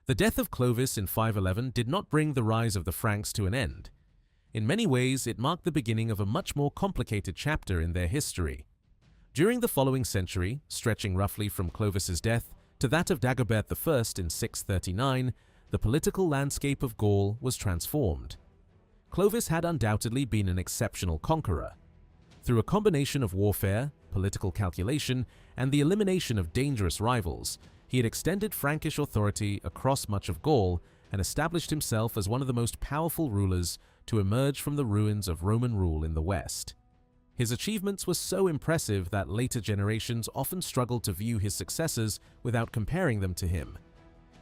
The death of Clovis in 511 did not bring the rise of the Franks to an end. In many ways, it marked the beginning of a much more complicated chapter in their history. During the following century, stretching roughly from Clovis's death to that of Dagobert I in 639, the political landscape of Gaul was transformed. Clovis had undoubtedly been an exceptional conqueror. Through a combination of warfare, political calculation, and the elimination of dangerous rivals, he had extended Frankish authority across much of Gaul and established himself as one of the most powerful rulers to emerge from the ruins of Roman rule in the West. His achievements were so impressive that later generations often struggled to view his successors without comparing them to him.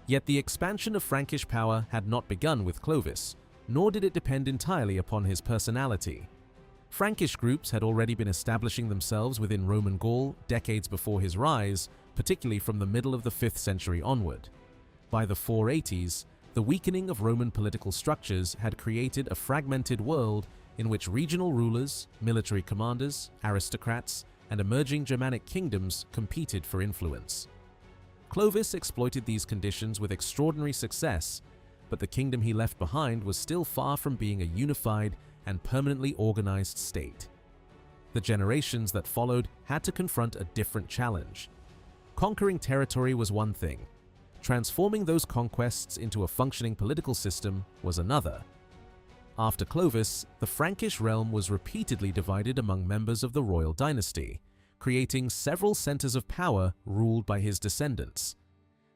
Yet the expansion of Frankish power had not begun with Clovis, nor did it depend entirely upon his personality. Frankish groups had already been establishing themselves within Roman Gaul decades before his rise, particularly from the middle of the 5th century onward. By the 480s, the weakening of Roman political structures had created a fragmented world in which regional rulers, military commanders, aristocrats, and emerging Germanic kingdoms competed for influence. Clovis exploited these conditions with extraordinary success, but the kingdom he left behind was still far from being a unified and permanently organized state. The generations that followed had to confront a different challenge. Conquering territory was one thing. Transforming those conquests into a functioning political system was another. After Clovis, the Frankish realm was repeatedly divided among members of the royal dynasty, creating several centers of power ruled by his descendants.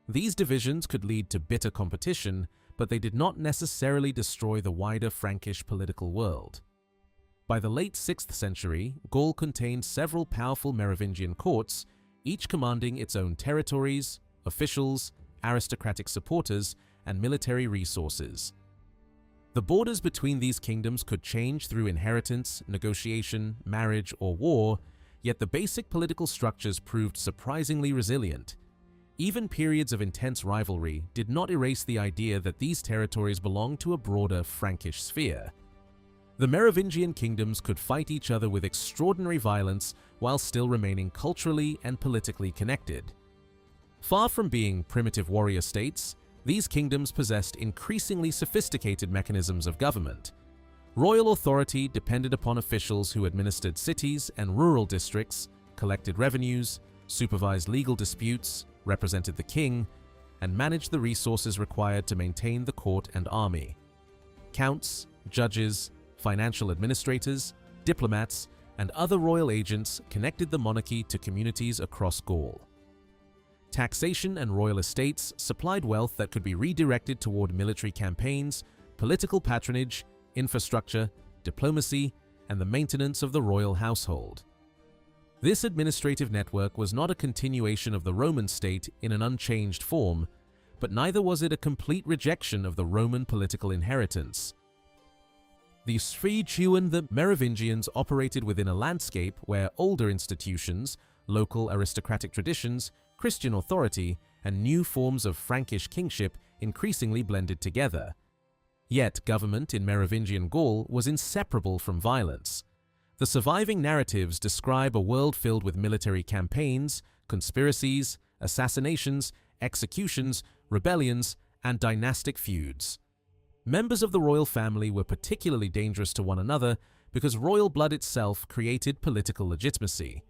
These divisions could lead to bitter competition, but they did not necessarily destroy the wider Frankish political world. By the late 6th century, Gaul contained several powerful Merovingian courts, each commanding its own territories, officials, aristocratic supporters, and military resources. The borders between these kingdoms could change through inheritance, negotiation, marriage, or war, yet the basic political structures proved surprisingly resilient. Even periods of intense rivalry did not erase the idea that these territories belonged to a broader Frankish sphere. The Merovingian kingdoms could fight each other with extraordinary violence while still remaining culturally and politically connected. Far from being primitive warrior states, these kingdoms possessed increasingly sophisticated mechanisms of government. Royal authority depended upon officials who administered cities and rural districts, collected revenues, supervised legal disputes, represented the king, and managed the resources required to maintain the court and army. Counts, judges, financial administrators, diplomats, and other royal agents connected the monarchy to communities across Gaul. Taxation and royal estates supplied wealth that could be redirected toward military campaigns, political patronage, infrastructure, diplomacy, and the maintenance of the royal household. This administrative network was not a continuation of the Roman state in an unchanged form, but neither was it a complete rejection of the Roman political inheritance. The the Merovingians operated within a landscape where older institutions, local aristocratic traditions, Christian authority, and new forms of Frankish kingship increasingly blended together. Yet government in Merovingian Gaul was inseparable from violence. The surviving narratives describe a world filled with military campaigns, conspiracies, assassinations, executions, rebellions, and dynastic feuds. Members of the royal family were particularly dangerous to one another because royal blood itself created political legitimacy.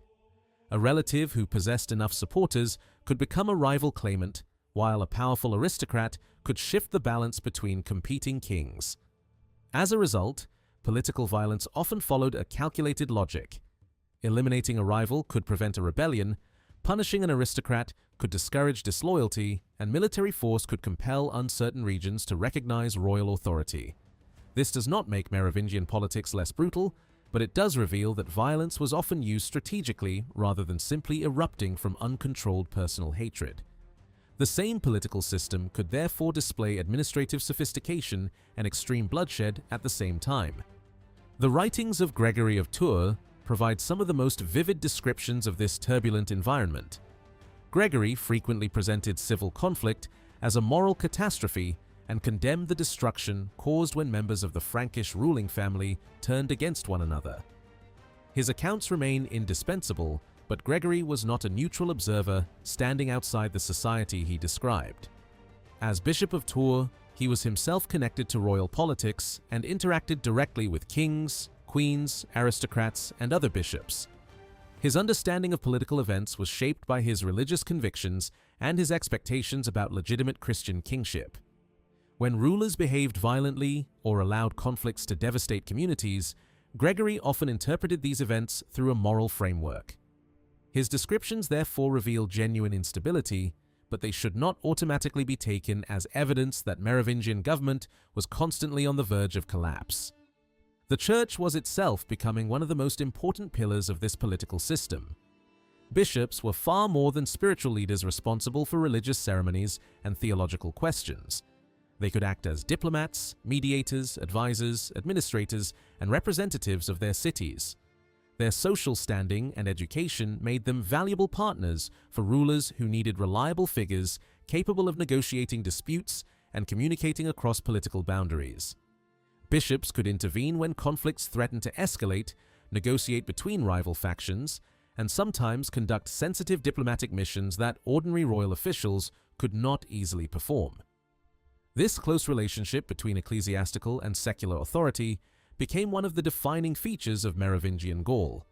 A relative who possessed enough supporters could become a rival claimant, while a powerful aristocrat could shift the balance between competing kings. As a result, political violence often followed a calculated logic. Eliminating a rival could prevent a rebellion, punishing an aristocrat could discourage disloyalty, and military force could compel uncertain regions to recognize royal authority. This does not make Merovingian politics less brutal, but it does reveal that violence was often used strategically rather than simply erupting from uncontrolled personal hatred. The same political system could therefore display administrative sophistication and extreme bloodshed at the same time. The writings of Gregory of Tours provide some of the most vivid descriptions of this turbulent environment. Gregory frequently presented civil conflict as a moral catastrophe and condemned the destruction caused when members of the Frankish ruling family turned against one another. His accounts remain indispensable, but Gregory was not a neutral observer standing outside the society he described. As Bishop of Tours, he was himself connected to royal politics and interacted directly with kings, queens, aristocrats, and other bishops. His understanding of political events was shaped by his religious convictions and his expectations about legitimate Christian kingship. When rulers behaved violently or allowed conflicts to devastate communities, Gregory often interpreted these events through a moral framework. His descriptions therefore reveal genuine instability, but they should not automatically be taken as evidence that Merovingian government was constantly on the verge of collapse. The Church was itself becoming one of the most important pillars of this political system. Bishops were far more than spiritual leaders responsible for religious ceremonies and theological questions. They could act as diplomats, mediators, advisors, administrators, and representatives of their cities. Their social standing and education made them valuable partners for rulers who needed reliable figures capable of negotiating disputes and communicating across political boundaries. Bishops could intervene when conflicts threatened to escalate, negotiate between rival factions, and sometimes conduct sensitive diplomatic missions that ordinary royal officials could not easily perform. This close relationship between ecclesiastical and secular authority became one of the defining features of Merovingian Gaul.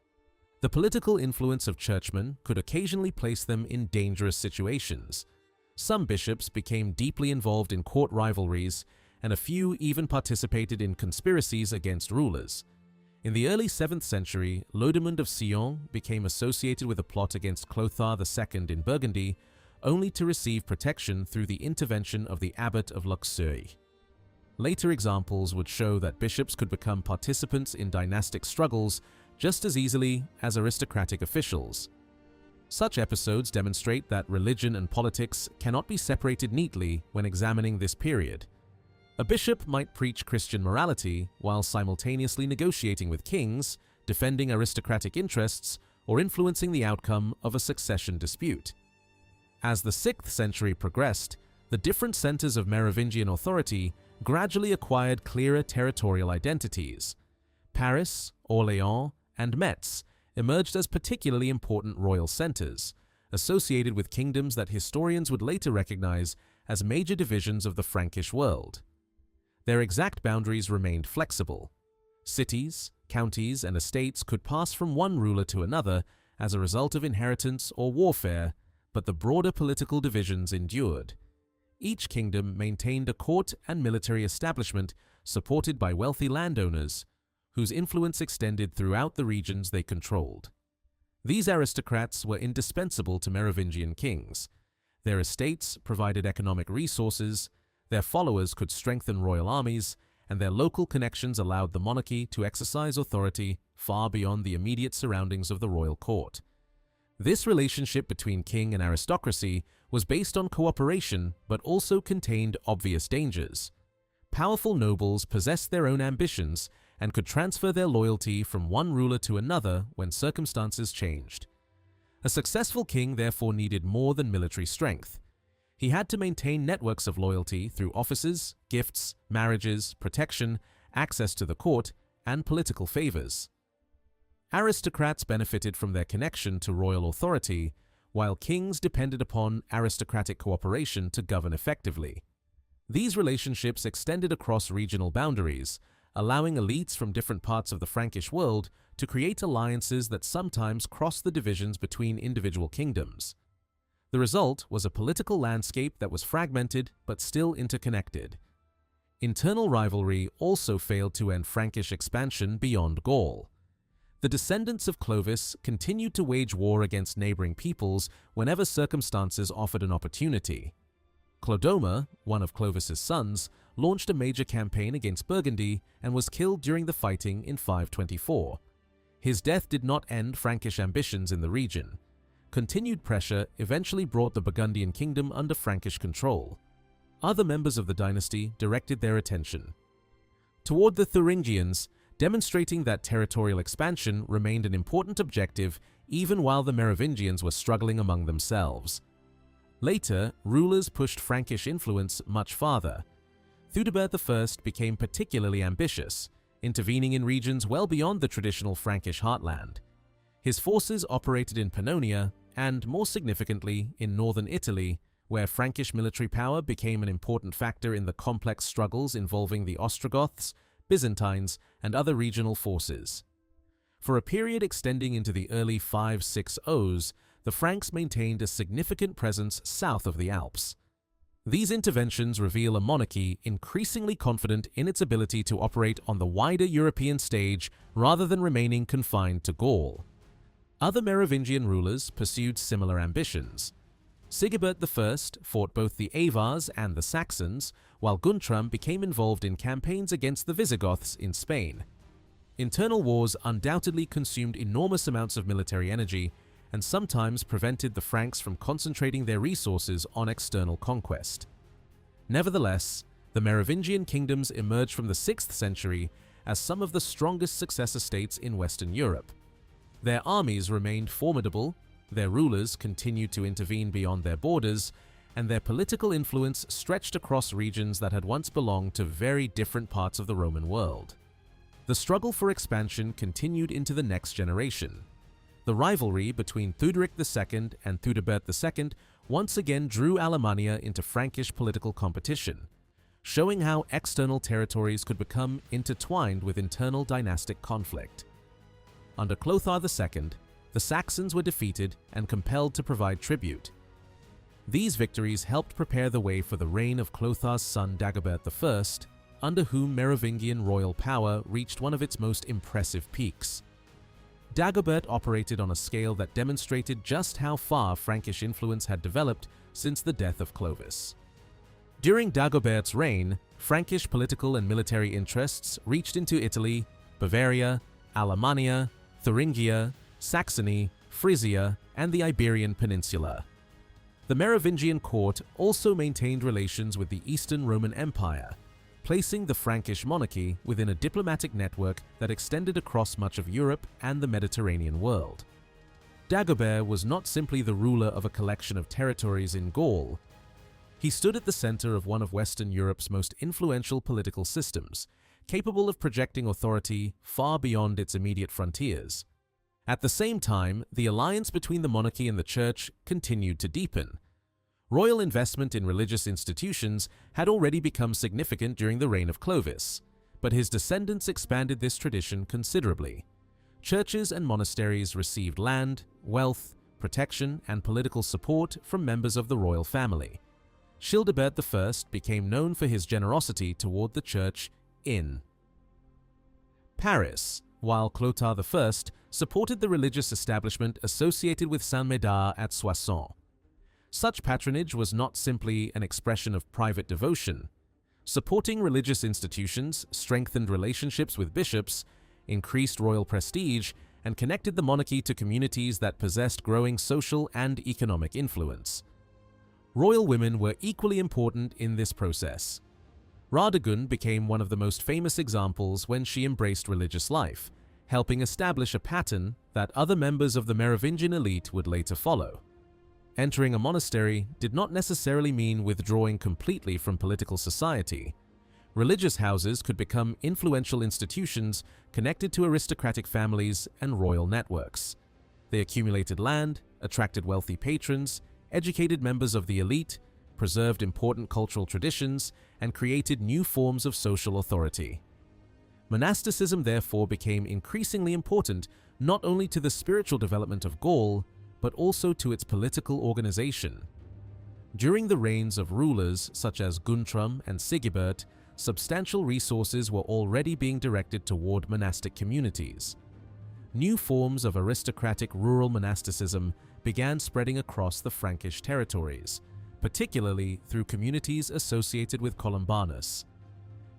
The political influence of churchmen could occasionally place them in dangerous situations. Some bishops became deeply involved in court rivalries, and a few even participated in conspiracies against rulers. In the early 7th century, Laudemund of Sion became associated with a plot against Clovis II in Burgundy, only to receive protection through the intervention of the abbot of Luxeuil. Later examples would show that bishops could become participants in dynastic struggles just as easily as aristocratic officials. Such episodes demonstrate that religion and politics cannot be separated neatly when examining this period. A bishop might preach Christian morality while simultaneously negotiating with kings, defending aristocratic interests, or influencing the outcome of a succession dispute. As the 6th century progressed, the different centers of Merovingian authority gradually acquired clearer territorial identities. Paris, Orléans, and Metz emerged as particularly important royal centers, associated with kingdoms that historians would later recognize as major divisions of the Frankish world. Their exact boundaries remained flexible. Cities, counties, and estates could pass from one ruler to another as a result of inheritance or warfare, but the broader political divisions endured. Each kingdom maintained a court and military establishment supported by wealthy landowners, whose influence extended throughout the regions they controlled. These aristocrats were indispensable to Merovingian kings. Their estates provided economic resources, their followers could strengthen royal armies, and their local connections allowed the monarchy to exercise authority far beyond the immediate surroundings of the royal court. This relationship between king and aristocracy was based on cooperation but also contained obvious dangers. Powerful nobles possessed their own ambitions and could transfer their loyalty from one ruler to another when circumstances changed. A successful king therefore needed more than military strength. He had to maintain networks of loyalty through offices, gifts, marriages, protection, access to the court, and political favors. Aristocrats benefited from their connection to royal authority, while kings depended upon aristocratic cooperation to govern effectively. These relationships extended across regional boundaries, allowing elites from different parts of the Frankish world to create alliances that sometimes crossed the divisions between individual kingdoms. The result was a political landscape that was fragmented but still interconnected. Internal rivalry also failed to end Frankish expansion beyond Gaul. The descendants of Clovis continued to wage war against neighboring peoples whenever circumstances offered an opportunity. Clodomir, one of Clovis's sons, launched a major campaign against Burgundy and was killed during the fighting in 524. His death did not end Frankish ambitions in the region. Continued pressure eventually brought the Burgundian kingdom under Frankish control. Other members of the dynasty directed their attention toward the Thuringians, demonstrating that territorial expansion remained an important objective even while the Merovingians were struggling among themselves. Later, rulers pushed Frankish influence much farther. Theudebert I became particularly ambitious, intervening in regions well beyond the traditional Frankish heartland. His forces operated in Pannonia and, more significantly, in northern Italy, where Frankish military power became an important factor in the complex struggles involving the Ostrogoths, Byzantines, and other regional forces. For a period extending into the early 560s, the Franks maintained a significant presence south of the Alps. These interventions reveal a monarchy increasingly confident in its ability to operate on the wider European stage rather than remaining confined to Gaul. Other Merovingian rulers pursued similar ambitions. Sigebert I fought both the Avars and the Saxons, while Guntram became involved in campaigns against the Visigoths in Spain. Internal wars undoubtedly consumed enormous amounts of military energy and sometimes prevented the Franks from concentrating their resources on external conquest. Nevertheless, the Merovingian kingdoms emerged from the 6th century as some of the strongest successor states in Western Europe. Their armies remained formidable, their rulers continued to intervene beyond their borders, and their political influence stretched across regions that had once belonged to very different parts of the Roman world. The struggle for expansion continued into the next generation. The rivalry between Theuderic II and Theudebert II once again drew Alemannia into Frankish political competition, showing how external territories could become intertwined with internal dynastic conflict. Under Clothar II, the Saxons were defeated and compelled to provide tribute. These victories helped prepare the way for the reign of Clothar's son Dagobert I, under whom Merovingian royal power reached one of its most impressive peaks. Dagobert operated on a scale that demonstrated just how far Frankish influence had developed since the death of Clovis. During Dagobert's reign, Frankish political and military interests reached into Italy, Bavaria, Alemannia, Thuringia, Saxony, Frisia, and the Iberian Peninsula. The Merovingian court also maintained relations with the Eastern Roman Empire, placing the Frankish monarchy within a diplomatic network that extended across much of Europe and the Mediterranean world. Dagobert was not simply the ruler of a collection of territories in Gaul. He stood at the center of one of Western Europe's most influential political systems, capable of projecting authority far beyond its immediate frontiers. At the same time, the alliance between the monarchy and the church continued to deepen. Royal investment in religious institutions had already become significant during the reign of Clovis, but his descendants expanded this tradition considerably. Churches and monasteries received land, wealth, protection, and political support from members of the royal family. Childebert I became known for his generosity toward the church in Paris, while Clothar I supported the religious establishment associated with Saint-Médard at Soissons. Such patronage was not simply an expression of private devotion. Supporting religious institutions strengthened relationships with bishops, increased royal prestige, and connected the monarchy to communities that possessed growing social and economic influence. Royal women were equally important in this process. Radegund became one of the most famous examples when she embraced religious life, helping establish a pattern that other members of the Merovingian elite would later follow. Entering a monastery did not necessarily mean withdrawing completely from political society. Religious houses could become influential institutions connected to aristocratic families and royal networks. They accumulated land, attracted wealthy patrons, educated members of the elite, preserved important cultural traditions, and created new forms of social authority. Monasticism therefore became increasingly important not only to the spiritual development of Gaul, but also to its political organization. During the reigns of rulers such as Guntram and Sigebert, substantial resources were already being directed toward monastic communities. New forms of aristocratic rural monasticism began spreading across the Frankish territories, particularly through communities associated with Columbanus.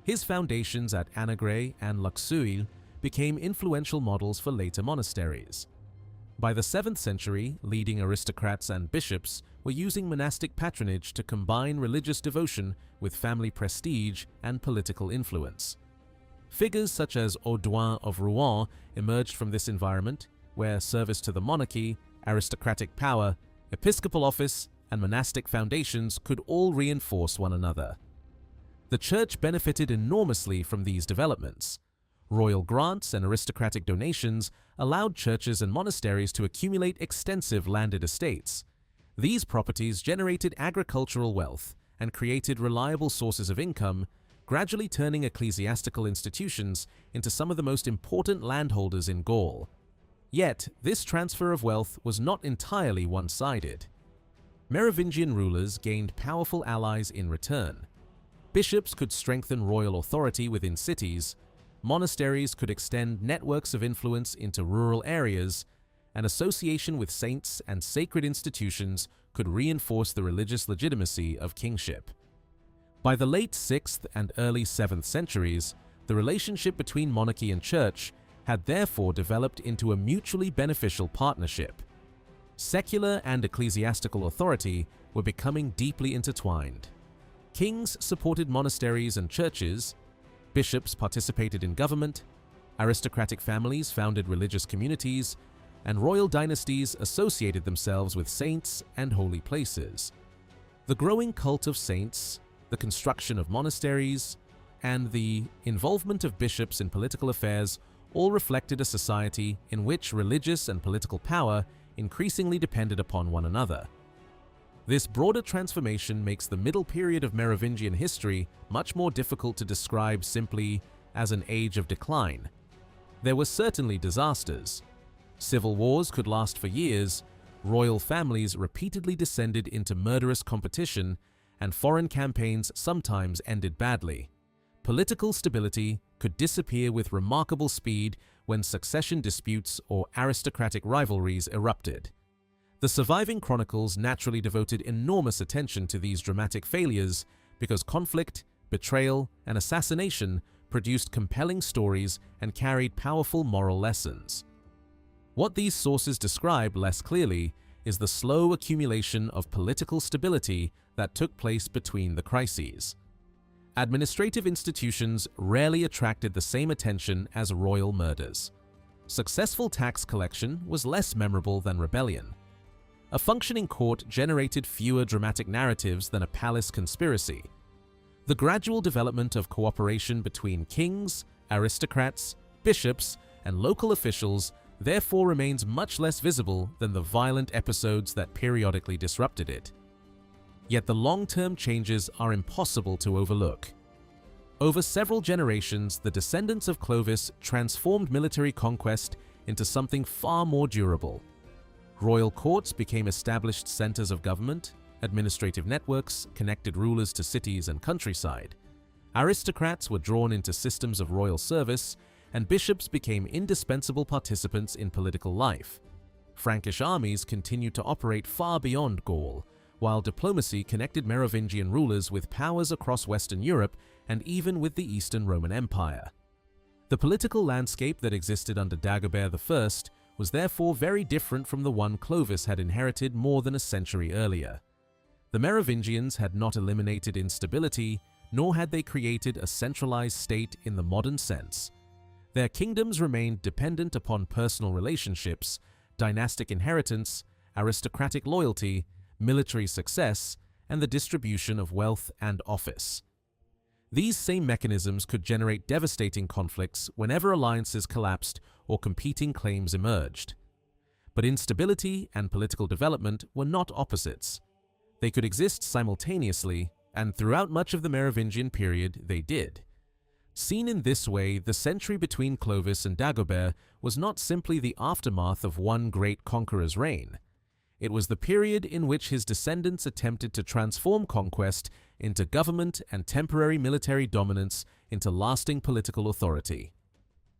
His foundations at Annegray and Luxeuil became influential models for later monasteries. By the 7th century, leading aristocrats and bishops were using monastic patronage to combine religious devotion with family prestige and political influence. Figures such as Audouin of Rouen emerged from this environment, where service to the monarchy, aristocratic power, episcopal office, and monastic foundations could all reinforce one another. The church benefited enormously from these developments. Royal grants and aristocratic donations allowed churches and monasteries to accumulate extensive landed estates. These properties generated agricultural wealth and created reliable sources of income, gradually turning ecclesiastical institutions into some of the most important landholders in Gaul. Yet, this transfer of wealth was not entirely one-sided. Merovingian rulers gained powerful allies in return. Bishops could strengthen royal authority within cities, monasteries could extend networks of influence into rural areas, and association with saints and sacred institutions could reinforce the religious legitimacy of kingship. By the late 6th and early 7th centuries, the relationship between monarchy and church had therefore developed into a mutually beneficial partnership. Secular and ecclesiastical authority were becoming deeply intertwined. Kings supported monasteries and churches, bishops participated in government, aristocratic families founded religious communities, and royal dynasties associated themselves with saints and holy places. The growing cult of saints, the construction of monasteries, and the involvement of bishops in political affairs all reflected a society in which religious and political power increasingly depended upon one another. This broader transformation makes the middle period of Merovingian history much more difficult to describe simply as an age of decline. There were certainly disasters. Civil wars could last for years, royal families repeatedly descended into murderous competition, and foreign campaigns sometimes ended badly. Political stability could disappear with remarkable speed when succession disputes or aristocratic rivalries erupted. The surviving chronicles naturally devoted enormous attention to these dramatic failures because conflict, betrayal, and assassination produced compelling stories and carried powerful moral lessons. What these sources describe less clearly is the slow accumulation of political stability that took place between the crises. Administrative institutions rarely attracted the same attention as royal murders. Successful tax collection was less memorable than rebellion. A functioning court generated fewer dramatic narratives than a palace conspiracy. The gradual development of cooperation between kings, aristocrats, bishops, and local officials therefore remains much less visible than the violent episodes that periodically disrupted it. Yet the long-term changes are impossible to overlook. Over several generations, the descendants of Clovis transformed military conquest into something far more durable. Royal courts became established centers of government, administrative networks connected rulers to cities and countryside. Aristocrats were drawn into systems of royal service, and bishops became indispensable participants in political life. Frankish armies continued to operate far beyond Gaul, while diplomacy connected Merovingian rulers with powers across Western Europe and even with the Eastern Roman Empire. The political landscape that existed under Dagobert I was therefore very different from the one Clovis had inherited more than a century earlier. The Merovingians had not eliminated instability, nor had they created a centralized state in the modern sense. Their kingdoms remained dependent upon personal relationships, dynastic inheritance, aristocratic loyalty, military success, and the distribution of wealth and office. These same mechanisms could generate devastating conflicts whenever alliances collapsed or competing claims emerged. But instability and political development were not opposites. They could exist simultaneously, and throughout much of the Merovingian period they did. Seen in this way, the century between Clovis and Dagobert was not simply the aftermath of one great conqueror's reign. It was the period in which his descendants attempted to transform conquest into government and temporary military dominance into lasting political authority.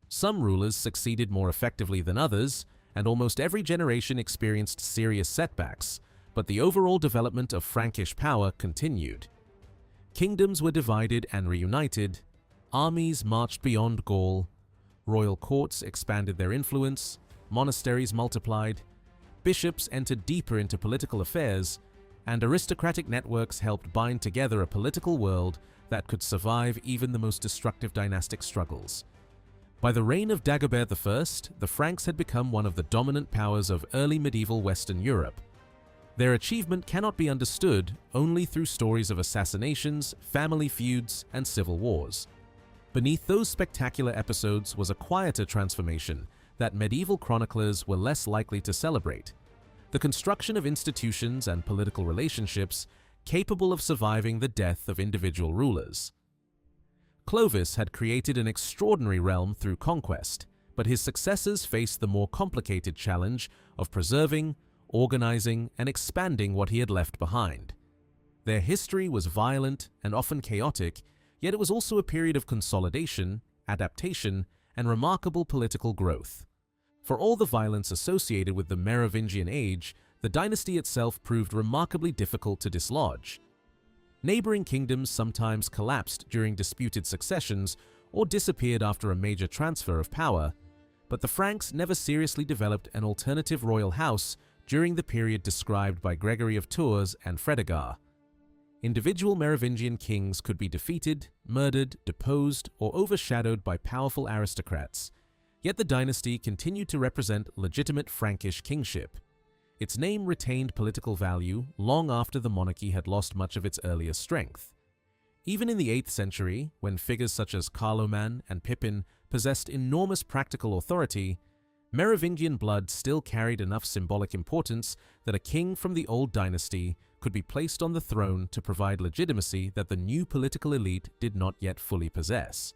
Some rulers succeeded more effectively than others, and almost every generation experienced serious setbacks, but the overall development of Frankish power continued. Kingdoms were divided and reunited, armies marched beyond Gaul, royal courts expanded their influence, monasteries multiplied, bishops entered deeper into political affairs, and aristocratic networks helped bind together a political world that could survive even the most destructive dynastic struggles. By the reign of Dagobert I, the Franks had become one of the dominant powers of early medieval Western Europe. Their achievement cannot be understood only through stories of assassinations, family feuds, and civil wars. Beneath those spectacular episodes was a quieter transformation that medieval chroniclers were less likely to celebrate. the construction of institutions and political relationships capable of surviving the death of individual rulers. Clovis had created an extraordinary realm through conquest, but his successors faced the more complicated challenge of preserving, organizing, and expanding what he had left behind. Their history was violent and often chaotic, yet it was also a period of consolidation, adaptation, and remarkable political growth. For all the violence associated with the Merovingian age, the dynasty itself proved remarkably difficult to dislodge. Neighboring kingdoms sometimes collapsed during disputed successions or disappeared after a major transfer of power, but the Franks never seriously developed an alternative royal house during the period described by Gregory of Tours and Fredegar. Individual Merovingian kings could be defeated, murdered, deposed, or overshadowed by powerful aristocrats, yet the dynasty continued to represent legitimate Frankish kingship. Its name retained political value long after the monarchy had lost much of its earlier strength. Even in the 8th century, when figures such as Carloman and Pippin possessed enormous practical authority, Merovingian blood still carried enough symbolic importance that a king from the old dynasty could be placed on the throne to provide legitimacy that the new political elite did not yet fully possess.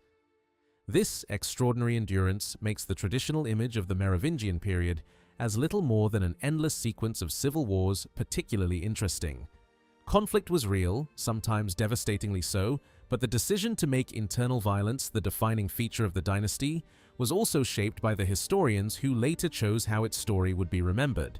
This extraordinary endurance makes the traditional image of the Merovingian period as little more than an endless sequence of civil wars particularly interesting. Conflict was real, sometimes devastatingly so, but the decision to make internal violence the defining feature of the dynasty was also shaped by the historians who later chose how its story would be remembered.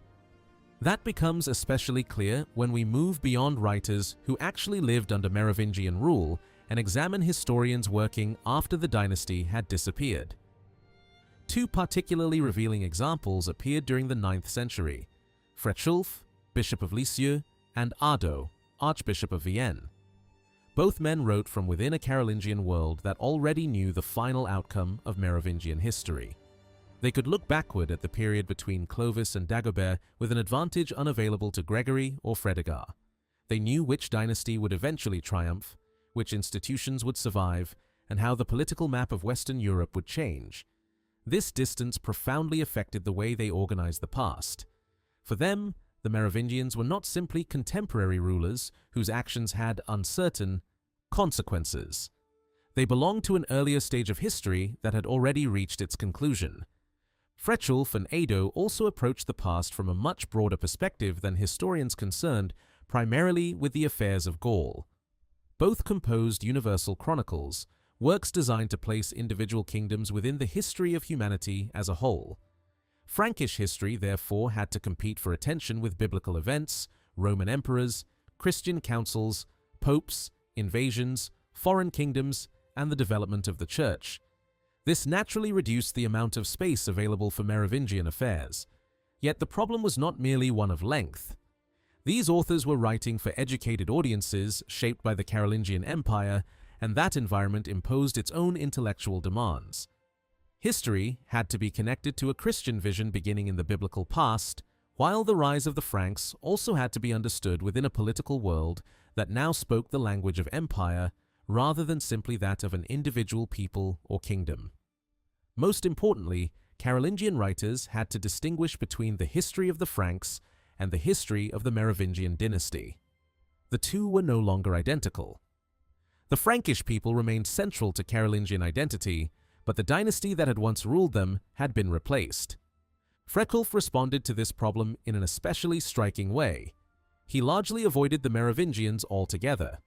That becomes especially clear when we move beyond writers who actually lived under Merovingian rule and examine historians working after the dynasty had disappeared. Two particularly revealing examples appeared during the 9th century: Frechulf, Bishop of Lisieux, and Ardo, Archbishop of Vienne. Both men wrote from within a Carolingian world that already knew the final outcome of Merovingian history. They could look backward at the period between Clovis and Dagobert with an advantage unavailable to Gregory or Fredegar. They knew which dynasty would eventually triumph, which institutions would survive, and how the political map of Western Europe would change. This distance profoundly affected the way they organized the past. For them, the Merovingians were not simply contemporary rulers whose actions had uncertain consequences. They belonged to an earlier stage of history that had already reached its conclusion. Frechulf and Ado also approached the past from a much broader perspective than historians concerned primarily with the affairs of Gaul. Both composed universal chronicles, works designed to place individual kingdoms within the history of humanity as a whole. Frankish history, therefore, had to compete for attention with biblical events, Roman emperors, Christian councils, popes, invasions, foreign kingdoms, and the development of the church. This naturally reduced the amount of space available for Merovingian affairs. Yet the problem was not merely one of length. These authors were writing for educated audiences shaped by the Carolingian Empire, and that environment imposed its own intellectual demands. History had to be connected to a Christian vision beginning in the biblical past, while the rise of the Franks also had to be understood within a political world that now spoke the language of empire rather than simply that of an individual people or kingdom. Most importantly, Carolingian writers had to distinguish between the history of the Franks and the history of the Merovingian dynasty. The two were no longer identical. The Frankish people remained central to Carolingian identity, but the dynasty that had once ruled them had been replaced. Frechulf responded to this problem in an especially striking way. He largely avoided the Merovingians altogether.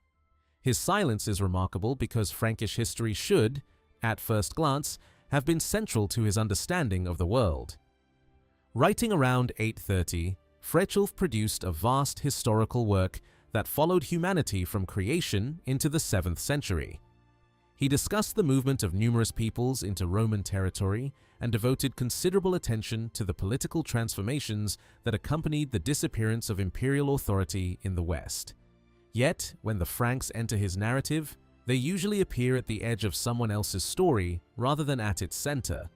His silence is remarkable because Frankish history should, at first glance, have been central to his understanding of the world. Writing around 830, Frechulf produced a vast historical work that followed humanity from creation into the 7th century. He discussed the movement of numerous peoples into Roman territory and devoted considerable attention to the political transformations that accompanied the disappearance of imperial authority in the West. Yet, when the Franks enter his narrative, they usually appear at the edge of someone else's story rather than at its center.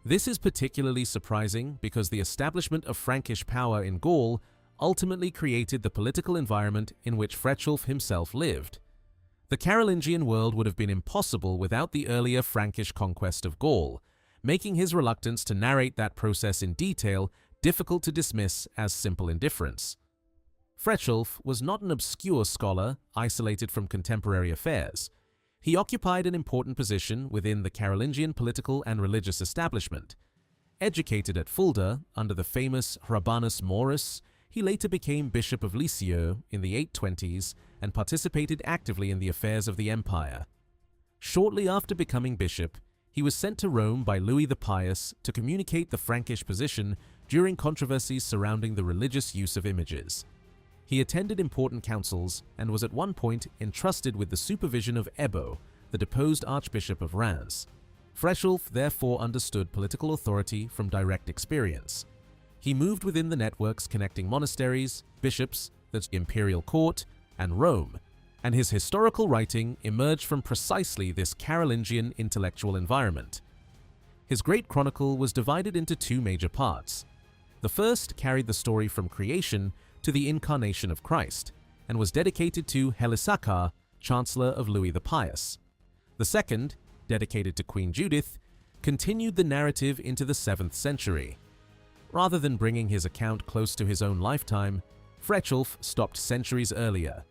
This is particularly surprising because the establishment of Frankish power in Gaul ultimately created the political environment in which Frechulf himself lived. The Carolingian world would have been impossible without the earlier Frankish conquest of Gaul, making his reluctance to narrate that process in detail difficult to dismiss as simple indifference. Frechulf was not an obscure scholar isolated from contemporary affairs. He occupied an important position within the Carolingian political and religious establishment. Educated at Fulda under the famous Rabanus Maurus, he later became Bishop of Lisieux in the 820s and participated actively in the affairs of the empire. Shortly after becoming bishop, he was sent to Rome by Louis the Pious to communicate the Frankish position during controversies surrounding the religious use of images. He attended important councils and was at one point entrusted with the supervision of Ebbo, the deposed Archbishop of Reims. Frechulf therefore understood political authority from direct experience. He moved within the networks connecting monasteries, bishops, the imperial court, and Rome, and his historical writing emerged from precisely this Carolingian intellectual environment. His great chronicle was divided into two major parts. The first carried the story from creation to the incarnation of Christ, and was dedicated to Helisakar, Chancellor of Louis the Pious. The second, dedicated to Queen Judith, continued the narrative into the 7th century. Rather than bringing his account close to his own lifetime, Frechulf stopped centuries earlier.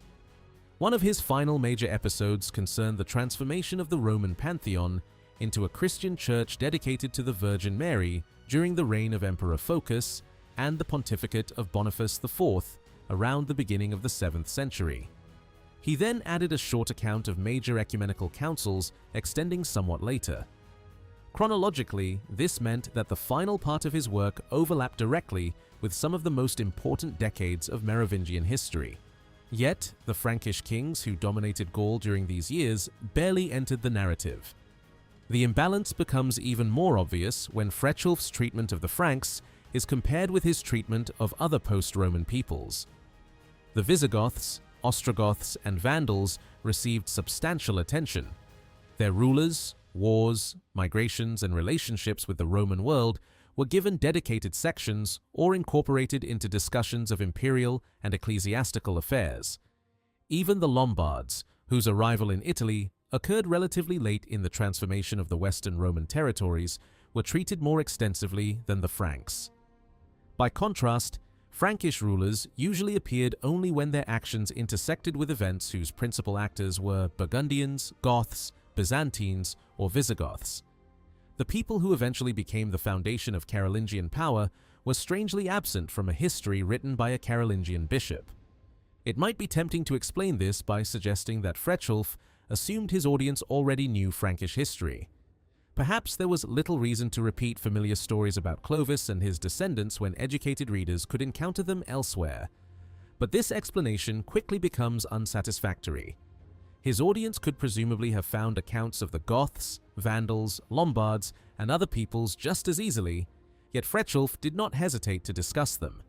One of his final major episodes concerned the transformation of the Roman pantheon into a Christian church dedicated to the Virgin Mary during the reign of Emperor Phocas and the pontificate of Boniface IV around the beginning of the 7th century. He then added a short account of major ecumenical councils extending somewhat later. Chronologically, this meant that the final part of his work overlapped directly with some of the most important decades of Merovingian history. Yet, the Frankish kings who dominated Gaul during these years barely entered the narrative. The imbalance becomes even more obvious when Frechulf's treatment of the Franks is compared with his treatment of other post-Roman peoples. The Visigoths, Ostrogoths, and Vandals received substantial attention. Their rulers, wars, migrations, and relationships with the Roman world were given dedicated sections or incorporated into discussions of imperial and ecclesiastical affairs. Even the Lombards, whose arrival in Italy occurred relatively late in the transformation of the Western Roman territories, were treated more extensively than the Franks. By contrast, Frankish rulers usually appeared only when their actions intersected with events whose principal actors were Burgundians, Goths, Byzantines, or Visigoths. The people who eventually became the foundation of Carolingian power were strangely absent from a history written by a Carolingian bishop. It might be tempting to explain this by suggesting that Frechulf assumed his audience already knew Frankish history. Perhaps there was little reason to repeat familiar stories about Clovis and his descendants when educated readers could encounter them elsewhere. But this explanation quickly becomes unsatisfactory. His audience could presumably have found accounts of the Goths, Vandals, Lombards, and other peoples just as easily, yet Frechulf did not hesitate to discuss them.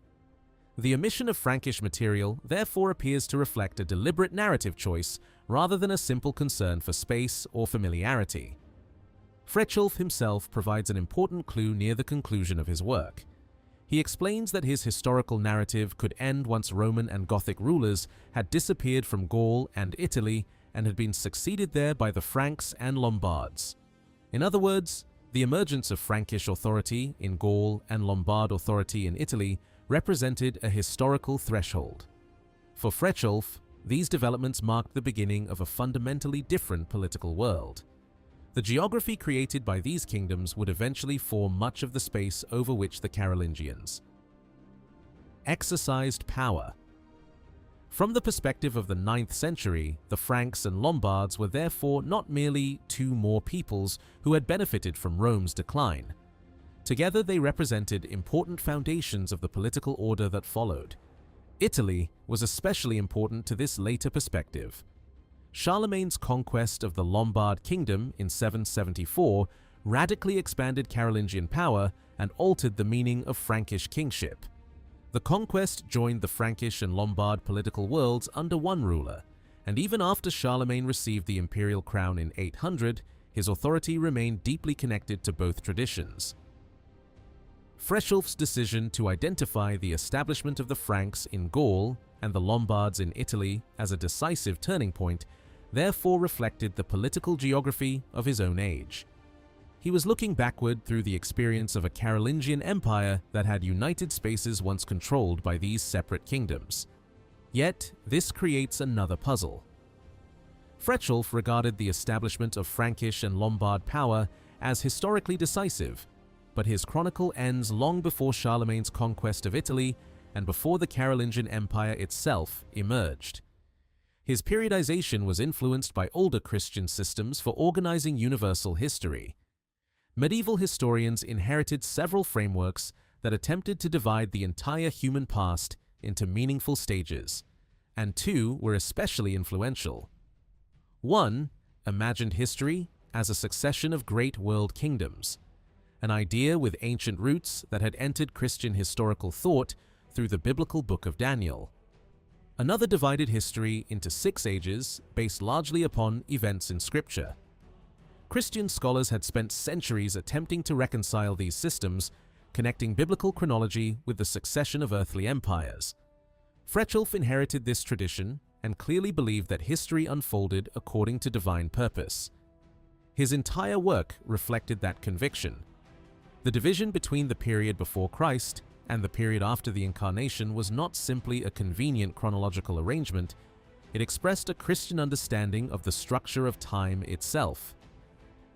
The omission of Frankish material therefore appears to reflect a deliberate narrative choice rather than a simple concern for space or familiarity. Frechulf himself provides an important clue near the conclusion of his work. He explains that his historical narrative could end once Roman and Gothic rulers had disappeared from Gaul and Italy and had been succeeded there by the Franks and Lombards. In other words, the emergence of Frankish authority in Gaul and Lombard authority in Italy represented a historical threshold. For Frechulf, these developments marked the beginning of a fundamentally different political world. The geography created by these kingdoms would eventually form much of the space over which the Carolingians exercised power. From the perspective of the 9th century, the Franks and Lombards were therefore not merely two more peoples who had benefited from Rome's decline. Together they represented important foundations of the political order that followed. Italy was especially important to this later perspective. Charlemagne's conquest of the Lombard kingdom in 774 radically expanded Carolingian power and altered the meaning of Frankish kingship. The conquest joined the Frankish and Lombard political worlds under one ruler, and even after Charlemagne received the imperial crown in 800, his authority remained deeply connected to both traditions. Frechulf's decision to identify the establishment of the Franks in Gaul and the Lombards in Italy as a decisive turning point therefore reflected the political geography of his own age. He was looking backward through the experience of a Carolingian empire that had united spaces once controlled by these separate kingdoms. Yet, this creates another puzzle. Frechelf regarded the establishment of Frankish and Lombard power as historically decisive, but his chronicle ends long before Charlemagne's conquest of Italy and before the Carolingian Empire itself emerged. His periodization was influenced by older Christian systems for organizing universal history. Medieval historians inherited several frameworks that attempted to divide the entire human past into meaningful stages, and two were especially influential. One imagined history as a succession of great world kingdoms, an idea with ancient roots that had entered Christian historical thought through the biblical book of Daniel. Another divided history into 6 ages based largely upon events in Scripture. Christian scholars had spent centuries attempting to reconcile these systems, connecting biblical chronology with the succession of earthly empires. Frechelf inherited this tradition and clearly believed that history unfolded according to divine purpose. His entire work reflected that conviction. The division between the period before Christ and the period after the Incarnation was not simply a convenient chronological arrangement, it expressed a Christian understanding of the structure of time itself.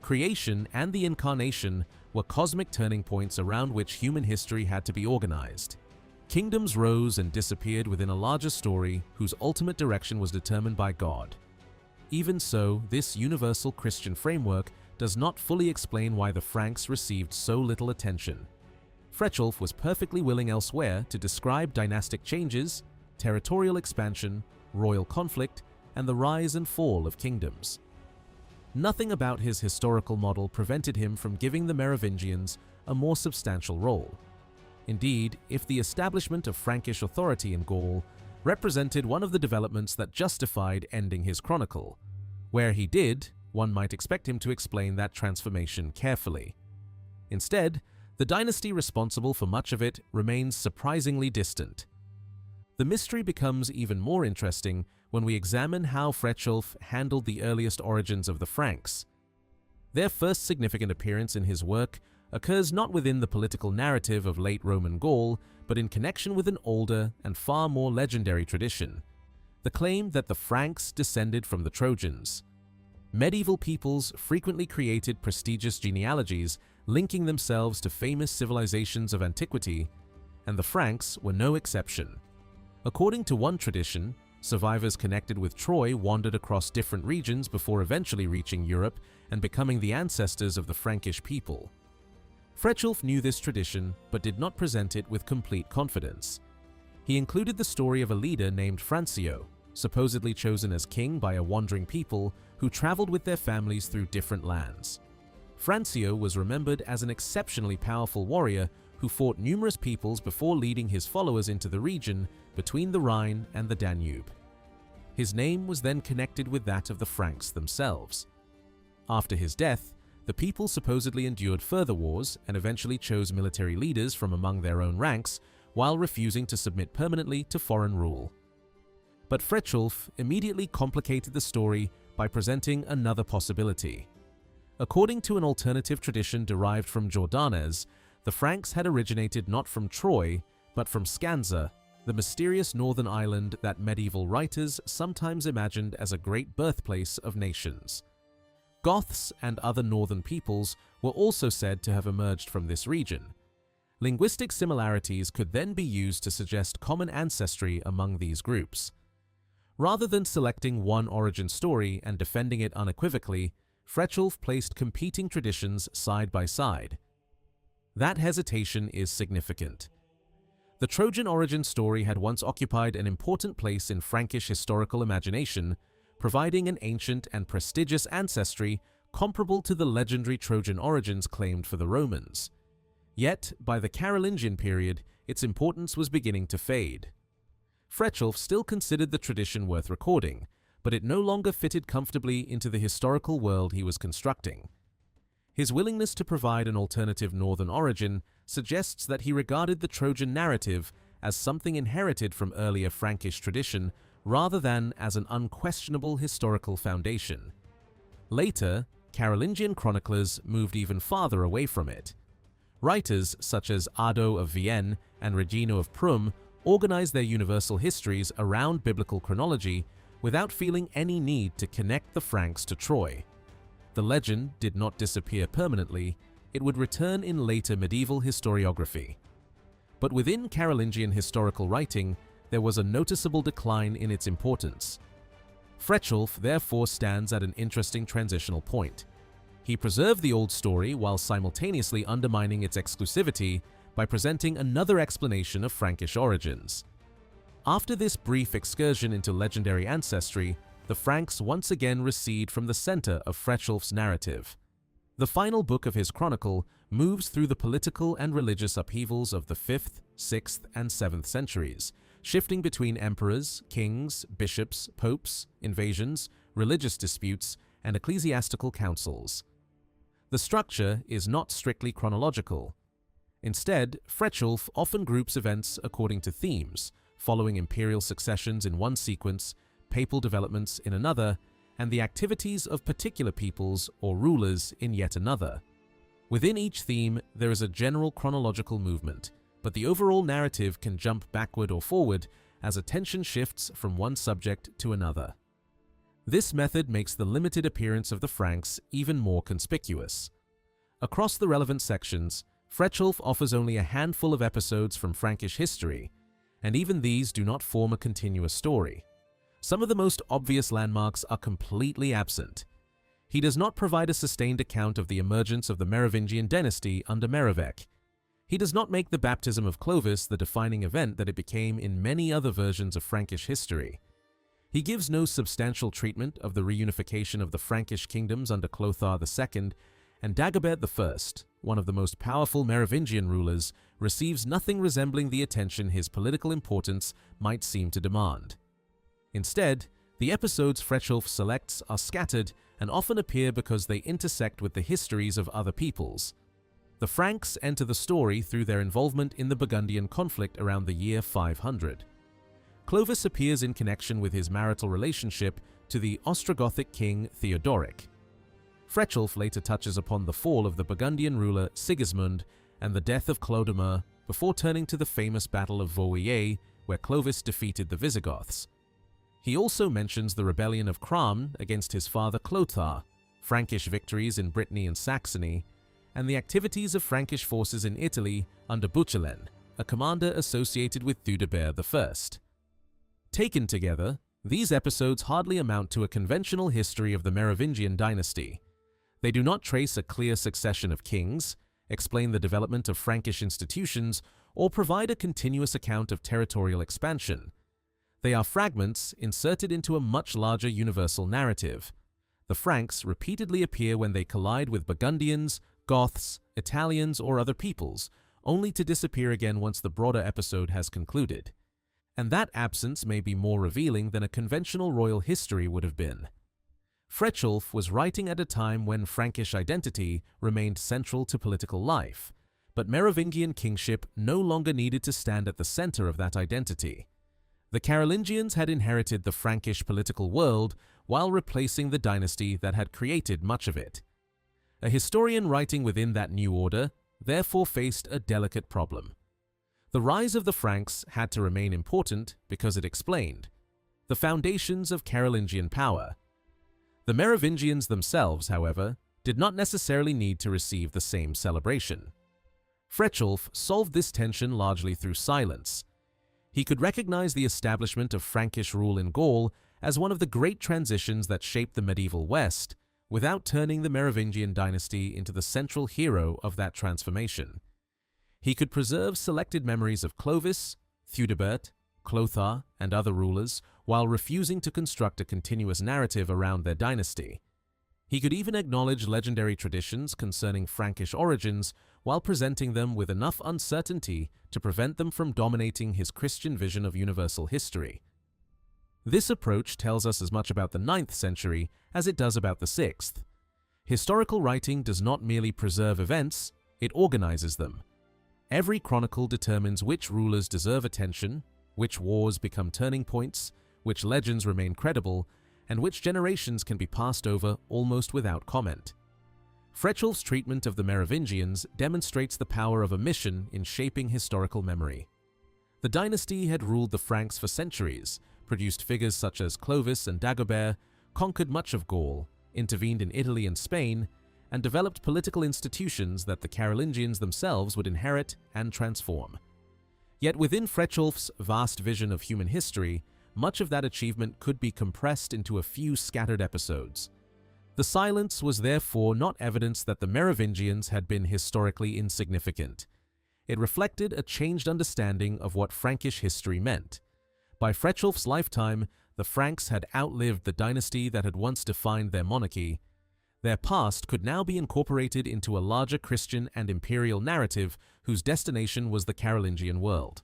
Creation and the Incarnation were cosmic turning points around which human history had to be organized. Kingdoms rose and disappeared within a larger story whose ultimate direction was determined by God. Even so, this universal Christian framework does not fully explain why the Franks received so little attention. Frechelf was perfectly willing elsewhere to describe dynastic changes, territorial expansion, royal conflict, and the rise and fall of kingdoms. Nothing about his historical model prevented him from giving the Merovingians a more substantial role. Indeed, if the establishment of Frankish authority in Gaul represented one of the developments that justified ending his chronicle, where he did, one might expect him to explain that transformation carefully. Instead, the dynasty responsible for much of it remains surprisingly distant. The mystery becomes even more interesting when we examine how Frechelf handled the earliest origins of the Franks. Their first significant appearance in his work occurs not within the political narrative of late Roman Gaul, but in connection with an older and far more legendary tradition, the claim that the Franks descended from the Trojans. Medieval peoples frequently created prestigious genealogies linking themselves to famous civilizations of antiquity, and the Franks were no exception. According to one tradition, survivors connected with Troy wandered across different regions before eventually reaching Europe and becoming the ancestors of the Frankish people. Frechelf knew this tradition but did not present it with complete confidence. He included the story of a leader named Francio, supposedly chosen as king by a wandering people who traveled with their families through different lands. Francio was remembered as an exceptionally powerful warrior who fought numerous peoples before leading his followers into the region between the Rhine and the Danube. His name was then connected with that of the Franks themselves. After his death, the people supposedly endured further wars and eventually chose military leaders from among their own ranks while refusing to submit permanently to foreign rule. But Frechelf immediately complicated the story by presenting another possibility. According to an alternative tradition derived from Jordanes, the Franks had originated not from Troy, but from Scanza, the mysterious northern island that medieval writers sometimes imagined as a great birthplace of nations. Goths and other northern peoples were also said to have emerged from this region. Linguistic similarities could then be used to suggest common ancestry among these groups. Rather than selecting one origin story and defending it unequivocally, Frechelf placed competing traditions side by side. That hesitation is significant. The Trojan origin story had once occupied an important place in Frankish historical imagination, providing an ancient and prestigious ancestry comparable to the legendary Trojan origins claimed for the Romans. Yet, by the Carolingian period, its importance was beginning to fade. Frechelf still considered the tradition worth recording, but it no longer fitted comfortably into the historical world he was constructing. His willingness to provide an alternative northern origin suggests that he regarded the Trojan narrative as something inherited from earlier Frankish tradition rather than as an unquestionable historical foundation. Later, Carolingian chroniclers moved even farther away from it. Writers such as Ardo of Vienne and Regino of Prum organized their universal histories around biblical chronology without feeling any need to connect the Franks to Troy. The legend did not disappear permanently, it would return in later medieval historiography. But within Carolingian historical writing, there was a noticeable decline in its importance. Frechulf therefore stands at an interesting transitional point. He preserved the old story while simultaneously undermining its exclusivity by presenting another explanation of Frankish origins. After this brief excursion into legendary ancestry, the Franks once again recede from the center of Frechulf's narrative. The final book of his chronicle moves through the political and religious upheavals of the 5th, 6th, and 7th centuries, shifting between emperors, kings, bishops, popes, invasions, religious disputes, and ecclesiastical councils. The structure is not strictly chronological. Instead, Frechulf often groups events according to themes, following imperial successions in one sequence, papal developments in another, and the activities of particular peoples or rulers in yet another. Within each theme, there is a general chronological movement, but the overall narrative can jump backward or forward as attention shifts from one subject to another. This method makes the limited appearance of the Franks even more conspicuous. Across the relevant sections, Frechulf offers only a handful of episodes from Frankish history, and even these do not form a continuous story. Some of the most obvious landmarks are completely absent. He does not provide a sustained account of the emergence of the Merovingian dynasty under Merovech. He does not make the baptism of Clovis the defining event that it became in many other versions of Frankish history. He gives no substantial treatment of the reunification of the Frankish kingdoms under Clothar II, and Dagobert I, one of the most powerful Merovingian rulers, receives nothing resembling the attention his political importance might seem to demand. Instead, the episodes Frechulf selects are scattered and often appear because they intersect with the histories of other peoples. The Franks enter the story through their involvement in the Burgundian conflict around the year 500. Clovis appears in connection with his marital relationship to the Ostrogothic king Theodoric. Frechulf later touches upon the fall of the Burgundian ruler Sigismund and the death of Clodomir before turning to the famous Battle of Vouillé, where Clovis defeated the Visigoths. He also mentions the rebellion of Cram against his father Clothar, Frankish victories in Brittany and Saxony, and the activities of Frankish forces in Italy under Bucelen, a commander associated with Theudebert I. Taken together, these episodes hardly amount to a conventional history of the Merovingian dynasty. They do not trace a clear succession of kings, explain the development of Frankish institutions, or provide a continuous account of territorial expansion. They are fragments inserted into a much larger universal narrative. The Franks repeatedly appear when they collide with Burgundians, Goths, Italians, or other peoples, only to disappear again once the broader episode has concluded. And that absence may be more revealing than a conventional royal history would have been. Frechulf was writing at a time when Frankish identity remained central to political life, but Merovingian kingship no longer needed to stand at the center of that identity. The Carolingians had inherited the Frankish political world while replacing the dynasty that had created much of it. A historian writing within that new order therefore faced a delicate problem. The rise of the Franks had to remain important because it explained the foundations of Carolingian power. The Merovingians themselves, however, did not necessarily need to receive the same celebration. Frechulf solved this tension largely through silence. He could recognize the establishment of Frankish rule in Gaul as one of the great transitions that shaped the medieval West, without turning the Merovingian dynasty into the central hero of that transformation. He could preserve selected memories of Clovis, Theudebert, Clothar, and other rulers, while refusing to construct a continuous narrative around their dynasty. He could even acknowledge legendary traditions concerning Frankish origins while presenting them with enough uncertainty to prevent them from dominating his Christian vision of universal history. This approach tells us as much about the 9th century as it does about the 6th. Historical writing does not merely preserve events, it organizes them. Every chronicle determines which rulers deserve attention, which wars become turning points, which legends remain credible, and which generations can be passed over almost without comment. Frechelf's treatment of the Merovingians demonstrates the power of omission in shaping historical memory. The dynasty had ruled the Franks for centuries, produced figures such as Clovis and Dagobert, conquered much of Gaul, intervened in Italy and Spain, and developed political institutions that the Carolingians themselves would inherit and transform. Yet within Frechelf's vast vision of human history, much of that achievement could be compressed into a few scattered episodes. The silence was therefore not evidence that the Merovingians had been historically insignificant. It reflected a changed understanding of what Frankish history meant. By Frechelf's lifetime, the Franks had outlived the dynasty that had once defined their monarchy. Their past could now be incorporated into a larger Christian and imperial narrative whose destination was the Carolingian world.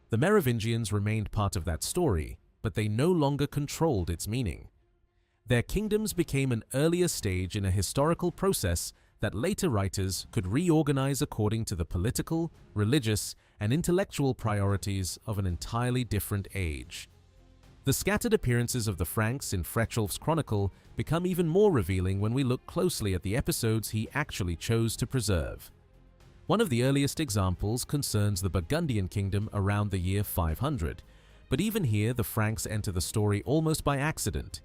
The Merovingians remained part of that story, but they no longer controlled its meaning. Their kingdoms became an earlier stage in a historical process that later writers could reorganize according to the political, religious, and intellectual priorities of an entirely different age. The scattered appearances of the Franks in Frechelf's chronicle become even more revealing when we look closely at the episodes he actually chose to preserve. One of the earliest examples concerns the Burgundian kingdom around the year 500, but even here the Franks enter the story almost by accident.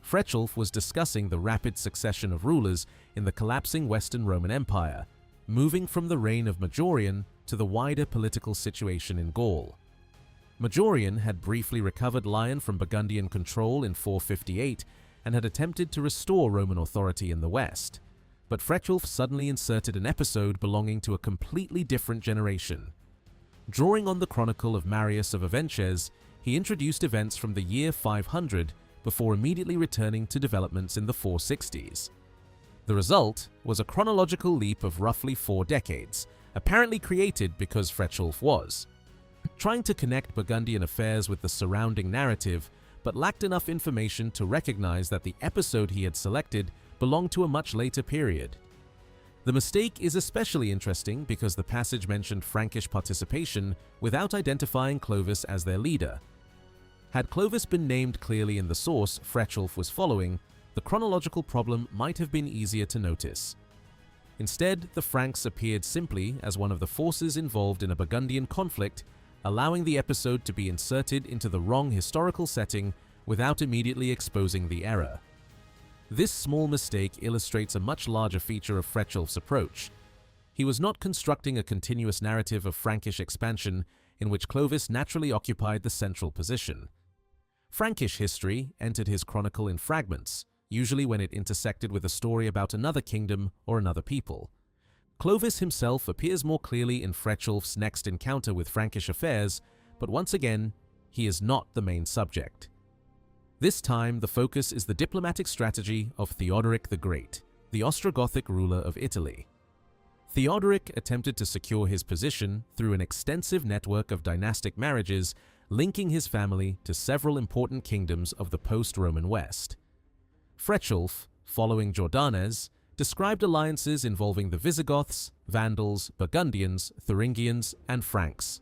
Frechelf was discussing the rapid succession of rulers in the collapsing Western Roman Empire, moving from the reign of Majorian to the wider political situation in Gaul. Majorian had briefly recovered Lyon from Burgundian control in 458 and had attempted to restore Roman authority in the West. But Frechelf suddenly inserted an episode belonging to a completely different generation. Drawing on the chronicle of Marius of Avenches, he introduced events from the year 500 before immediately returning to developments in the 460s. The result was a chronological leap of roughly 4 decades, apparently created because Frechelf was trying to connect Burgundian affairs with the surrounding narrative, but lacked enough information to recognize that the episode he had selected belonged to a much later period. The mistake is especially interesting because the passage mentioned Frankish participation without identifying Clovis as their leader. Had Clovis been named clearly in the source Frechelf was following, the chronological problem might have been easier to notice. Instead, the Franks appeared simply as one of the forces involved in a Burgundian conflict, allowing the episode to be inserted into the wrong historical setting without immediately exposing the error. This small mistake illustrates a much larger feature of Frechelf's approach. He was not constructing a continuous narrative of Frankish expansion in which Clovis naturally occupied the central position. Frankish history entered his chronicle in fragments, usually when it intersected with a story about another kingdom or another people. Clovis himself appears more clearly in Frechelf's next encounter with Frankish affairs, but once again, he is not the main subject. This time, the focus is the diplomatic strategy of Theodoric the Great, the Ostrogothic ruler of Italy. Theodoric attempted to secure his position through an extensive network of dynastic marriages, linking his family to several important kingdoms of the post-Roman West. Frechelf, following Jordanes, described alliances involving the Visigoths, Vandals, Burgundians, Thuringians, and Franks.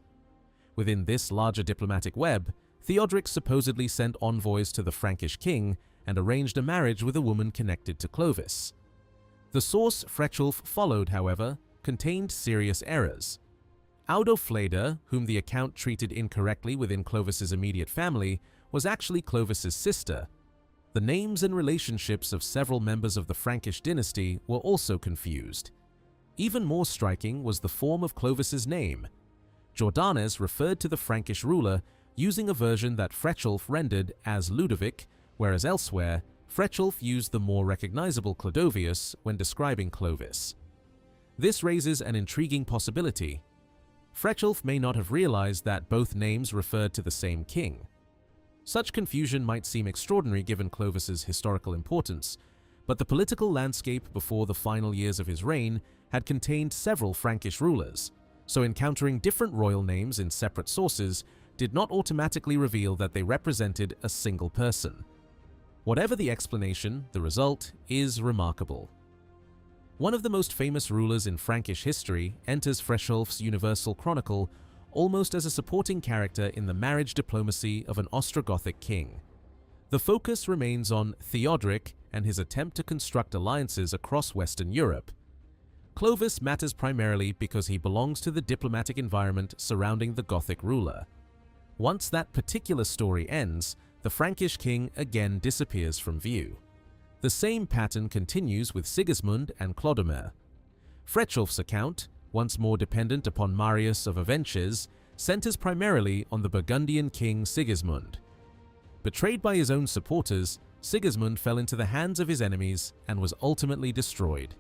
Within this larger diplomatic web, Theodoric supposedly sent envoys to the Frankish king and arranged a marriage with a woman connected to Clovis. The source Frechelf followed, however, contained serious errors. Audofleda, whom the account treated incorrectly within Clovis's immediate family, was actually Clovis's sister. The names and relationships of several members of the Frankish dynasty were also confused. Even more striking was the form of Clovis's name. Jordanes referred to the Frankish ruler using a version that Frechelf rendered as Ludovic, whereas elsewhere, Frechelf used the more recognizable Clodovius when describing Clovis. This raises an intriguing possibility. Frechelf may not have realized that both names referred to the same king. Such confusion might seem extraordinary given Clovis's historical importance, but the political landscape before the final years of his reign had contained several Frankish rulers, so encountering different royal names in separate sources did not automatically reveal that they represented a single person. Whatever the explanation, the result is remarkable. One of the most famous rulers in Frankish history enters Frechelf's Universal Chronicle almost as a supporting character in the marriage diplomacy of an Ostrogothic king. The focus remains on Theodoric and his attempt to construct alliances across Western Europe. Clovis matters primarily because he belongs to the diplomatic environment surrounding the Gothic ruler. Once that particular story ends, the Frankish king again disappears from view. The same pattern continues with Sigismund and Clodomir. Frithjof's account, once more dependent upon Marius of Avenches, centers primarily on the Burgundian king Sigismund. Betrayed by his own supporters, Sigismund fell into the hands of his enemies and was ultimately destroyed.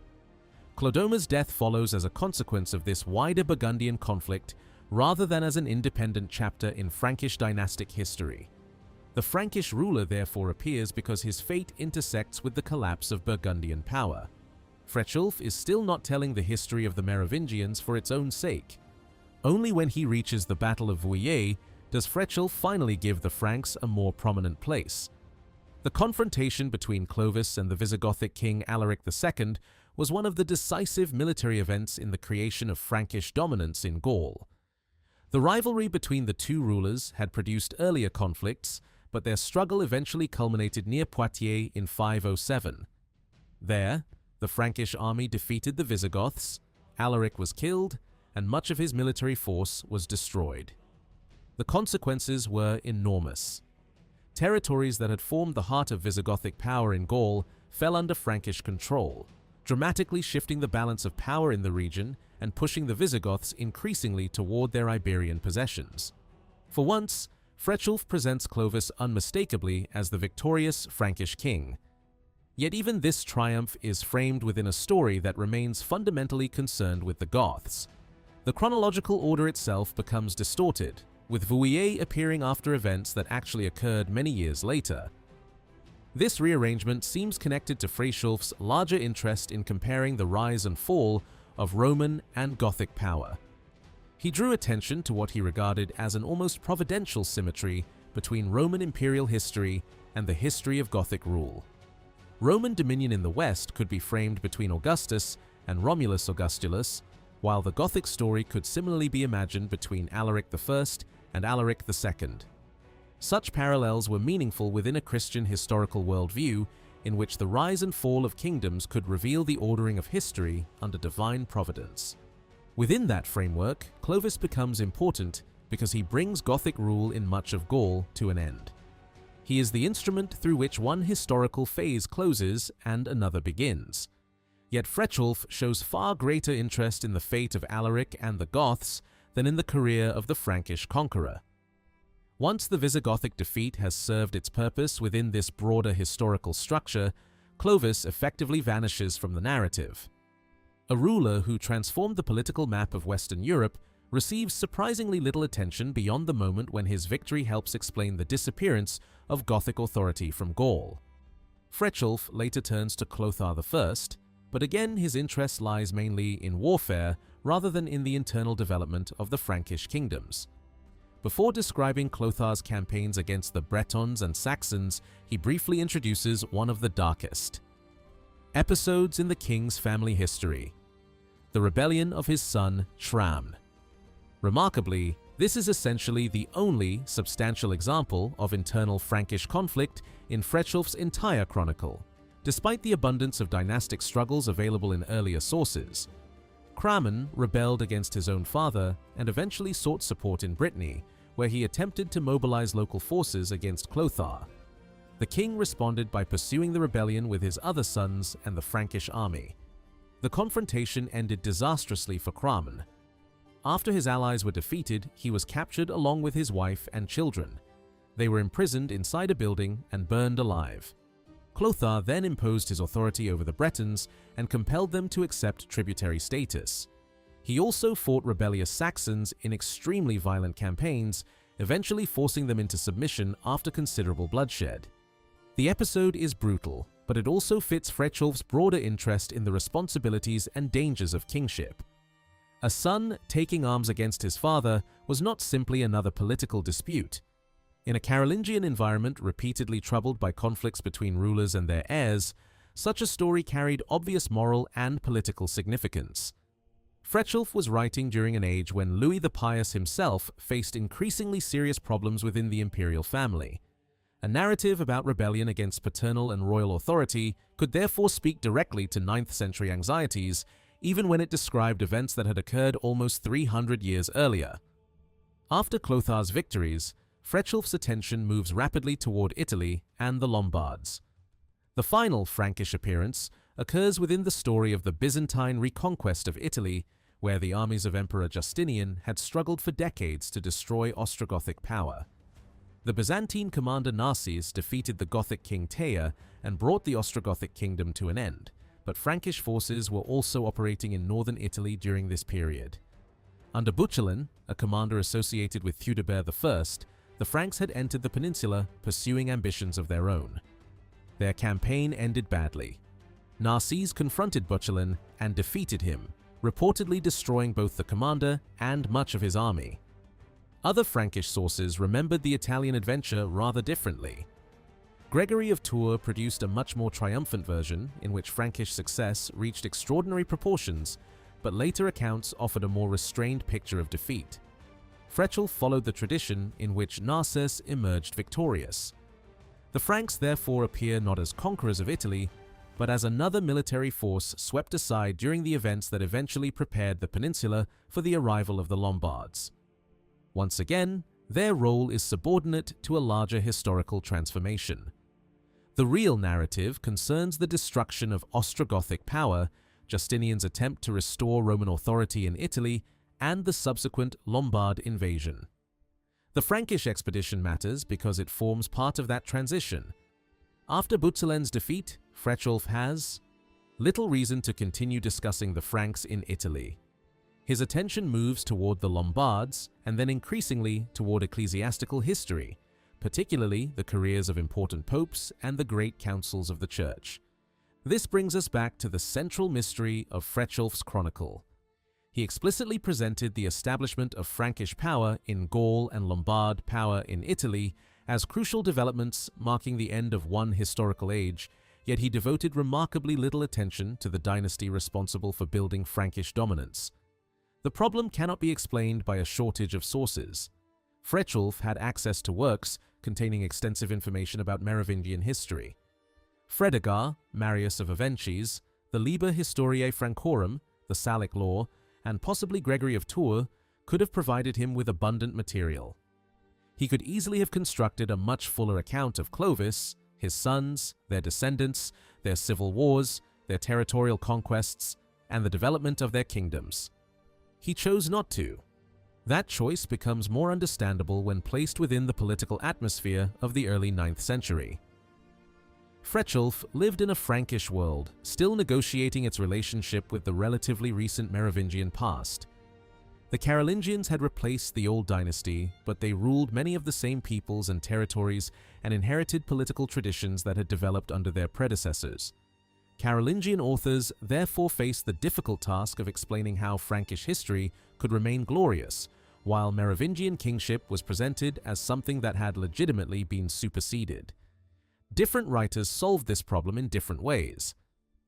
Clodomir's death follows as a consequence of this wider Burgundian conflict rather than as an independent chapter in Frankish dynastic history. The Frankish ruler therefore appears because his fate intersects with the collapse of Burgundian power. Frithjof is still not telling the history of the Merovingians for its own sake. Only when he reaches the Battle of Vouillé does Frithjof finally give the Franks a more prominent place. The confrontation between Clovis and the Visigothic king Alaric II was one of the decisive military events in the creation of Frankish dominance in Gaul. The rivalry between the two rulers had produced earlier conflicts, but their struggle eventually culminated near Poitiers in 507. There, the Frankish army defeated the Visigoths, Alaric was killed, and much of his military force was destroyed. The consequences were enormous. Territories that had formed the heart of Visigothic power in Gaul fell under Frankish control, dramatically shifting the balance of power in the region and pushing the Visigoths increasingly toward their Iberian possessions. For once, Frithjof presents Clovis unmistakably as the victorious Frankish king. Yet even this triumph is framed within a story that remains fundamentally concerned with the Goths. The chronological order itself becomes distorted, with Vouillé appearing after events that actually occurred many years later. This rearrangement seems connected to Frithjof's larger interest in comparing the rise and fall of Roman and Gothic power. He drew attention to what he regarded as an almost providential symmetry between Roman imperial history and the history of Gothic rule. Roman dominion in the West could be framed between Augustus and Romulus Augustulus, while the Gothic story could similarly be imagined between Alaric I and Alaric II. Such parallels were meaningful within a Christian historical worldview in which the rise and fall of kingdoms could reveal the ordering of history under divine providence. Within that framework, Clovis becomes important because he brings Gothic rule in much of Gaul to an end. He is the instrument through which one historical phase closes and another begins. Yet Frithjof shows far greater interest in the fate of Alaric and the Goths than in the career of the Frankish conqueror. Once the Visigothic defeat has served its purpose within this broader historical structure, Clovis effectively vanishes from the narrative. A ruler who transformed the political map of Western Europe receives surprisingly little attention beyond the moment when his victory helps explain the disappearance of Gothic authority from Gaul. Frithjof later turns to Clothar I, but again his interest lies mainly in warfare rather than in the internal development of the Frankish kingdoms. Before describing Clothar's campaigns against the Bretons and Saxons, he briefly introduces one of the darkest episodes in the king's family history: the rebellion of his son Schramm. Remarkably, this is essentially the only substantial example of internal Frankish conflict in Frithjof's entire chronicle, despite the abundance of dynastic struggles available in earlier sources. Schramm rebelled against his own father and eventually sought support in Brittany, where he attempted to mobilize local forces against Clothar. The king responded by pursuing the rebellion with his other sons and the Frankish army. The confrontation ended disastrously for Schramm. After his allies were defeated, he was captured along with his wife and children. They were imprisoned inside a building and burned alive. Clothar then imposed his authority over the Bretons and compelled them to accept tributary status. He also fought rebellious Saxons in extremely violent campaigns, eventually forcing them into submission after considerable bloodshed. The episode is brutal, but it also fits Frithjof's broader interest in the responsibilities and dangers of kingship. A son taking arms against his father was not simply another political dispute. In a Carolingian environment repeatedly troubled by conflicts between rulers and their heirs, such a story carried obvious moral and political significance. Frithjof was writing during an age when Louis the Pious himself faced increasingly serious problems within the imperial family. A narrative about rebellion against paternal and royal authority could therefore speak directly to 9th century anxieties, even when it described events that had occurred almost 300 years earlier. After Clothar's victories, Frechulf's attention moves rapidly toward Italy and the Lombards. The final Frankish appearance occurs within the story of the Byzantine reconquest of Italy, where the armies of Emperor Justinian had struggled for decades to destroy Ostrogothic power. The Byzantine commander Narses defeated the Gothic king Teia and brought the Ostrogothic kingdom to an end, but Frankish forces were also operating in northern Italy during this period. Under Bucelin, a commander associated with Theudebert I, the Franks had entered the peninsula, pursuing ambitions of their own. Their campaign ended badly. Narses confronted Bucelin and defeated him, reportedly destroying both the commander and much of his army. Other Frankish sources remembered the Italian adventure rather differently. Gregory of Tours produced a much more triumphant version in which Frankish success reached extraordinary proportions, but later accounts offered a more restrained picture of defeat. Frechulf followed the tradition in which Narses emerged victorious. The Franks therefore appear not as conquerors of Italy, but as another military force swept aside during the events that eventually prepared the peninsula for the arrival of the Lombards. Once again, their role is subordinate to a larger historical transformation. The real narrative concerns the destruction of Ostrogothic power, Justinian's attempt to restore Roman authority in Italy, and the subsequent Lombard invasion. The Frankish expedition matters because it forms part of that transition. After Bucelin's defeat, Frechulf has little reason to continue discussing the Franks in Italy. His attention moves toward the Lombards and then increasingly toward ecclesiastical history, particularly the careers of important popes and the great councils of the Church. This brings us back to the central mystery of Frechulf's chronicle. He explicitly presented the establishment of Frankish power in Gaul and Lombard power in Italy as crucial developments marking the end of one historical age, yet he devoted remarkably little attention to the dynasty responsible for building Frankish dominance. The problem cannot be explained by a shortage of sources. Frechulf had access to works containing extensive information about Merovingian history. Fredegar, Marius of Avenches, the Liber Historiae Francorum, the Salic Law, and possibly Gregory of Tours could have provided him with abundant material. He could easily have constructed a much fuller account of Clovis, his sons, their descendants, their civil wars, their territorial conquests, and the development of their kingdoms. He chose not to. That choice becomes more understandable when placed within the political atmosphere of the early 9th century. Frechulf lived in a Frankish world, still negotiating its relationship with the relatively recent Merovingian past. The Carolingians had replaced the old dynasty, but they ruled many of the same peoples and territories and inherited political traditions that had developed under their predecessors. Carolingian authors therefore faced the difficult task of explaining how Frankish history could remain glorious, while Merovingian kingship was presented as something that had legitimately been superseded. Different writers solved this problem in different ways.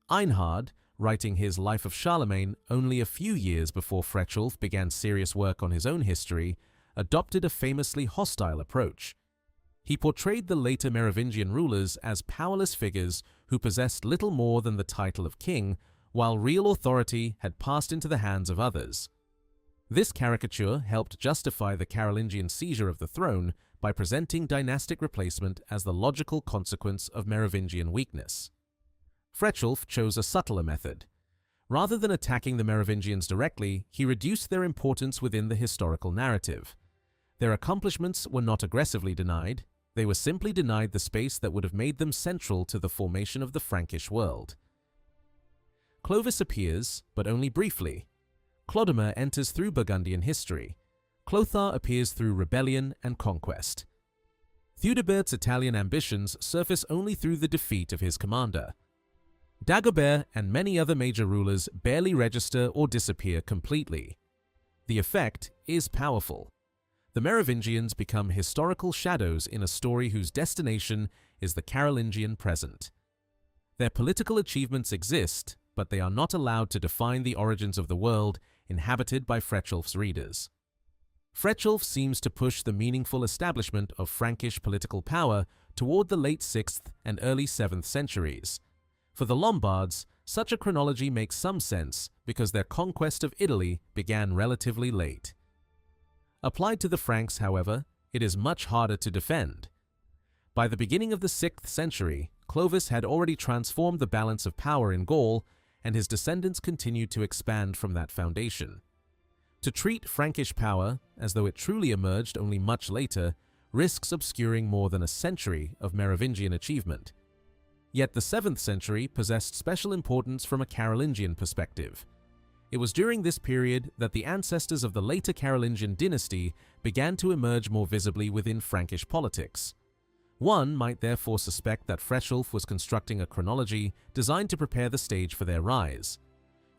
Einhard, writing his Life of Charlemagne only a few years before Frechulf began serious work on his own history, adopted a famously hostile approach. He portrayed the later Merovingian rulers as powerless figures who possessed little more than the title of king, while real authority had passed into the hands of others. This caricature helped justify the Carolingian seizure of the throne by presenting dynastic replacement as the logical consequence of Merovingian weakness. Frechulf chose a subtler method. Rather than attacking the Merovingians directly, he reduced their importance within the historical narrative. Their accomplishments were not aggressively denied, they were simply denied the space that would have made them central to the formation of the Frankish world. Clovis appears, but only briefly. Clodomer enters through Burgundian history. Clothar appears through rebellion and conquest. Theudebert's Italian ambitions surface only through the defeat of his commander. Dagobert and many other major rulers barely register or disappear completely. The effect is powerful. The Merovingians become historical shadows in a story whose destination is the Carolingian present. Their political achievements exist, but they are not allowed to define the origins of the world inhabited by Frechulf's readers. Frechulf seems to push the meaningful establishment of Frankish political power toward the late 6th and early 7th centuries. For the Lombards, such a chronology makes some sense because their conquest of Italy began relatively late. Applied to the Franks, however, it is much harder to defend. By the beginning of the 6th century, Clovis had already transformed the balance of power in Gaul, and his descendants continued to expand from that foundation. To treat Frankish power as though it truly emerged only much later risks obscuring more than a century of Merovingian achievement. Yet the 7th century possessed special importance from a Carolingian perspective. It was during this period that the ancestors of the later Carolingian dynasty began to emerge more visibly within Frankish politics. One might therefore suspect that Frechulf was constructing a chronology designed to prepare the stage for their rise.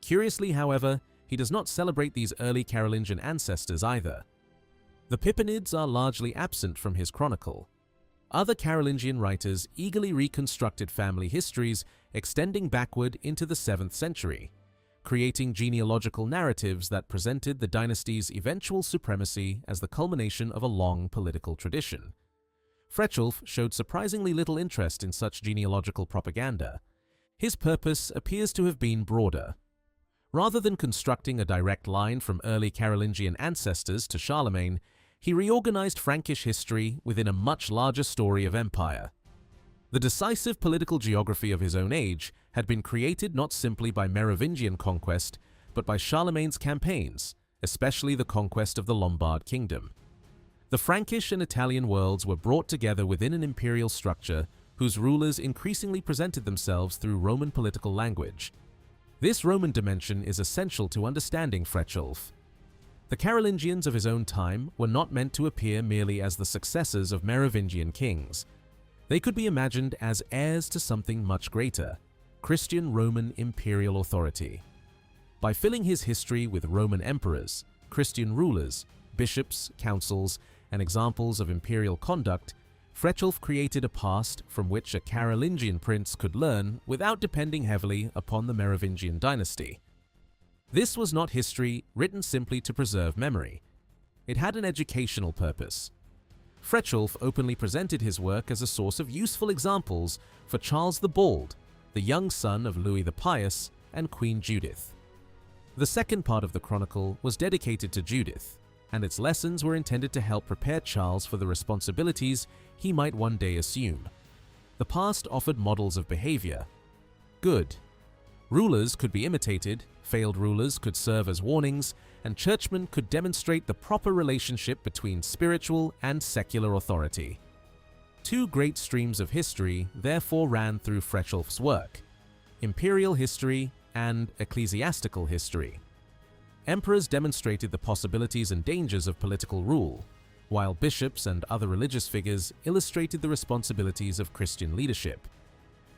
Curiously, however, he does not celebrate these early Carolingian ancestors either. The Pippinids are largely absent from his chronicle. Other Carolingian writers eagerly reconstructed family histories extending backward into the 7th century, creating genealogical narratives that presented the dynasty's eventual supremacy as the culmination of a long political tradition. Frechulf showed surprisingly little interest in such genealogical propaganda. His purpose appears to have been broader. Rather than constructing a direct line from early Carolingian ancestors to Charlemagne, he reorganized Frankish history within a much larger story of empire. The decisive political geography of his own age had been created not simply by Merovingian conquest, but by Charlemagne's campaigns, especially the conquest of the Lombard kingdom. The Frankish and Italian worlds were brought together within an imperial structure whose rulers increasingly presented themselves through Roman political language. This Roman dimension is essential to understanding Frechulf. The Carolingians of his own time were not meant to appear merely as the successors of Merovingian kings. They could be imagined as heirs to something much greater, Christian Roman imperial authority. By filling his history with Roman emperors, Christian rulers, bishops, councils, and examples of imperial conduct, Frechulf created a past from which a Carolingian prince could learn without depending heavily upon the Merovingian dynasty. This was not history written simply to preserve memory. It had an educational purpose. Frechulf openly presented his work as a source of useful examples for Charles the Bald, the young son of Louis the Pious, and Queen Judith. The second part of the chronicle was dedicated to Judith, and its lessons were intended to help prepare Charles for the responsibilities he might one day assume. The past offered models of behavior. Good. Rulers could be imitated, failed rulers could serve as warnings, and churchmen could demonstrate the proper relationship between spiritual and secular authority. Two great streams of history therefore ran through Frechulf's work: imperial history and ecclesiastical history. Emperors demonstrated the possibilities and dangers of political rule, while bishops and other religious figures illustrated the responsibilities of Christian leadership.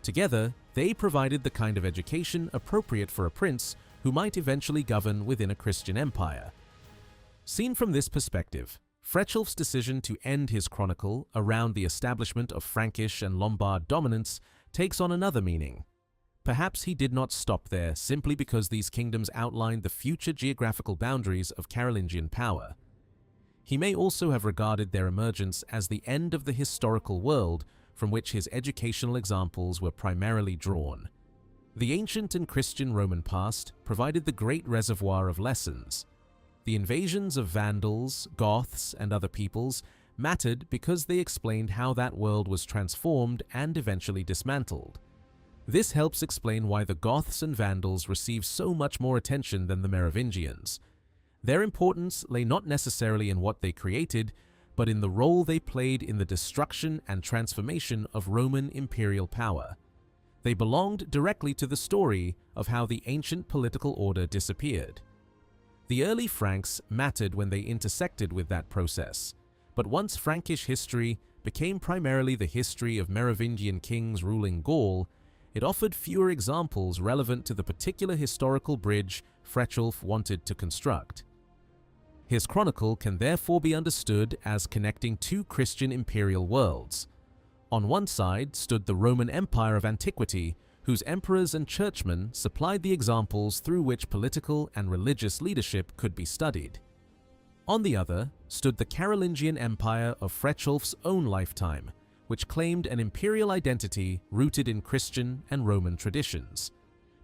Together, they provided the kind of education appropriate for a prince who might eventually govern within a Christian empire. Seen from this perspective, Frechulf's decision to end his chronicle around the establishment of Frankish and Lombard dominance takes on another meaning. Perhaps he did not stop there simply because these kingdoms outlined the future geographical boundaries of Carolingian power. He may also have regarded their emergence as the end of the historical world from which his educational examples were primarily drawn. The ancient and Christian Roman past provided the great reservoir of lessons. The invasions of Vandals, Goths, and other peoples mattered because they explained how that world was transformed and eventually dismantled. This helps explain why the Goths and Vandals received so much more attention than the Merovingians. Their importance lay not necessarily in what they created, but in the role they played in the destruction and transformation of Roman imperial power. They belonged directly to the story of how the ancient political order disappeared. The early Franks mattered when they intersected with that process, but once Frankish history became primarily the history of Merovingian kings ruling Gaul, it offered fewer examples relevant to the particular historical bridge Frechulf wanted to construct. His chronicle can therefore be understood as connecting two Christian imperial worlds. On one side stood the Roman Empire of antiquity, whose emperors and churchmen supplied the examples through which political and religious leadership could be studied. On the other stood the Carolingian Empire of Frechelf's own lifetime, which claimed an imperial identity rooted in Christian and Roman traditions.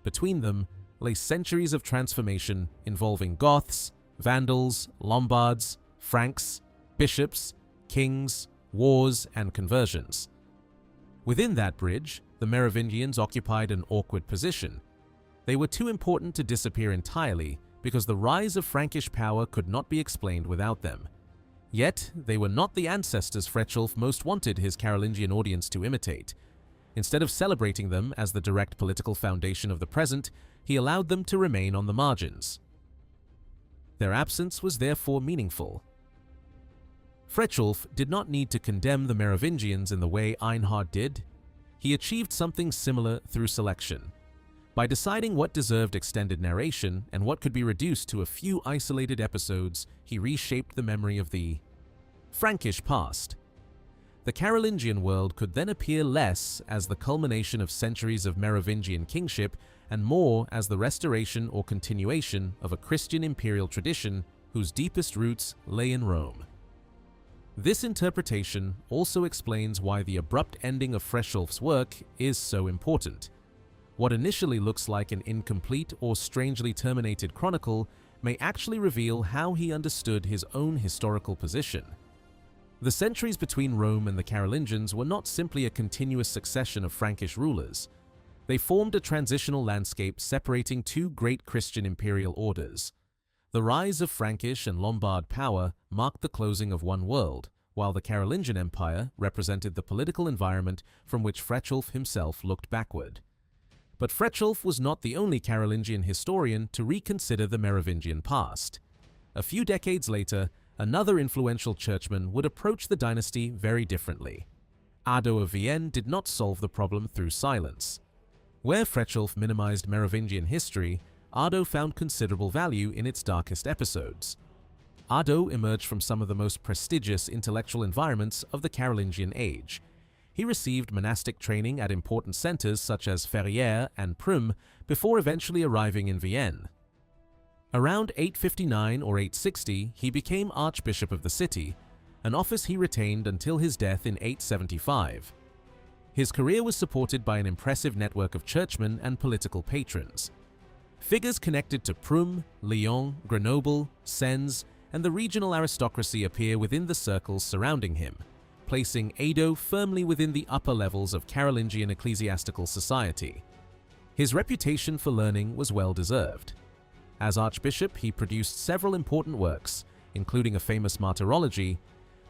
Between them lay centuries of transformation involving Goths, Vandals, Lombards, Franks, bishops, kings, wars, and conversions. Within that bridge, the Merovingians occupied an awkward position. They were too important to disappear entirely because the rise of Frankish power could not be explained without them. Yet, they were not the ancestors Frechelf most wanted his Carolingian audience to imitate. Instead of celebrating them as the direct political foundation of the present, he allowed them to remain on the margins. Their absence was therefore meaningful. Frechelf did not need to condemn the Merovingians in the way Einhard did. He achieved something similar through selection. By deciding what deserved extended narration and what could be reduced to a few isolated episodes, he reshaped the memory of the Frankish past. The Carolingian world could then appear less as the culmination of centuries of Merovingian kingship and more as the restoration or continuation of a Christian imperial tradition whose deepest roots lay in Rome. This interpretation also explains why the abrupt ending of Frechelf's work is so important. What initially looks like an incomplete or strangely terminated chronicle may actually reveal how he understood his own historical position. The centuries between Rome and the Carolingians were not simply a continuous succession of Frankish rulers. They formed a transitional landscape separating two great Christian imperial orders. The rise of Frankish and Lombard power marked the closing of one world, while the Carolingian Empire represented the political environment from which Frechelf himself looked backward. But Frechelf was not the only Carolingian historian to reconsider the Merovingian past. A few decades later, another influential churchman would approach the dynasty very differently. Addo of Vienne did not solve the problem through silence. Where Frechelf minimized Merovingian history, Addo found considerable value in its darkest episodes. Addo emerged from some of the most prestigious intellectual environments of the Carolingian age. He received monastic training at important centers such as Ferrières and Prüm before eventually arriving in Vienne. Around 859 or 860, he became Archbishop of the city, an office he retained until his death in 875. His career was supported by an impressive network of churchmen and political patrons. Figures connected to Prüm, Lyon, Grenoble, Sens, and the regional aristocracy appear within the circles surrounding him, placing Addo firmly within the upper levels of Carolingian ecclesiastical society. His reputation for learning was well-deserved. As archbishop, he produced several important works, including a famous martyrology,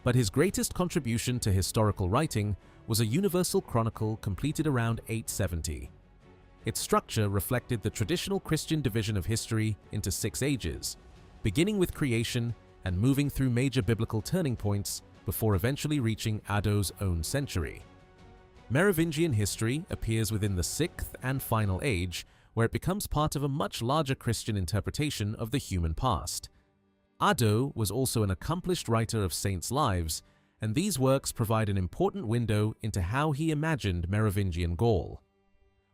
but his greatest contribution to historical writing was a universal chronicle completed around 870. Its structure reflected the traditional Christian division of history into 6 ages, beginning with creation and moving through major biblical turning points before eventually reaching Addo's own century. Merovingian history appears within the 6th and final age, where it becomes part of a much larger Christian interpretation of the human past. Addo was also an accomplished writer of saints' lives, and these works provide an important window into how he imagined Merovingian Gaul.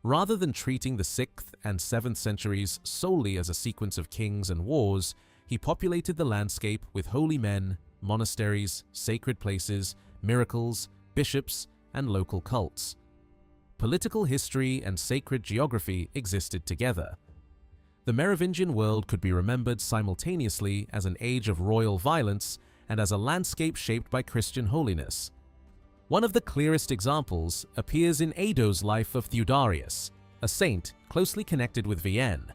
Rather than treating the 6th and 7th centuries solely as a sequence of kings and wars, he populated the landscape with holy men, monasteries, sacred places, miracles, bishops, and local cults. Political history and sacred geography existed together. The Merovingian world could be remembered simultaneously as an age of royal violence and as a landscape shaped by Christian holiness. One of the clearest examples appears in Addo's life of Theudarius, a saint closely connected with Vienne.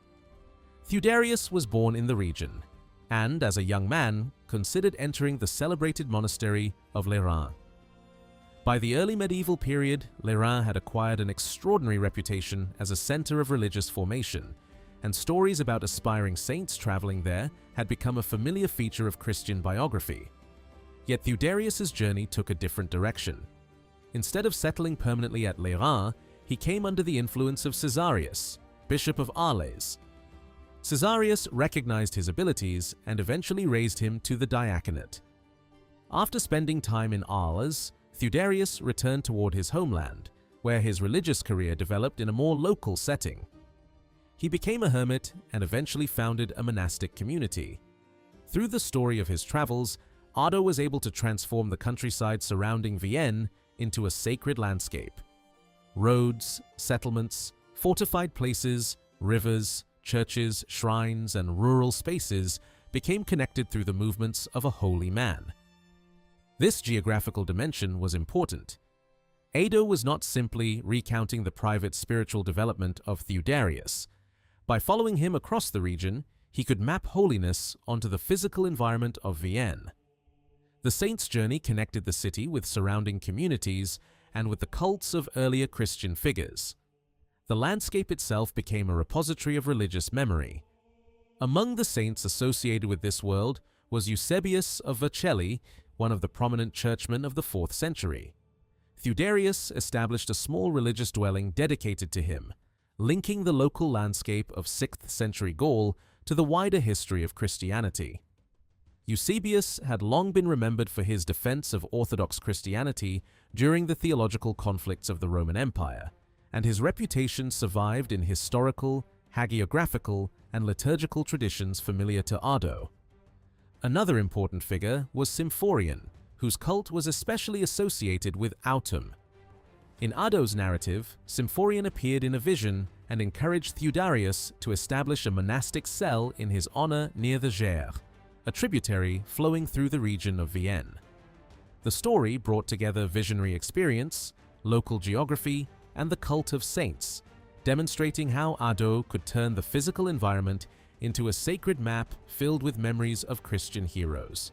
Theudarius was born in the region, and as a young man, considered entering the celebrated monastery of Les Reins. By the early medieval period, Les Reins had acquired an extraordinary reputation as a center of religious formation, and stories about aspiring saints traveling there had become a familiar feature of Christian biography. Yet Theudarius's journey took a different direction. Instead of settling permanently at Les Reins, he came under the influence of Caesarius, Bishop of Arles. Caesarius recognized his abilities and eventually raised him to the diaconate. After spending time in Arles, Theudarius returned toward his homeland, where his religious career developed in a more local setting. He became a hermit and eventually founded a monastic community. Through the story of his travels, Ado was able to transform the countryside surrounding Vienne into a sacred landscape. Roads, settlements, fortified places, rivers, churches, shrines, and rural spaces became connected through the movements of a holy man. This geographical dimension was important. Ado was not simply recounting the private spiritual development of Theudarius. By following him across the region, he could map holiness onto the physical environment of Vienne. The saint's journey connected the city with surrounding communities and with the cults of earlier Christian figures. The landscape itself became a repository of religious memory. Among the saints associated with this world was Eusebius of Vercelli, one of the prominent churchmen of the 4th century. Theudarius established a small religious dwelling dedicated to him, linking the local landscape of 6th century Gaul to the wider history of Christianity. Eusebius had long been remembered for his defense of Orthodox Christianity during the theological conflicts of the Roman Empire, and his reputation survived in historical, hagiographical, and liturgical traditions familiar to Ado. Another important figure was Symphorian, whose cult was especially associated with autumn. In Ado's narrative, Symphorian appeared in a vision and encouraged Theudarius to establish a monastic cell in his honor near the Gers, a tributary flowing through the region of Vienne. The story brought together visionary experience, local geography, and the cult of saints, demonstrating how Ado could turn the physical environment into a sacred map filled with memories of Christian heroes.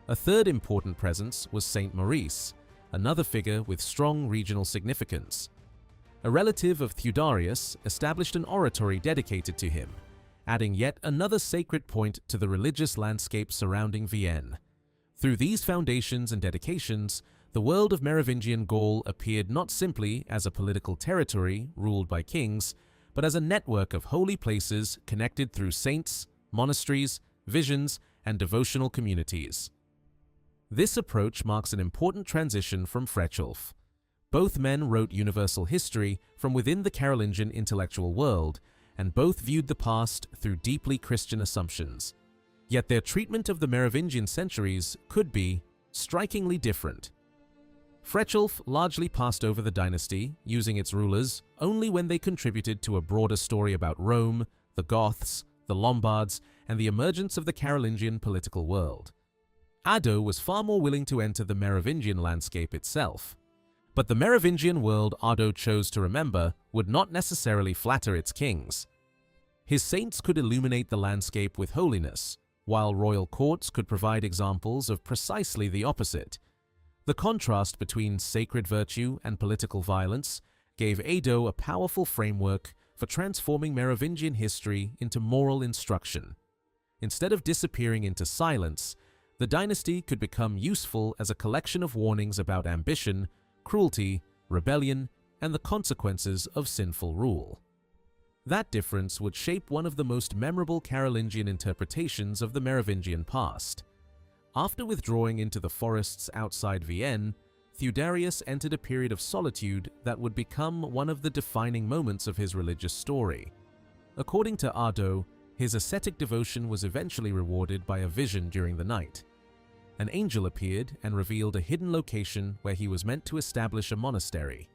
A third important presence was Saint Maurice, another figure with strong regional significance. A relative of Theudarius established an oratory dedicated to him, adding yet another sacred point to the religious landscape surrounding Vienne. Through these foundations and dedications, the world of Merovingian Gaul appeared not simply as a political territory ruled by kings, but as a network of holy places connected through saints, monasteries, visions, and devotional communities. This approach marks an important transition from Frechelf. Both men wrote universal history from within the Carolingian intellectual world, and both viewed the past through deeply Christian assumptions. Yet their treatment of the Merovingian centuries could be strikingly different. Frechelf largely passed over the dynasty, using its rulers only when they contributed to a broader story about Rome, the Goths, the Lombards, and the emergence of the Carolingian political world. Ado was far more willing to enter the Merovingian landscape itself. But the Merovingian world Ado chose to remember would not necessarily flatter its kings. His saints could illuminate the landscape with holiness, while royal courts could provide examples of precisely the opposite. The contrast between sacred virtue and political violence gave Ado a powerful framework for transforming Merovingian history into moral instruction. Instead of disappearing into silence, the dynasty could become useful as a collection of warnings about ambition, cruelty, rebellion, and the consequences of sinful rule. That difference would shape one of the most memorable Carolingian interpretations of the Merovingian past. After withdrawing into the forests outside Vienne, Theudarius entered a period of solitude that would become one of the defining moments of his religious story. According to Ado, his ascetic devotion was eventually rewarded by a vision during the night. An angel appeared and revealed a hidden location where he was meant to establish a monastery.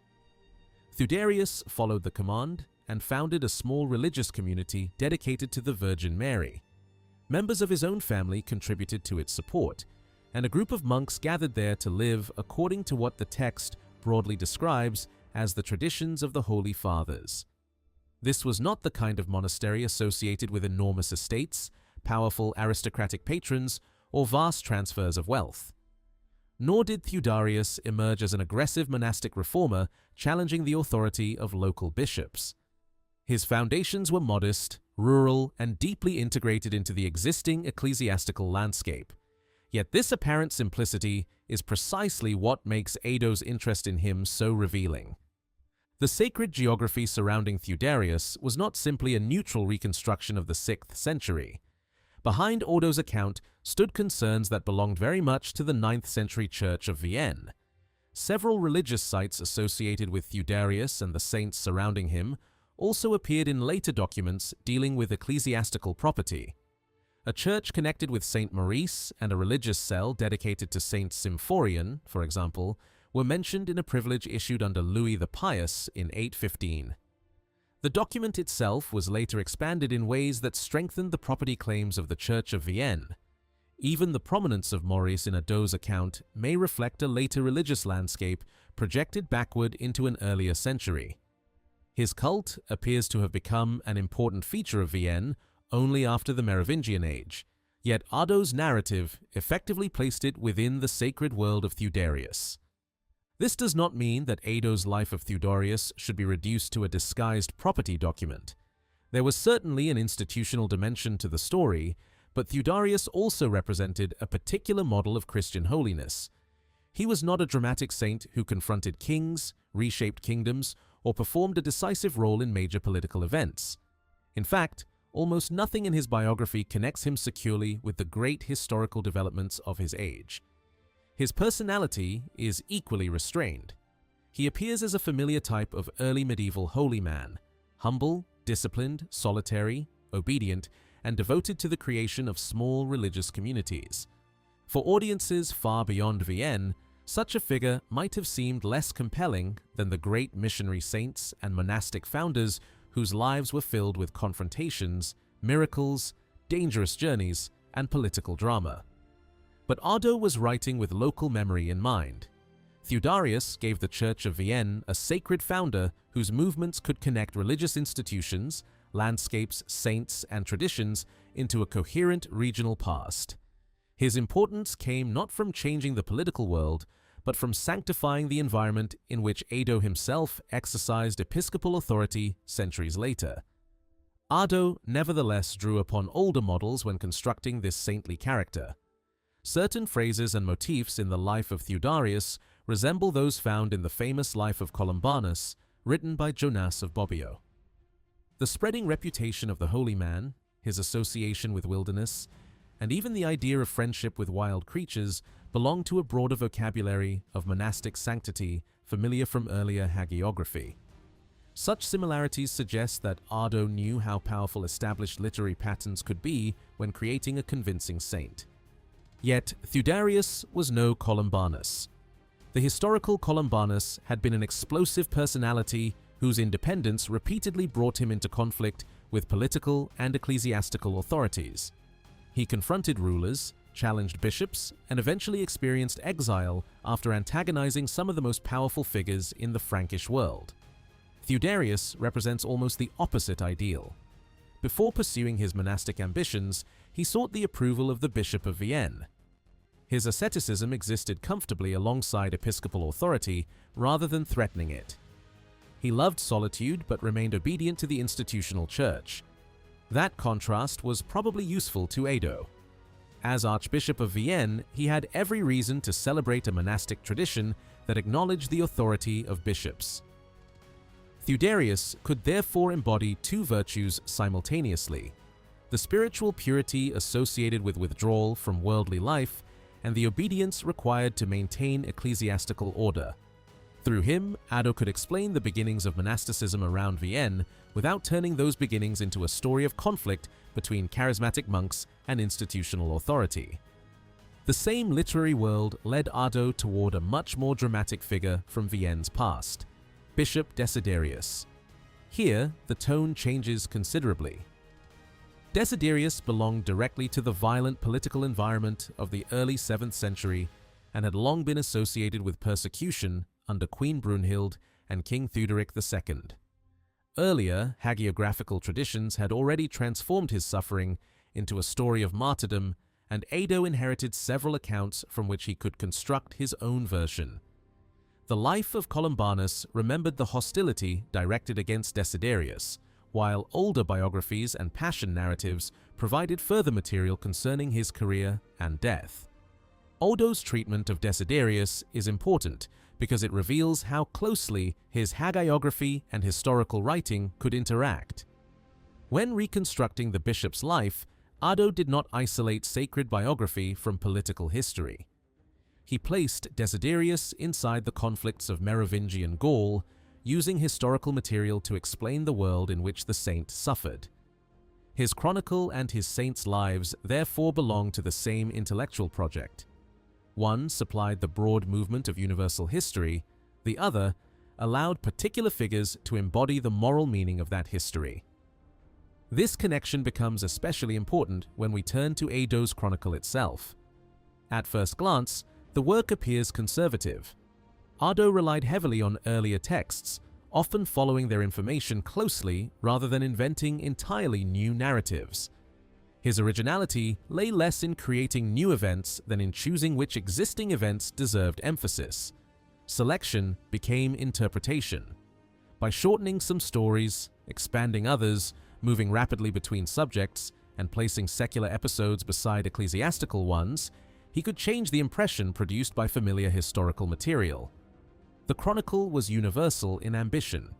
Theudarius followed the command and founded a small religious community dedicated to the Virgin Mary. Members of his own family contributed to its support, and a group of monks gathered there to live according to what the text broadly describes as the traditions of the Holy Fathers. This was not the kind of monastery associated with enormous estates, powerful aristocratic patrons, or vast transfers of wealth. Nor did Theudarius emerge as an aggressive monastic reformer challenging the authority of local bishops. His foundations were modest, rural, and deeply integrated into the existing ecclesiastical landscape. Yet this apparent simplicity is precisely what makes Ado's interest in him so revealing. The sacred geography surrounding Theudarius was not simply a neutral reconstruction of the 6th century. Behind Ado's account stood concerns that belonged very much to the 9th century Church of Vienne. Several religious sites associated with Theudarius and the saints surrounding him also appeared in later documents dealing with ecclesiastical property. A church connected with Saint Maurice and a religious cell dedicated to Saint Symphorian, for example, were mentioned in a privilege issued under Louis the Pious in 815. The document itself was later expanded in ways that strengthened the property claims of the Church of Vienne. Even the prominence of Maurice in Adot's account may reflect a later religious landscape projected backward into an earlier century. His cult appears to have become an important feature of Vienne only after the Merovingian age, yet Adot's narrative effectively placed it within the sacred world of Theuderius. This does not mean that Adot's life of Theuderius should be reduced to a disguised property document. There was certainly an institutional dimension to the story, but Theuderius also represented a particular model of Christian holiness. He was not a dramatic saint who confronted kings, reshaped kingdoms, or performed a decisive role in major political events. In fact, almost nothing in his biography connects him securely with the great historical developments of his age. His personality is equally restrained. He appears as a familiar type of early medieval holy man, humble, disciplined, solitary, obedient, and devoted to the creation of small religious communities. For audiences far beyond Vienne, such a figure might have seemed less compelling than the great missionary saints and monastic founders whose lives were filled with confrontations, miracles, dangerous journeys, and political drama. But Adot was writing with local memory in mind. Theuderius gave the Church of Vienne a sacred founder whose movements could connect religious institutions, landscapes, saints, and traditions into a coherent regional past. His importance came not from changing the political world, but from sanctifying the environment in which Adot himself exercised episcopal authority centuries later. Adot nevertheless drew upon older models when constructing this saintly character. Certain phrases and motifs in the life of Theuderius resemble those found in the famous Life of Columbanus, written by Jonas of Bobbio. The spreading reputation of the holy man, his association with wilderness, and even the idea of friendship with wild creatures belong to a broader vocabulary of monastic sanctity familiar from earlier hagiography. Such similarities suggest that Adot knew how powerful established literary patterns could be when creating a convincing saint. Yet Theuderius was no Columbanus. The historical Columbanus had been an explosive personality whose independence repeatedly brought him into conflict with political and ecclesiastical authorities. He confronted rulers, challenged bishops, and eventually experienced exile after antagonizing some of the most powerful figures in the Frankish world. Theuderius represents almost the opposite ideal. Before pursuing his monastic ambitions, he sought the approval of the Bishop of Vienne. His asceticism existed comfortably alongside episcopal authority rather than threatening it. He loved solitude but remained obedient to the institutional church. That contrast was probably useful to Adot. As Archbishop of Vienne, he had every reason to celebrate a monastic tradition that acknowledged the authority of bishops. Theuderius could therefore embody two virtues simultaneously: the spiritual purity associated with withdrawal from worldly life and the obedience required to maintain ecclesiastical order. Through him, Adot could explain the beginnings of monasticism around Vienne without turning those beginnings into a story of conflict between charismatic monks and institutional authority. The same literary world led Adot toward a much more dramatic figure from Vienne's past, Bishop Desiderius. Here, the tone changes considerably. Desiderius belonged directly to the violent political environment of the early 7th century and had long been associated with persecution under Queen Brunhild and King Theuderic II. Earlier hagiographical traditions had already transformed his suffering into a story of martyrdom, and Adot inherited several accounts from which he could construct his own version. The Life of Columbanus remembered the hostility directed against Desiderius, while older biographies and passion narratives provided further material concerning his career and death. Adot's treatment of Desiderius is important because it reveals how closely his hagiography and historical writing could interact. When reconstructing the bishop's life, Adot did not isolate sacred biography from political history. He placed Desiderius inside the conflicts of Merovingian Gaul, using historical material to explain the world in which the saint suffered. His chronicle and his saints' lives therefore belong to the same intellectual project. One supplied the broad movement of universal history, the other allowed particular figures to embody the moral meaning of that history. This connection becomes especially important when we turn to Edo's chronicle itself. At first glance, the work appears conservative. Ado relied heavily on earlier texts, often following their information closely rather than inventing entirely new narratives. His originality lay less in creating new events than in choosing which existing events deserved emphasis. Selection became interpretation. By shortening some stories, expanding others, moving rapidly between subjects, and placing secular episodes beside ecclesiastical ones, he could change the impression produced by familiar historical material. The chronicle was universal in ambition.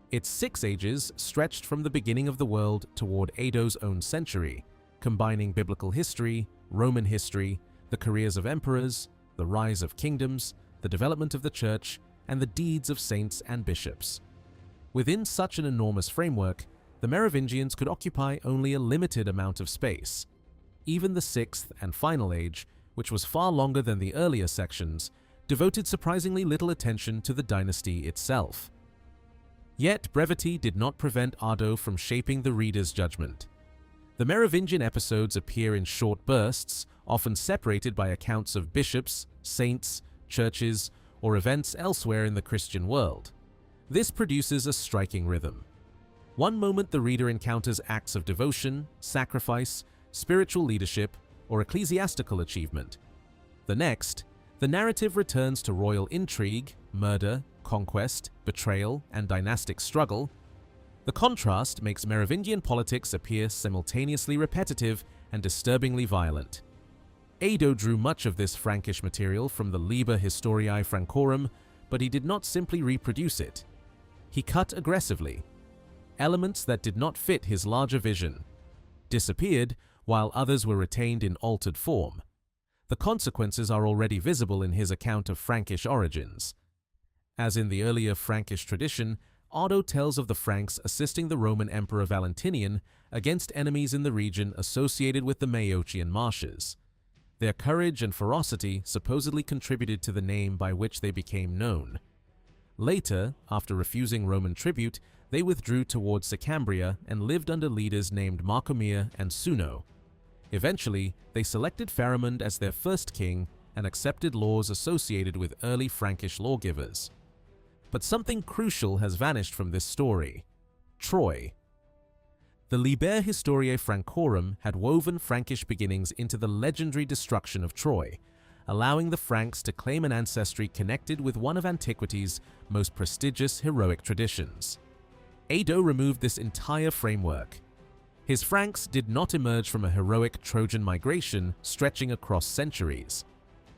Its 6 ages stretched from the beginning of the world toward Edo's own century, combining biblical history, Roman history, the careers of emperors, the rise of kingdoms, the development of the church, and the deeds of saints and bishops. Within such an enormous framework, the Merovingians could occupy only a limited amount of space. Even the 6th and final age, which was far longer than the earlier sections, devoted surprisingly little attention to the dynasty itself. Yet brevity did not prevent Ado from shaping the reader's judgment. The Merovingian episodes appear in short bursts, often separated by accounts of bishops, saints, churches, or events elsewhere in the Christian world. This produces a striking rhythm. One moment the reader encounters acts of devotion, sacrifice, spiritual leadership, or ecclesiastical achievement. The next, the narrative returns to royal intrigue, murder, conquest, betrayal, and dynastic struggle. The contrast makes Merovingian politics appear simultaneously repetitive and disturbingly violent. Edo drew much of this Frankish material from the Liber Historiae Francorum, but he did not simply reproduce it. He cut aggressively. Elements that did not fit his larger vision disappeared, while others were retained in altered form. The consequences are already visible in his account of Frankish origins. As in the earlier Frankish tradition, Ado tells of the Franks assisting the Roman Emperor Valentinian against enemies in the region associated with the Maeotian marshes. Their courage and ferocity supposedly contributed to the name by which they became known. Later, after refusing Roman tribute, they withdrew towards Sicambria and lived under leaders named Marcomir and Suno. Eventually, they selected Pharamond as their first king and accepted laws associated with early Frankish lawgivers. But something crucial has vanished from this story: Troy. The Liber Historiae Francorum had woven Frankish beginnings into the legendary destruction of Troy, allowing the Franks to claim an ancestry connected with one of antiquity's most prestigious heroic traditions. Edo removed this entire framework. His Franks did not emerge from a heroic Trojan migration stretching across centuries.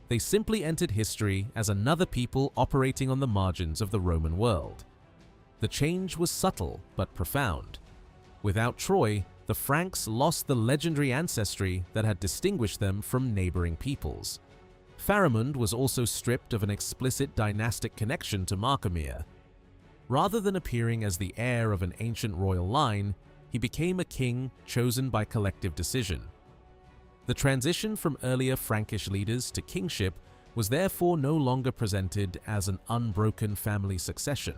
They simply entered history as another people operating on the margins of the Roman world. The change was subtle but profound. Without Troy, the Franks lost the legendary ancestry that had distinguished them from neighboring peoples. Pharamond was also stripped of an explicit dynastic connection to Marcomir. Rather than appearing as the heir of an ancient royal line, he became a king chosen by collective decision. The transition from earlier Frankish leaders to kingship was therefore no longer presented as an unbroken family succession.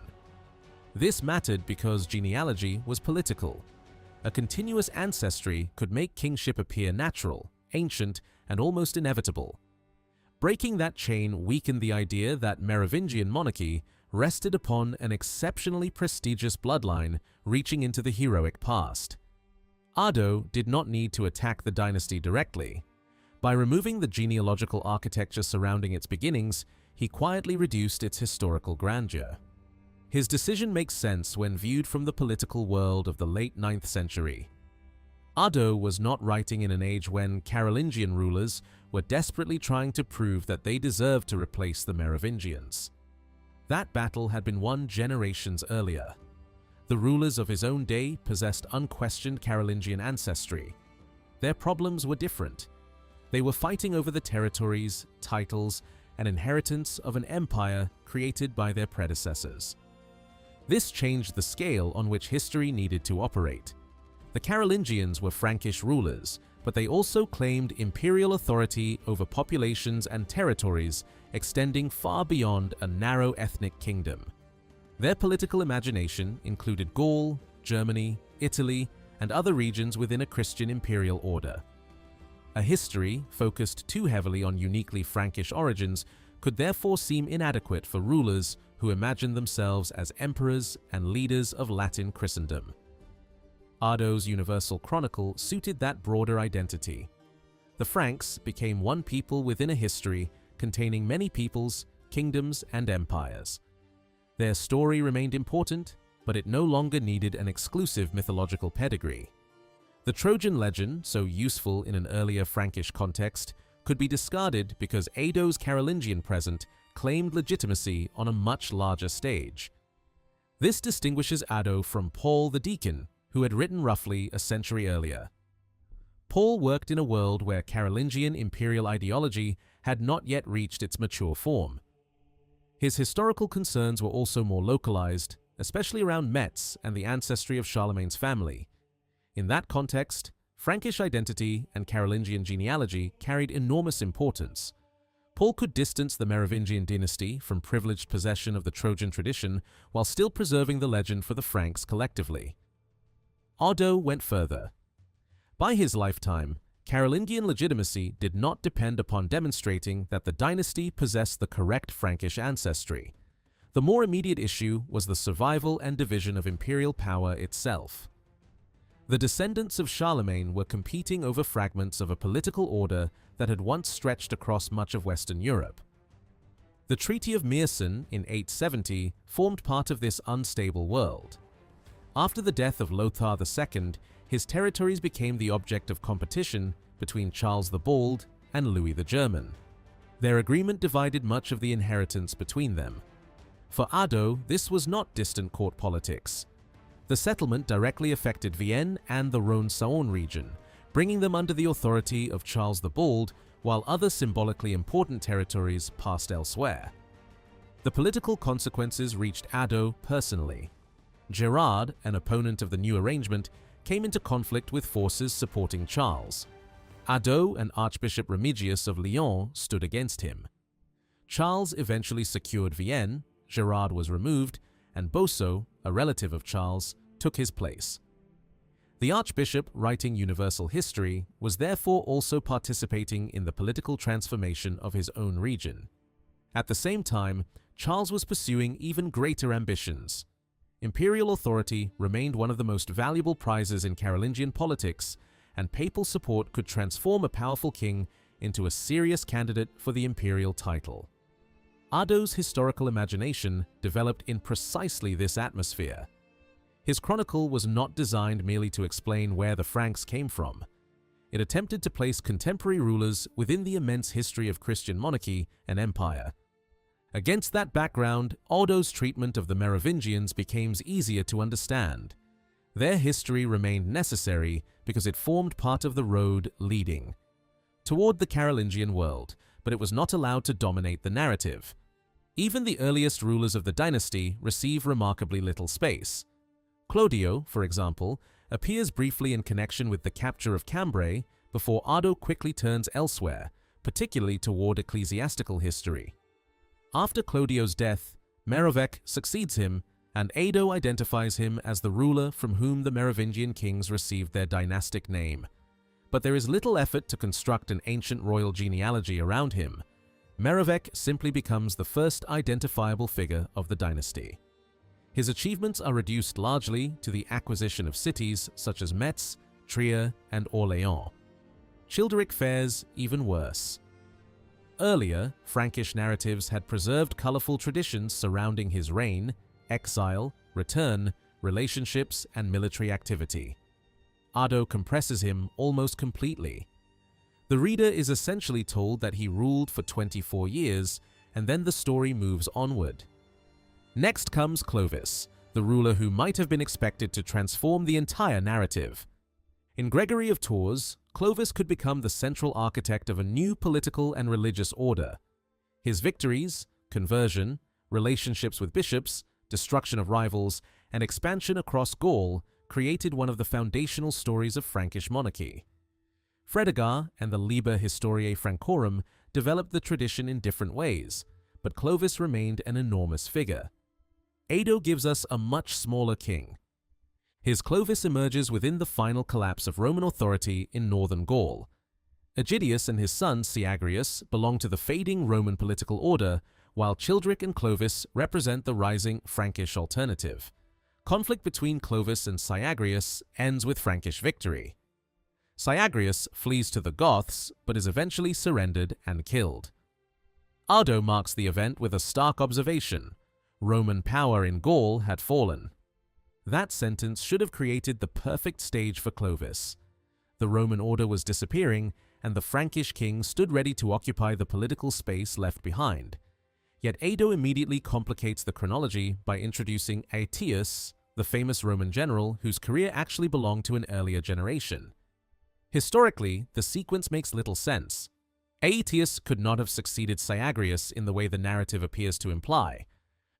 This mattered because genealogy was political. A continuous ancestry could make kingship appear natural, ancient, and almost inevitable. Breaking that chain weakened the idea that Merovingian monarchy rested upon an exceptionally prestigious bloodline reaching into the heroic past. Ado did not need to attack the dynasty directly. By removing the genealogical architecture surrounding its beginnings, he quietly reduced its historical grandeur. His decision makes sense when viewed from the political world of the late 9th century. Ado was not writing in an age when Carolingian rulers were desperately trying to prove that they deserved to replace the Merovingians. That battle had been won generations earlier. The rulers of his own day possessed unquestioned Carolingian ancestry. Their problems were different. They were fighting over the territories, titles, and inheritance of an empire created by their predecessors. This changed the scale on which history needed to operate. The Carolingians were Frankish rulers, but they also claimed imperial authority over populations and territories extending far beyond a narrow ethnic kingdom. Their political imagination included Gaul, Germany, Italy, and other regions within a Christian imperial order. A history focused too heavily on uniquely Frankish origins could therefore seem inadequate for rulers who imagined themselves as emperors and leaders of Latin Christendom. Ardo's Universal Chronicle suited that broader identity. The Franks became one people within a history containing many peoples, kingdoms, and empires. Their story remained important, but it no longer needed an exclusive mythological pedigree. The Trojan legend, so useful in an earlier Frankish context, could be discarded because Ado's Carolingian present claimed legitimacy on a much larger stage. This distinguishes Ado from Paul the Deacon, who had written roughly a century earlier. Paul worked in a world where Carolingian imperial ideology had not yet reached its mature form. His historical concerns were also more localized, especially around Metz and the ancestry of Charlemagne's family. In that context, Frankish identity and Carolingian genealogy carried enormous importance. Paul could distance the Merovingian dynasty from privileged possession of the Trojan tradition while still preserving the legend for the Franks collectively. Odo went further. By his lifetime, Carolingian legitimacy did not depend upon demonstrating that the dynasty possessed the correct Frankish ancestry. The more immediate issue was the survival and division of imperial power itself. The descendants of Charlemagne were competing over fragments of a political order that had once stretched across much of Western Europe. The Treaty of Meissen in 870 formed part of this unstable world. After the death of Lothar II, his territories became the object of competition between Charles the Bald and Louis the German. Their agreement divided much of the inheritance between them. For Ado, this was not distant court politics. The settlement directly affected Vienne and the Rhône-Saône region, bringing them under the authority of Charles the Bald, while other symbolically important territories passed elsewhere. The political consequences reached Ado personally. Gerard, an opponent of the new arrangement, came into conflict with forces supporting Charles. Ado and Archbishop Remigius of Lyon stood against him. Charles eventually secured Vienne, Gerard was removed, and Boso, a relative of Charles, took his place. The archbishop, writing universal history, was therefore also participating in the political transformation of his own region. At the same time, Charles was pursuing even greater ambitions. Imperial authority remained one of the most valuable prizes in Carolingian politics, and papal support could transform a powerful king into a serious candidate for the imperial title. Ado's historical imagination developed in precisely this atmosphere. His chronicle was not designed merely to explain where the Franks came from. It attempted to place contemporary rulers within the immense history of Christian monarchy and empire. Against that background, Odo's treatment of the Merovingians became easier to understand. Their history remained necessary because it formed part of the road leading toward the Carolingian world, but it was not allowed to dominate the narrative. Even the earliest rulers of the dynasty receive remarkably little space. Clodio, for example, appears briefly in connection with the capture of Cambrai before Odo quickly turns elsewhere, particularly toward ecclesiastical history. After Clodio's death, Merovec succeeds him, and Ado identifies him as the ruler from whom the Merovingian kings received their dynastic name. But there is little effort to construct an ancient royal genealogy around him. Merovec simply becomes the first identifiable figure of the dynasty. His achievements are reduced largely to the acquisition of cities such as Metz, Trier, and Orléans. Childeric fares even worse. Earlier, Frankish narratives had preserved colorful traditions surrounding his reign, exile, return, relationships, and military activity. Ado compresses him almost completely. The reader is essentially told that he ruled for 24 years, and then the story moves onward. Next comes Clovis, the ruler who might have been expected to transform the entire narrative. In Gregory of Tours, Clovis could become the central architect of a new political and religious order. His victories, conversion, relationships with bishops, destruction of rivals, and expansion across Gaul created one of the foundational stories of Frankish monarchy. Fredegar and the Liber Historiae Francorum developed the tradition in different ways, but Clovis remained an enormous figure. Ado gives us a much smaller king. His Clovis emerges within the final collapse of Roman authority in northern Gaul. Aegidius and his son Syagrius belong to the fading Roman political order, while Childeric and Clovis represent the rising Frankish alternative. Conflict between Clovis and Syagrius ends with Frankish victory. Syagrius flees to the Goths, but is eventually surrendered and killed. Ado marks the event with a stark observation: Roman power in Gaul had fallen. That sentence should have created the perfect stage for Clovis. The Roman order was disappearing, and the Frankish king stood ready to occupy the political space left behind. Yet Ado immediately complicates the chronology by introducing Aetius, the famous Roman general whose career actually belonged to an earlier generation. Historically, the sequence makes little sense. Aetius could not have succeeded Syagrius in the way the narrative appears to imply.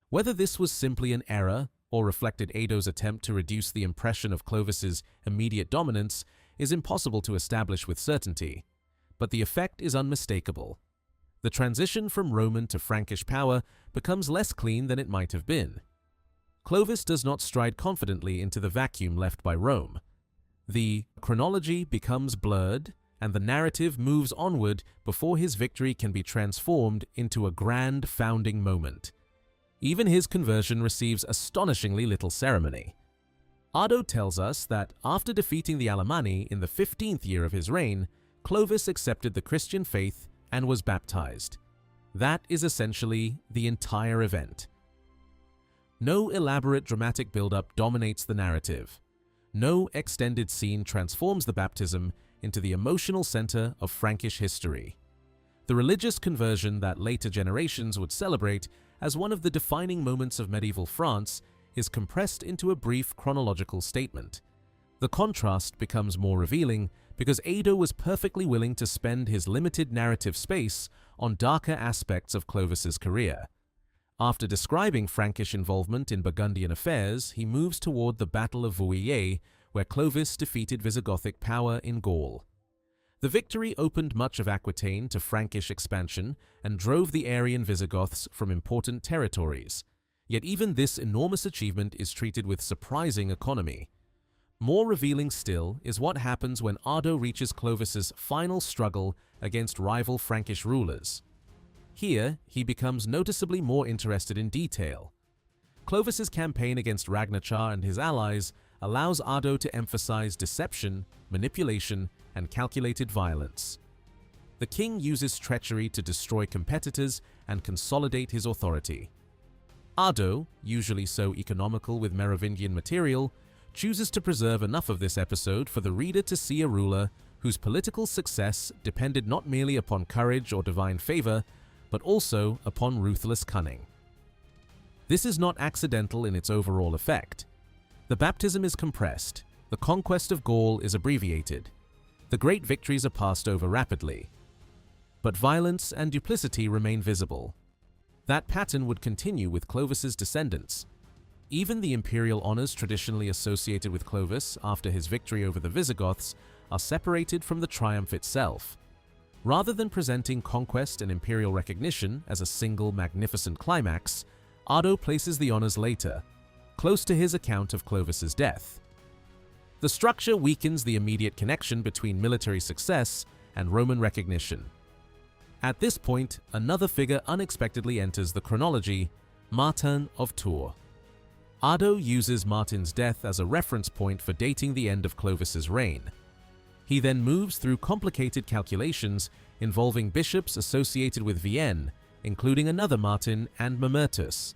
Whether this was simply an error or reflected Ado's attempt to reduce the impression of Clovis's immediate dominance is impossible to establish with certainty, but the effect is unmistakable. The transition from Roman to Frankish power becomes less clean than it might have been. Clovis does not stride confidently into the vacuum left by Rome. The chronology becomes blurred, and the narrative moves onward before his victory can be transformed into a grand founding moment. Even his conversion receives astonishingly little ceremony. Ado tells us that after defeating the Alemanni in the 15th year of his reign, Clovis accepted the Christian faith and was baptized. That is essentially the entire event. No elaborate dramatic build-up dominates the narrative. No extended scene transforms the baptism into the emotional center of Frankish history. The religious conversion that later generations would celebrate as one of the defining moments of medieval France is compressed into a brief chronological statement. The contrast becomes more revealing because Ado was perfectly willing to spend his limited narrative space on darker aspects of Clovis's career. After describing Frankish involvement in Burgundian affairs, he moves toward the Battle of Vouillé, where Clovis defeated Visigothic power in Gaul. The victory opened much of Aquitaine to Frankish expansion and drove the Arian Visigoths from important territories. Yet even this enormous achievement is treated with surprising economy. More revealing still is what happens when Ado reaches Clovis's final struggle against rival Frankish rulers. Here, he becomes noticeably more interested in detail. Clovis's campaign against Ragnachar and his allies allows Ado to emphasize deception, manipulation, and calculated violence. The king uses treachery to destroy competitors and consolidate his authority. Ado, usually so economical with Merovingian material, chooses to preserve enough of this episode for the reader to see a ruler whose political success depended not merely upon courage or divine favor, but also upon ruthless cunning. This is not accidental in its overall effect. The baptism is compressed, the conquest of Gaul is abbreviated, the great victories are passed over rapidly. But violence and duplicity remain visible. That pattern would continue with Clovis's descendants. Even the imperial honors traditionally associated with Clovis after his victory over the Visigoths are separated from the triumph itself. Rather than presenting conquest and imperial recognition as a single magnificent climax, Ado places the honors later, close to his account of Clovis's death. The structure weakens the immediate connection between military success and Roman recognition. At this point, another figure unexpectedly enters the chronology, Martin of Tours. Ado uses Martin's death as a reference point for dating the end of Clovis's reign. He then moves through complicated calculations involving bishops associated with Vienne, including another Martin and Mamertus.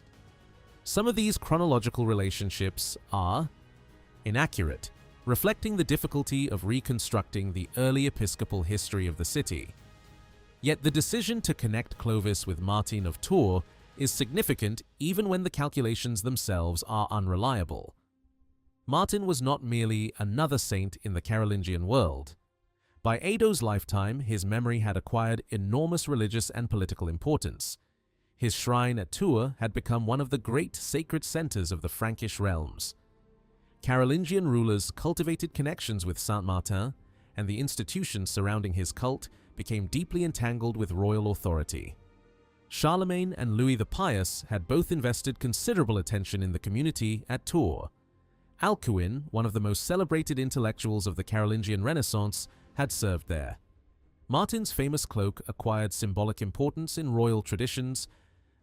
Some of these chronological relationships are inaccurate, reflecting the difficulty of reconstructing the early episcopal history of the city. Yet the decision to connect Clovis with Martin of Tours is significant even when the calculations themselves are unreliable. Martin was not merely another saint in the Carolingian world. By Ado's lifetime, his memory had acquired enormous religious and political importance. His shrine at Tours had become one of the great sacred centers of the Frankish realms. Carolingian rulers cultivated connections with Saint-Martin, and the institutions surrounding his cult became deeply entangled with royal authority. Charlemagne and Louis the Pious had both invested considerable attention in the community at Tours. Alcuin, one of the most celebrated intellectuals of the Carolingian Renaissance, had served there. Martin's famous cloak acquired symbolic importance in royal traditions,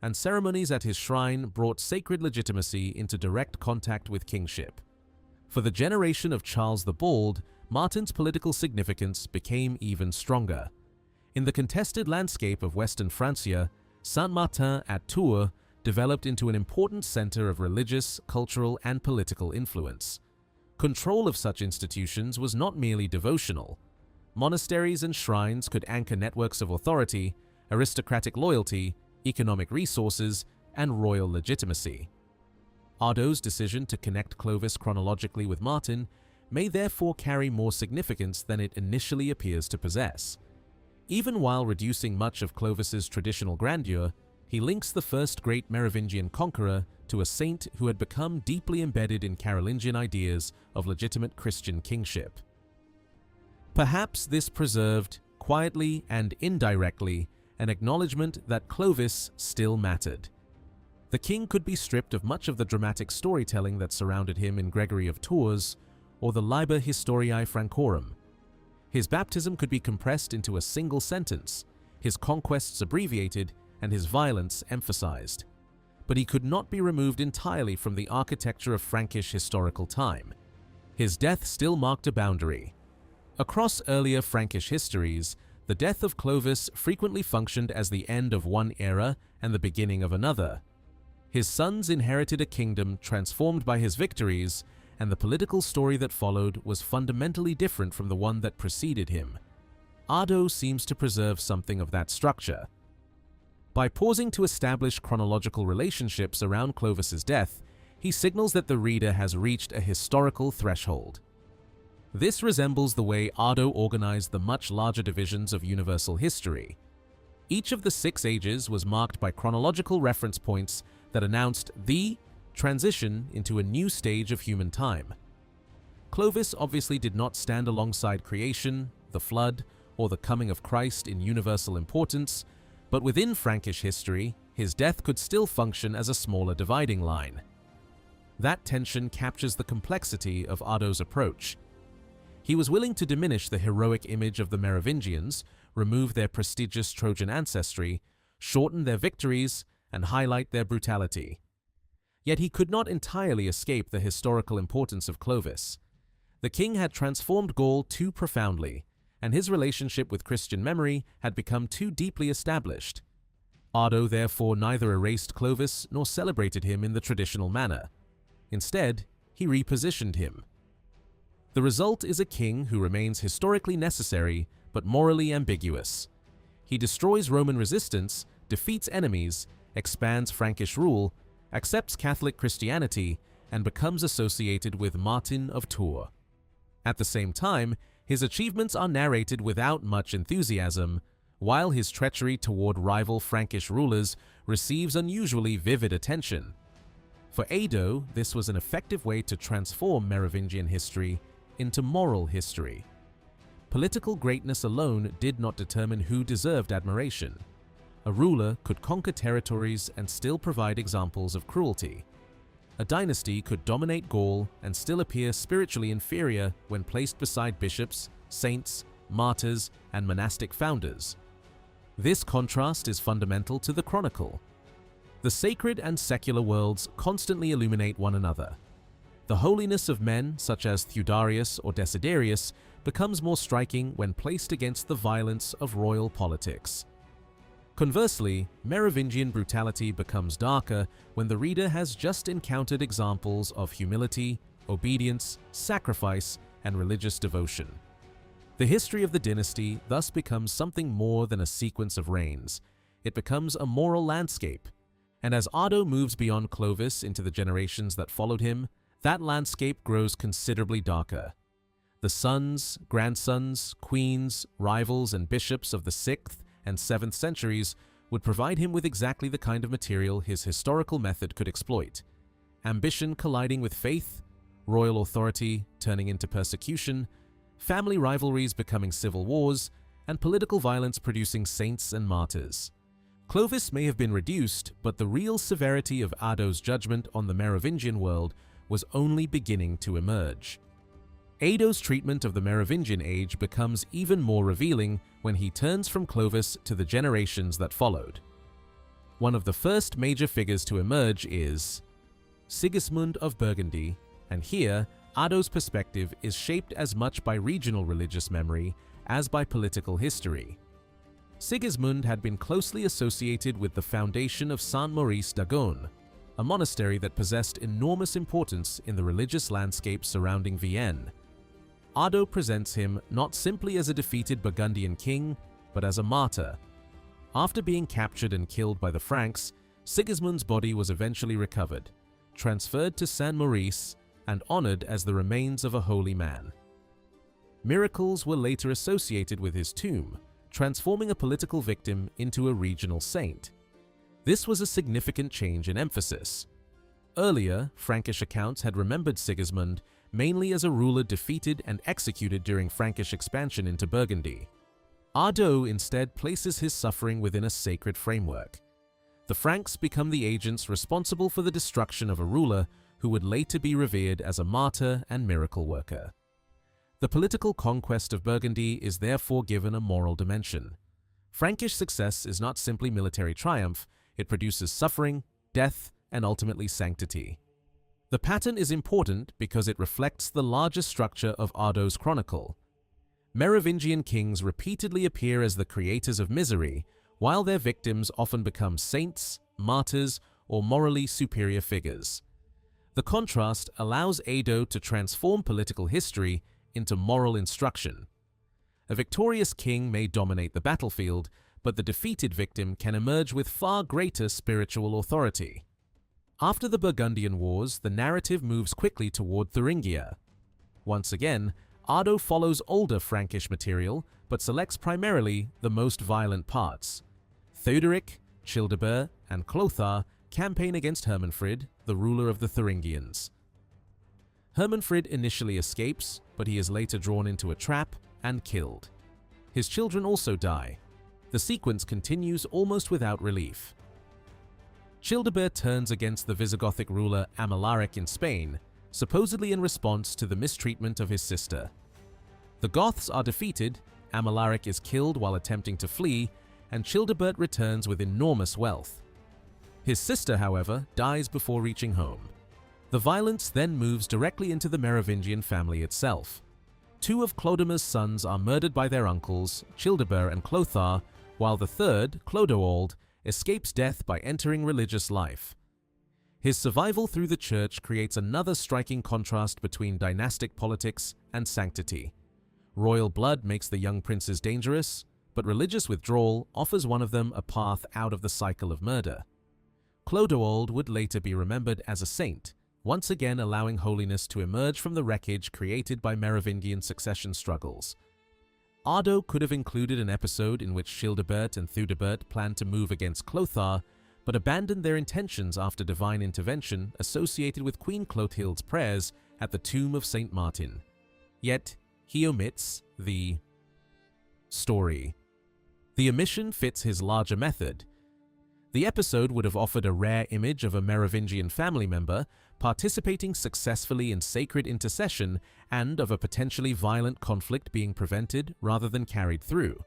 and ceremonies at his shrine brought sacred legitimacy into direct contact with kingship. For the generation of Charles the Bald, Martin's political significance became even stronger. In the contested landscape of Western Francia, Saint-Martin at Tours developed into an important center of religious, cultural, and political influence. Control of such institutions was not merely devotional. Monasteries and shrines could anchor networks of authority, aristocratic loyalty, economic resources, and royal legitimacy. Ardo's decision to connect Clovis chronologically with Martin may therefore carry more significance than it initially appears to possess. Even while reducing much of Clovis's traditional grandeur, he links the first great Merovingian conqueror to a saint who had become deeply embedded in Carolingian ideas of legitimate Christian kingship. Perhaps this preserved, quietly and indirectly, an acknowledgement that Clovis still mattered. The king could be stripped of much of the dramatic storytelling that surrounded him in Gregory of Tours or the Liber Historiae Francorum. His baptism could be compressed into a single sentence, his conquests abbreviated, and his violence emphasized. But he could not be removed entirely from the architecture of Frankish historical time. His death still marked a boundary. Across earlier Frankish histories, the death of Clovis frequently functioned as the end of one era and the beginning of another. His sons inherited a kingdom transformed by his victories, and the political story that followed was fundamentally different from the one that preceded him. Ardo seems to preserve something of that structure. By pausing to establish chronological relationships around Clovis's death, he signals that the reader has reached a historical threshold. This resembles the way Ardo organized the much larger divisions of universal history. Each of the 6 ages was marked by chronological reference points that announced the transition into a new stage of human time. Clovis obviously did not stand alongside creation, the flood, or the coming of Christ in universal importance, but within Frankish history, his death could still function as a smaller dividing line. That tension captures the complexity of Ardo's approach. He was willing to diminish the heroic image of the Merovingians, remove their prestigious Trojan ancestry, shorten their victories, and highlight their brutality. Yet he could not entirely escape the historical importance of Clovis. The king had transformed Gaul too profoundly, and his relationship with Christian memory had become too deeply established. Ardo therefore neither erased Clovis nor celebrated him in the traditional manner. Instead, he repositioned him. The result is a king who remains historically necessary but morally ambiguous. He destroys Roman resistance, defeats enemies, expands Frankish rule, accepts Catholic Christianity, and becomes associated with Martin of Tours. At the same time, his achievements are narrated without much enthusiasm, while his treachery toward rival Frankish rulers receives unusually vivid attention. For Ardo, this was an effective way to transform Merovingian history into moral history. Political greatness alone did not determine who deserved admiration. A ruler could conquer territories and still provide examples of cruelty. A dynasty could dominate Gaul and still appear spiritually inferior when placed beside bishops, saints, martyrs, and monastic founders. This contrast is fundamental to the Chronicle. The sacred and secular worlds constantly illuminate one another. The holiness of men, such as Theudarius or Desiderius, becomes more striking when placed against the violence of royal politics. Conversely, Merovingian brutality becomes darker when the reader has just encountered examples of humility, obedience, sacrifice, and religious devotion. The history of the dynasty thus becomes something more than a sequence of reigns. It becomes a moral landscape. And as Ardo moves beyond Clovis into the generations that followed him, that landscape grows considerably darker. The sons, grandsons, queens, rivals, and bishops of the 6th and 7th centuries would provide him with exactly the kind of material his historical method could exploit: ambition colliding with faith, royal authority turning into persecution, family rivalries becoming civil wars, and political violence producing saints and martyrs. Clovis may have been reduced, but the real severity of Ado's judgment on the Merovingian world was only beginning to emerge. Ado's treatment of the Merovingian age becomes even more revealing when he turns from Clovis to the generations that followed. One of the first major figures to emerge is Sigismund of Burgundy, and here Ado's perspective is shaped as much by regional religious memory as by political history. Sigismund had been closely associated with the foundation of Saint Maurice d'Agaune, a monastery that possessed enormous importance in the religious landscape surrounding Vienne. Ado presents him not simply as a defeated Burgundian king, but as a martyr. After being captured and killed by the Franks, Sigismund's body was eventually recovered, transferred to Saint Maurice, and honored as the remains of a holy man. Miracles were later associated with his tomb, transforming a political victim into a regional saint. This was a significant change in emphasis. Earlier, Frankish accounts had remembered Sigismund mainly as a ruler defeated and executed during Frankish expansion into Burgundy. Ado instead places his suffering within a sacred framework. The Franks become the agents responsible for the destruction of a ruler who would later be revered as a martyr and miracle worker. The political conquest of Burgundy is therefore given a moral dimension. Frankish success is not simply military triumph, it produces suffering, death, and ultimately sanctity. The pattern is important because it reflects the larger structure of Ado's chronicle. Merovingian kings repeatedly appear as the creators of misery, while their victims often become saints, martyrs, or morally superior figures. The contrast allows Ado to transform political history into moral instruction. A victorious king may dominate the battlefield, but the defeated victim can emerge with far greater spiritual authority. After the Burgundian Wars, the narrative moves quickly toward Thuringia. Once again, Ado follows older Frankish material, but selects primarily the most violent parts. Theuderic, Childebert, and Clothar campaign against Hermanfrid, the ruler of the Thuringians. Hermanfrid initially escapes, but he is later drawn into a trap and killed. His children also die. The sequence continues almost without relief. Childebert turns against the Visigothic ruler Amalaric in Spain, supposedly in response to the mistreatment of his sister. The Goths are defeated, Amalaric is killed while attempting to flee, and Childebert returns with enormous wealth. His sister, however, dies before reaching home. The violence then moves directly into the Merovingian family itself. Two of Clodomer's sons are murdered by their uncles, Childebert and Clothar, while the third, Clodoald, escapes death by entering religious life. His survival through the church creates another striking contrast between dynastic politics and sanctity. Royal blood makes the young princes dangerous, but religious withdrawal offers one of them a path out of the cycle of murder. Clodoald would later be remembered as a saint, once again allowing holiness to emerge from the wreckage created by Merovingian succession struggles. Ado could have included an episode in which Childebert and Theudebert planned to move against Clothar, but abandoned their intentions after divine intervention associated with Queen Clothild's prayers at the tomb of Saint Martin. Yet, he omits the story. The omission fits his larger method. The episode would have offered a rare image of a Merovingian family member participating successfully in sacred intercession and of a potentially violent conflict being prevented rather than carried through.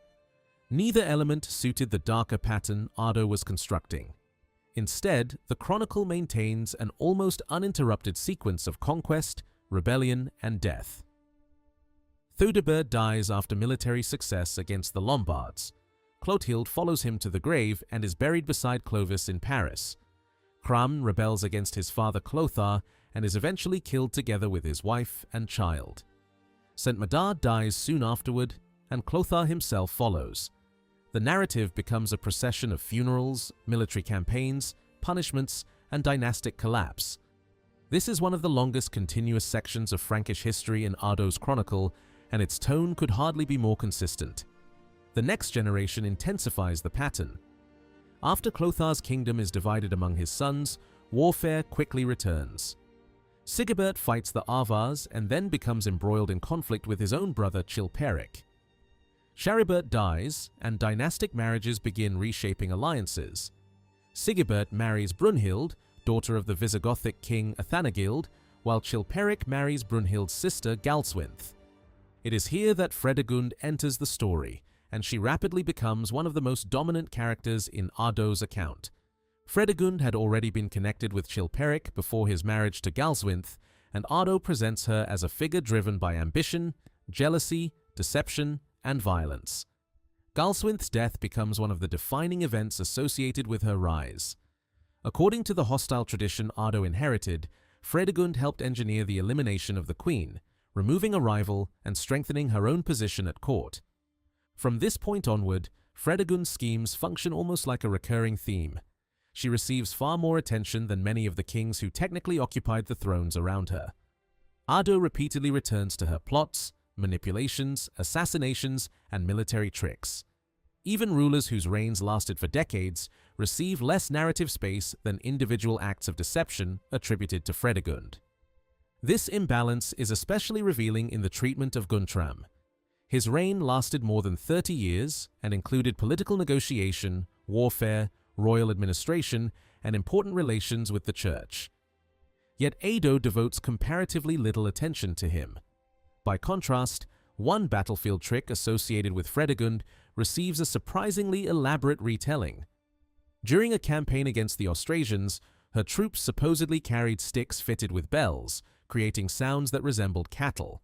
Neither element suited the darker pattern Ado was constructing. Instead, the chronicle maintains an almost uninterrupted sequence of conquest, rebellion, and death. Theudebert dies after military success against the Lombards. Clotilde follows him to the grave and is buried beside Clovis in Paris. Cram rebels against his father Clothar and is eventually killed together with his wife and child. Saint Medard dies soon afterward, and Clothar himself follows. The narrative becomes a procession of funerals, military campaigns, punishments, and dynastic collapse. This is one of the longest continuous sections of Frankish history in Ado's chronicle, and its tone could hardly be more consistent. The next generation intensifies the pattern. After Clothar's kingdom is divided among his sons, warfare quickly returns. Sigebert fights the Avars and then becomes embroiled in conflict with his own brother Chilperic. Charibert dies, and dynastic marriages begin reshaping alliances. Sigebert marries Brunhild, daughter of the Visigothic king Athanagild, while Chilperic marries Brunhild's sister Galswinthe. It is here that Fredegund enters the story, and she rapidly becomes one of the most dominant characters in Ardo's account. Fredegund had already been connected with Chilperic before his marriage to Galswinthe, and Ardo presents her as a figure driven by ambition, jealousy, deception, and violence. Galswinthe's death becomes one of the defining events associated with her rise. According to the hostile tradition Ardo inherited, Fredegund helped engineer the elimination of the queen, removing a rival and strengthening her own position at court. From this point onward, Fredegund's schemes function almost like a recurring theme. She receives far more attention than many of the kings who technically occupied the thrones around her. Ardo repeatedly returns to her plots, manipulations, assassinations, and military tricks. Even rulers whose reigns lasted for decades receive less narrative space than individual acts of deception attributed to Fredegund. This imbalance is especially revealing in the treatment of Guntram. His reign lasted more than 30 years and included political negotiation, warfare, royal administration, and important relations with the church. Yet Ado devotes comparatively little attention to him. By contrast, one battlefield trick associated with Fredegund receives a surprisingly elaborate retelling. During a campaign against the Austrasians, her troops supposedly carried sticks fitted with bells, creating sounds that resembled cattle.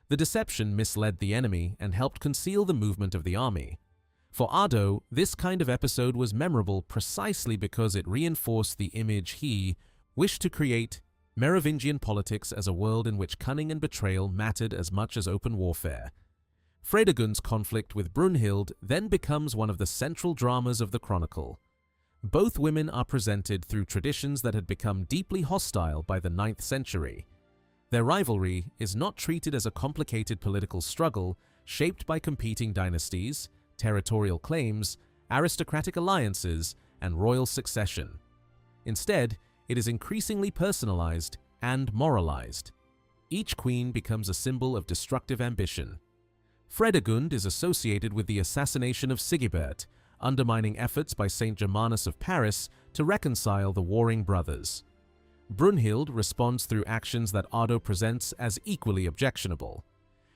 The deception misled the enemy and helped conceal the movement of the army. For Ardo, this kind of episode was memorable precisely because it reinforced the image he wished to create: Merovingian politics as a world in which cunning and betrayal mattered as much as open warfare. Fredegund's conflict with Brunhild then becomes one of the central dramas of the chronicle. Both women are presented through traditions that had become deeply hostile by the 9th century. Their rivalry is not treated as a complicated political struggle shaped by competing dynasties, territorial claims, aristocratic alliances, and royal succession. Instead, it is increasingly personalized and moralized. Each queen becomes a symbol of destructive ambition. Fredegund is associated with the assassination of Sigebert, undermining efforts by Saint Germanus of Paris to reconcile the warring brothers. Brunhild responds through actions that Ardo presents as equally objectionable.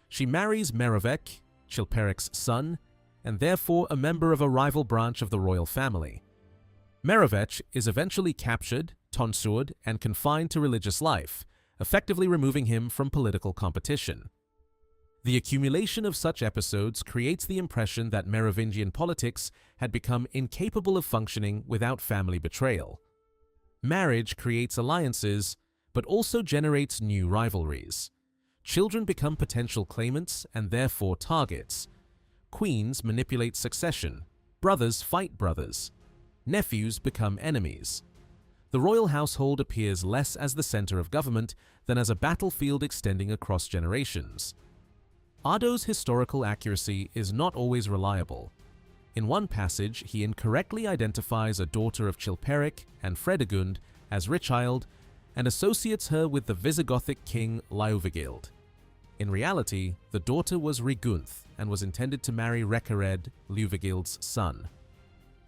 She marries Merovec, Chilperic's son, and therefore a member of a rival branch of the royal family. Merovec is eventually captured, tonsured, and confined to religious life, effectively removing him from political competition. The accumulation of such episodes creates the impression that Merovingian politics had become incapable of functioning without family betrayal. Marriage creates alliances, but also generates new rivalries. Children become potential claimants and therefore targets. Queens manipulate succession. Brothers fight brothers. Nephews become enemies. The royal household appears less as the center of government than as a battlefield extending across generations. Ardo's historical accuracy is not always reliable. In one passage, he incorrectly identifies a daughter of Chilperic and Fredegund as Richild and associates her with the Visigothic king Liuvigild. In reality, the daughter was Rigunth and was intended to marry Recared, Liuvigild's son.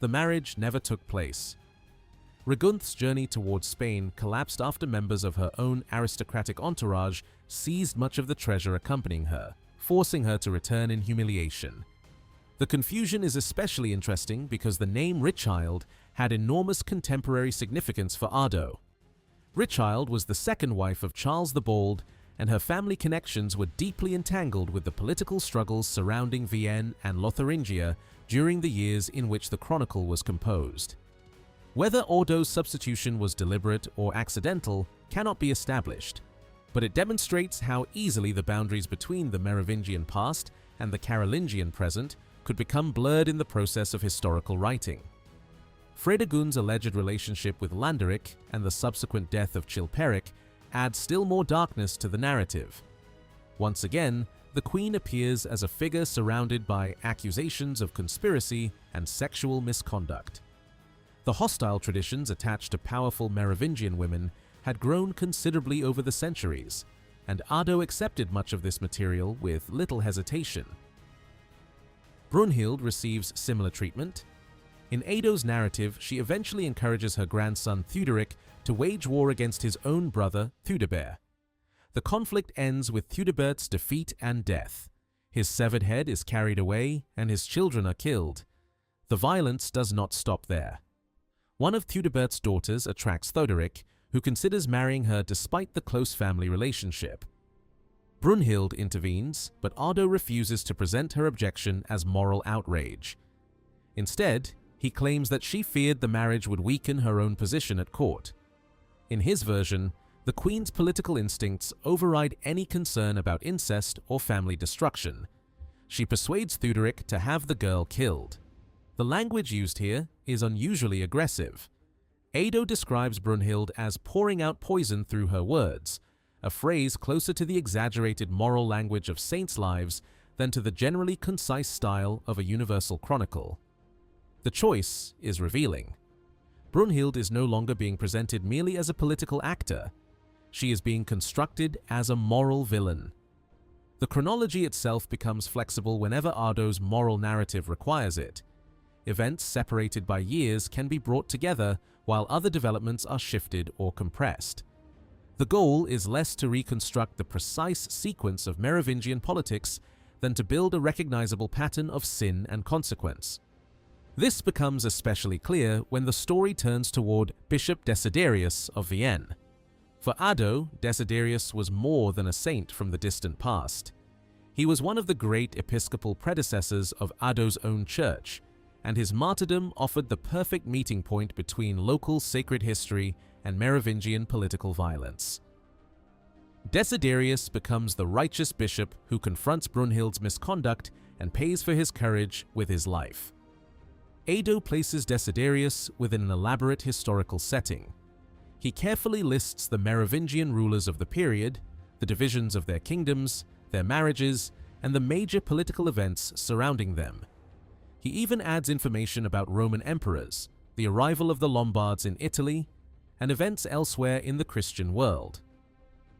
The marriage never took place. Rigunth's journey towards Spain collapsed after members of her own aristocratic entourage seized much of the treasure accompanying her, forcing her to return in humiliation. The confusion is especially interesting because the name Richild had enormous contemporary significance for Ardo. Richild was the second wife of Charles the Bald, and her family connections were deeply entangled with the political struggles surrounding Vienne and Lotharingia during the years in which the chronicle was composed. Whether Ardo's substitution was deliberate or accidental cannot be established, but it demonstrates how easily the boundaries between the Merovingian past and the Carolingian present could become blurred in the process of historical writing. Fredegund's alleged relationship with Landeric and the subsequent death of Chilperic add still more darkness to the narrative. Once again, the queen appears as a figure surrounded by accusations of conspiracy and sexual misconduct. The hostile traditions attached to powerful Merovingian women had grown considerably over the centuries, and Ado accepted much of this material with little hesitation. Brunhild receives similar treatment. In Ado's narrative, she eventually encourages her grandson Theuderic to wage war against his own brother Theudebert. The conflict ends with Theudebert's defeat and death. His severed head is carried away, and his children are killed. The violence does not stop there. One of Theudebert's daughters attracts Theuderic, who considers marrying her despite the close family relationship. Brunhild intervenes, but Ado refuses to present her objection as moral outrage. Instead, he claims that she feared the marriage would weaken her own position at court. In his version, the queen's political instincts override any concern about incest or family destruction. She persuades Theuderic to have the girl killed. The language used here is unusually aggressive. Ado describes Brunhild as pouring out poison through her words, a phrase closer to the exaggerated moral language of saints' lives than to the generally concise style of a universal chronicle. The choice is revealing. Brunhild is no longer being presented merely as a political actor. She is being constructed as a moral villain. The chronology itself becomes flexible whenever Ado's moral narrative requires it. Events separated by years can be brought together, while other developments are shifted or compressed. The goal is less to reconstruct the precise sequence of Merovingian politics than to build a recognizable pattern of sin and consequence. This becomes especially clear when the story turns toward Bishop Desiderius of Vienne. For Ado, Desiderius was more than a saint from the distant past. He was one of the great episcopal predecessors of Ado's own church, and his martyrdom offered the perfect meeting point between local sacred history and Merovingian political violence. Desiderius becomes the righteous bishop who confronts Brunhild's misconduct and pays for his courage with his life. Ado places Desiderius within an elaborate historical setting. He carefully lists the Merovingian rulers of the period, the divisions of their kingdoms, their marriages, and the major political events surrounding them. He even adds information about Roman emperors, the arrival of the Lombards in Italy, and events elsewhere in the Christian world.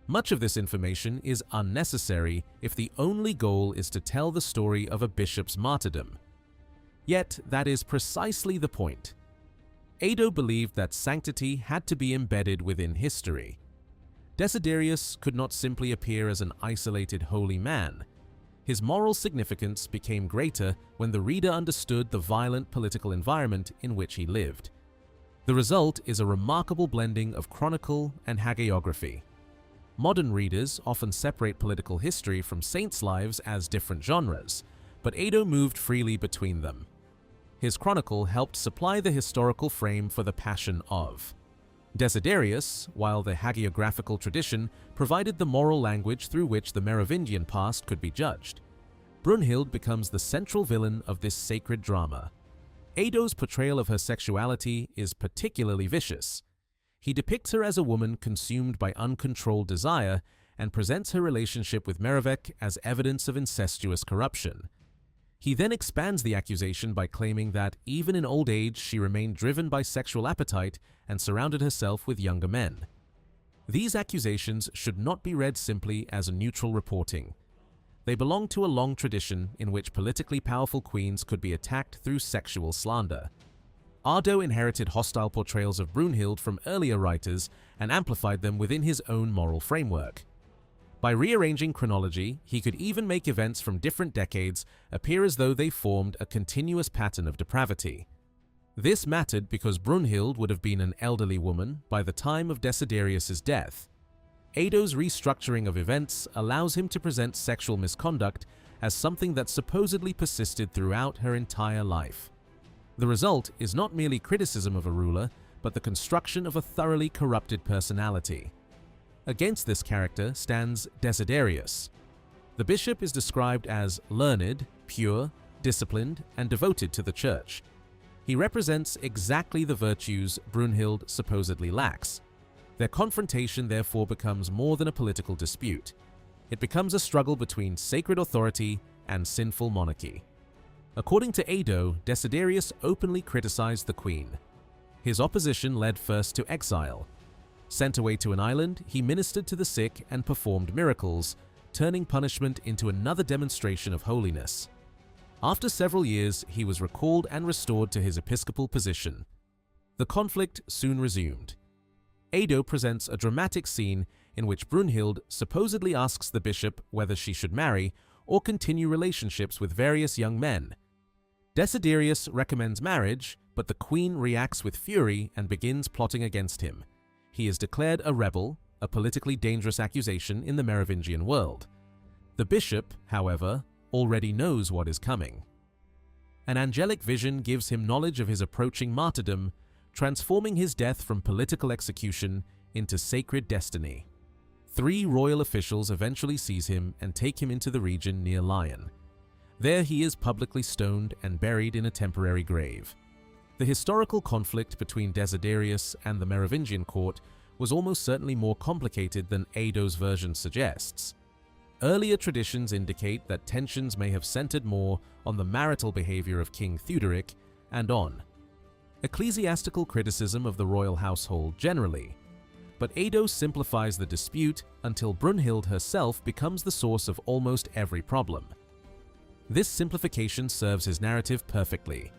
Much of this information is unnecessary if the only goal is to tell the story of a bishop's martyrdom. Yet that is precisely the point. Ado believed that sanctity had to be embedded within history. Desiderius could not simply appear as an isolated holy man. His moral significance became greater when the reader understood the violent political environment in which he lived. The result is a remarkable blending of chronicle and hagiography. Modern readers often separate political history from saints' lives as different genres, but Ado moved freely between them. His chronicle helped supply the historical frame for the Passion of Desiderius, while the hagiographical tradition provided the moral language through which the Merovingian past could be judged. Brunhild becomes the central villain of this sacred drama. Ado's portrayal of her sexuality is particularly vicious. He depicts her as a woman consumed by uncontrolled desire and presents her relationship with Merovec as evidence of incestuous corruption. He then expands the accusation by claiming that even in old age she remained driven by sexual appetite and surrounded herself with younger men. These accusations should not be read simply as a neutral reporting. They belong to a long tradition in which politically powerful queens could be attacked through sexual slander. Ado inherited hostile portrayals of Brunhild from earlier writers and amplified them within his own moral framework. By rearranging chronology, he could even make events from different decades appear as though they formed a continuous pattern of depravity. This mattered because Brunhild would have been an elderly woman by the time of Desiderius's death. Ado's restructuring of events allows him to present sexual misconduct as something that supposedly persisted throughout her entire life. The result is not merely criticism of a ruler, but the construction of a thoroughly corrupted personality. Against this character stands Desiderius. The bishop is described as learned, pure, disciplined, and devoted to the church. He represents exactly the virtues Brunhild supposedly lacks. Their confrontation therefore becomes more than a political dispute. It becomes a struggle between sacred authority and sinful monarchy. According to Ado, Desiderius openly criticized the queen. His opposition led first to exile. Sent away to an island, he ministered to the sick and performed miracles, turning punishment into another demonstration of holiness. After several years, he was recalled and restored to his episcopal position. The conflict soon resumed. Edo presents a dramatic scene in which Brunhild supposedly asks the bishop whether she should marry or continue relationships with various young men. Desiderius recommends marriage, but the queen reacts with fury and begins plotting against him. He is declared a rebel, a politically dangerous accusation in the Merovingian world. The bishop, however, already knows what is coming. An angelic vision gives him knowledge of his approaching martyrdom, transforming his death from political execution into sacred destiny. 3 royal officials eventually seize him and take him into the region near Lyon. There he is publicly stoned and buried in a temporary grave. The historical conflict between Desiderius and the Merovingian court was almost certainly more complicated than Edo's version suggests. Earlier traditions indicate that tensions may have centered more on the marital behavior of King Theuderic and on ecclesiastical criticism of the royal household generally, but Edo simplifies the dispute until Brunhild herself becomes the source of almost every problem. This simplification serves his narrative perfectly.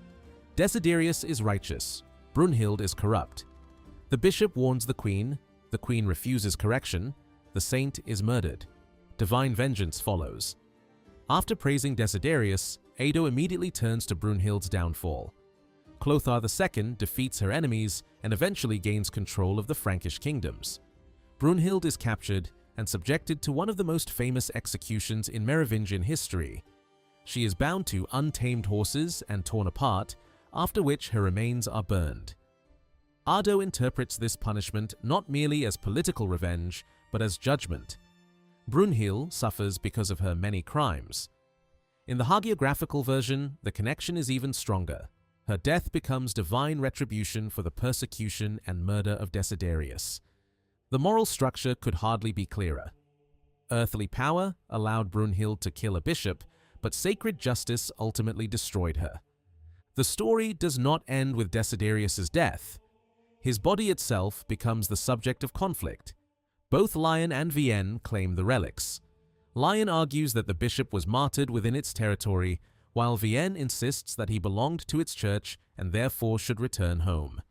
Desiderius is righteous, Brunhild is corrupt. The bishop warns the queen refuses correction, the saint is murdered. Divine vengeance follows. After praising Desiderius, Edo immediately turns to Brunhild's downfall. Clothar II defeats her enemies and eventually gains control of the Frankish kingdoms. Brunhild is captured and subjected to one of the most famous executions in Merovingian history. She is bound to untamed horses and torn apart, after which her remains are burned. Ardo interprets this punishment not merely as political revenge, but as judgment. Brunhild suffers because of her many crimes. In the hagiographical version, the connection is even stronger. Her death becomes divine retribution for the persecution and murder of Desiderius. The moral structure could hardly be clearer. Earthly power allowed Brunhild to kill a bishop, but sacred justice ultimately destroyed her. The story does not end with Desiderius's death. His body itself becomes the subject of conflict. Both Lyon and Vienne claim the relics. Lyon argues that the bishop was martyred within its territory, while Vienne insists that he belonged to its church and therefore should return home.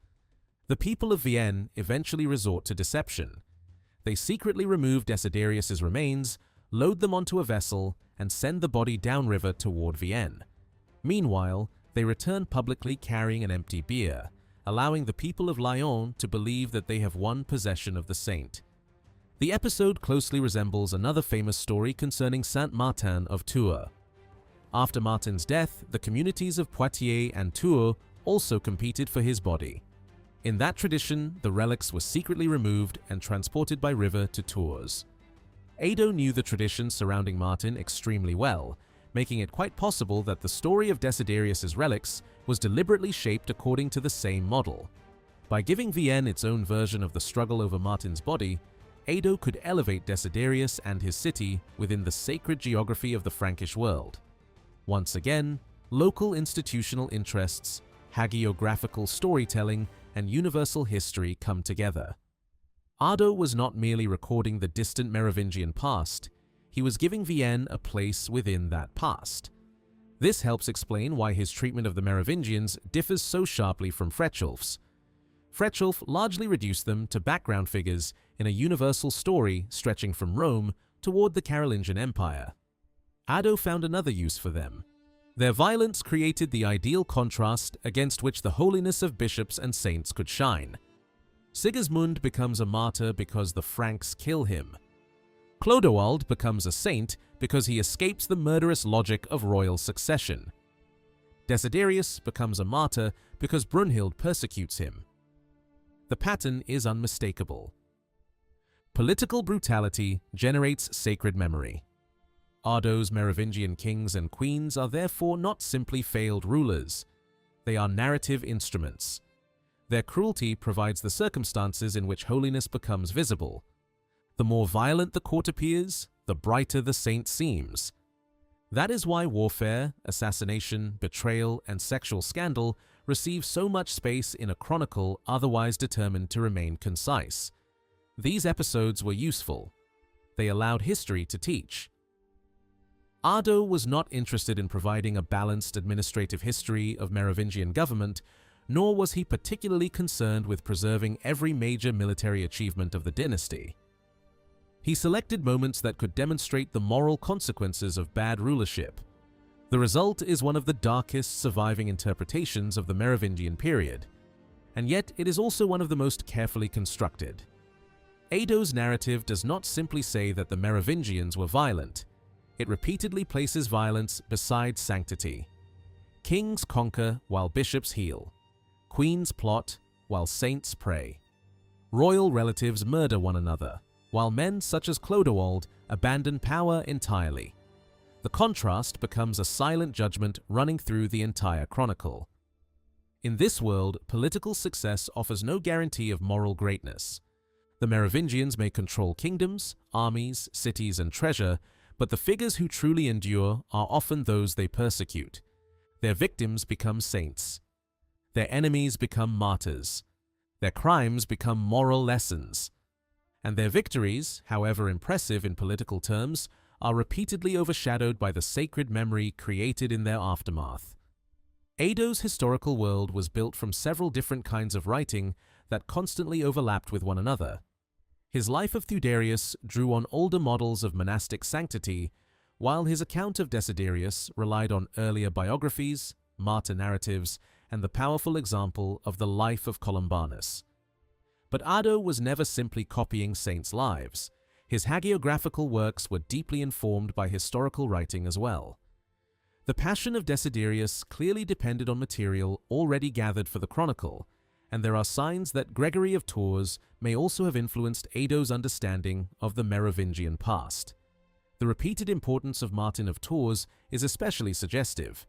The people of Vienne eventually resort to deception. They secretly remove Desiderius's remains, load them onto a vessel, and send the body downriver toward Vienne. Meanwhile, they return publicly carrying an empty bier, allowing the people of Lyon to believe that they have won possession of the saint. The episode closely resembles another famous story concerning Saint Martin of Tours. After Martin's death, the communities of Poitiers and Tours also competed for his body. In that tradition, the relics were secretly removed and transported by river to Tours. Edo knew the tradition surrounding Martin extremely well, making it quite possible that the story of Desiderius's relics was deliberately shaped according to the same model. By giving Vienne its own version of the struggle over Martin's body, Edo could elevate Desiderius and his city within the sacred geography of the Frankish world. Once again, local institutional interests, hagiographical storytelling, and universal history come together. Ardo was not merely recording the distant Merovingian past, he was giving Vienne a place within that past. This helps explain why his treatment of the Merovingians differs so sharply from Frechulf's. Frechulf largely reduced them to background figures in a universal story stretching from Rome toward the Carolingian Empire. Ardo found another use for them. Their violence created the ideal contrast against which the holiness of bishops and saints could shine. Sigismund becomes a martyr because the Franks kill him. Clodoald becomes a saint because he escapes the murderous logic of royal succession. Desiderius becomes a martyr because Brunhild persecutes him. The pattern is unmistakable. Political brutality generates sacred memory. Ardo's Merovingian kings and queens are therefore not simply failed rulers. They are narrative instruments. Their cruelty provides the circumstances in which holiness becomes visible. The more violent the court appears, the brighter the saint seems. That is why warfare, assassination, betrayal, and sexual scandal receive so much space in a chronicle otherwise determined to remain concise. These episodes were useful. They allowed history to teach. Ardo was not interested in providing a balanced administrative history of Merovingian government, nor was he particularly concerned with preserving every major military achievement of the dynasty. He selected moments that could demonstrate the moral consequences of bad rulership. The result is one of the darkest surviving interpretations of the Merovingian period, and yet it is also one of the most carefully constructed. Ado's narrative does not simply say that the Merovingians were violent. It repeatedly places violence beside sanctity. Kings conquer while bishops heal. Queens plot while saints pray. Royal relatives murder one another, while men such as Clovis abandon power entirely. The contrast becomes a silent judgment running through the entire chronicle. In this world, political success offers no guarantee of moral greatness. The Merovingians may control kingdoms, armies, cities, and treasure, but the figures who truly endure are often those they persecute. Their victims become saints. Their enemies become martyrs. Their crimes become moral lessons. And their victories, however impressive in political terms, are repeatedly overshadowed by the sacred memory created in their aftermath. Ado's historical world was built from several different kinds of writing that constantly overlapped with one another. His life of Theuderius drew on older models of monastic sanctity, while his account of Desiderius relied on earlier biographies, martyr narratives, and the powerful example of the life of Columbanus. But Ado was never simply copying saints' lives. His hagiographical works were deeply informed by historical writing as well. The Passion of Desiderius clearly depended on material already gathered for the chronicle, and there are signs that Gregory of Tours may also have influenced Ado's understanding of the Merovingian past. The repeated importance of Martin of Tours is especially suggestive.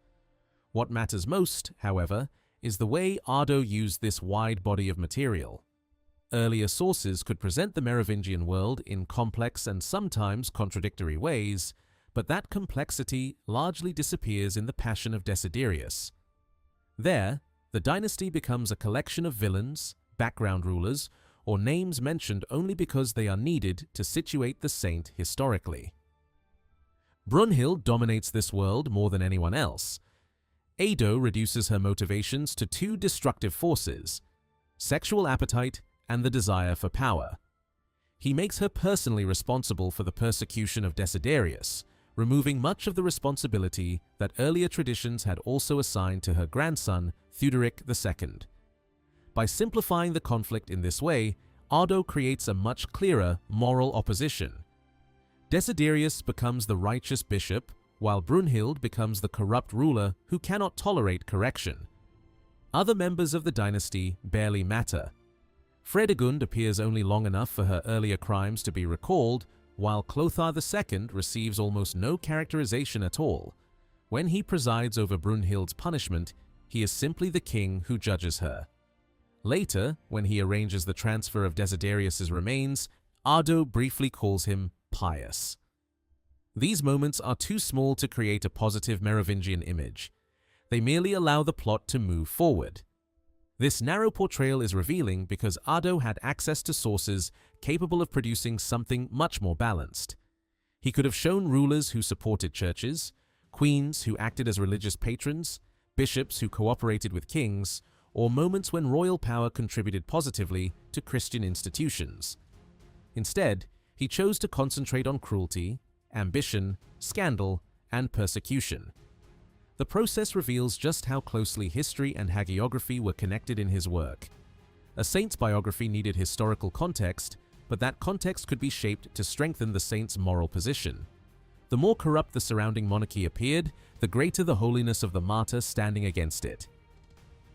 What matters most, however, is the way Ado used this wide body of material. Earlier sources could present the Merovingian world in complex and sometimes contradictory ways, but that complexity largely disappears in the Passion of Desiderius. There, the dynasty becomes a collection of villains, background rulers, or names mentioned only because they are needed to situate the saint historically. Brunhild dominates this world more than anyone else. Ado reduces her motivations to two destructive forces: sexual appetite and the desire for power. He makes her personally responsible for the persecution of Desiderius, removing much of the responsibility that earlier traditions had also assigned to her grandson, Theuderic II. By simplifying the conflict in this way, Ado creates a much clearer moral opposition. Desiderius becomes the righteous bishop, while Brunhild becomes the corrupt ruler who cannot tolerate correction. Other members of the dynasty barely matter. Fredegund appears only long enough for her earlier crimes to be recalled, while Clovis II receives almost no characterization at all. When he presides over Brunhild's punishment, he is simply the king who judges her. Later, when he arranges the transfer of Desiderius's remains, Ado briefly calls him pious. These moments are too small to create a positive Merovingian image. They merely allow the plot to move forward. This narrow portrayal is revealing because Ado had access to sources capable of producing something much more balanced. He could have shown rulers who supported churches, queens who acted as religious patrons, bishops who cooperated with kings, or moments when royal power contributed positively to Christian institutions. Instead, he chose to concentrate on cruelty, ambition, scandal, and persecution. The process reveals just how closely history and hagiography were connected in his work. A saint's biography needed historical context, but that context could be shaped to strengthen the saint's moral position. The more corrupt the surrounding monarchy appeared, the greater the holiness of the martyr standing against it.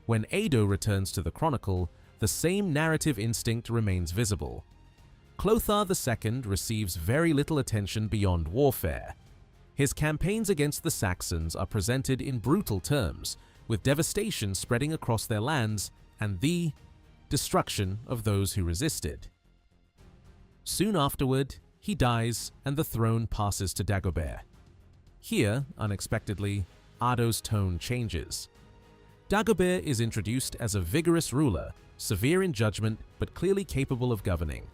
When Ado returns to the chronicle, the same narrative instinct remains visible. Clovis II receives very little attention beyond warfare. His campaigns against the Saxons are presented in brutal terms, with devastation spreading across their lands and the destruction of those who resisted. Soon afterward, he dies and the throne passes to Dagobert. Here, unexpectedly, Ado's tone changes. Dagobert is introduced as a vigorous ruler, severe in judgment but clearly capable of governing.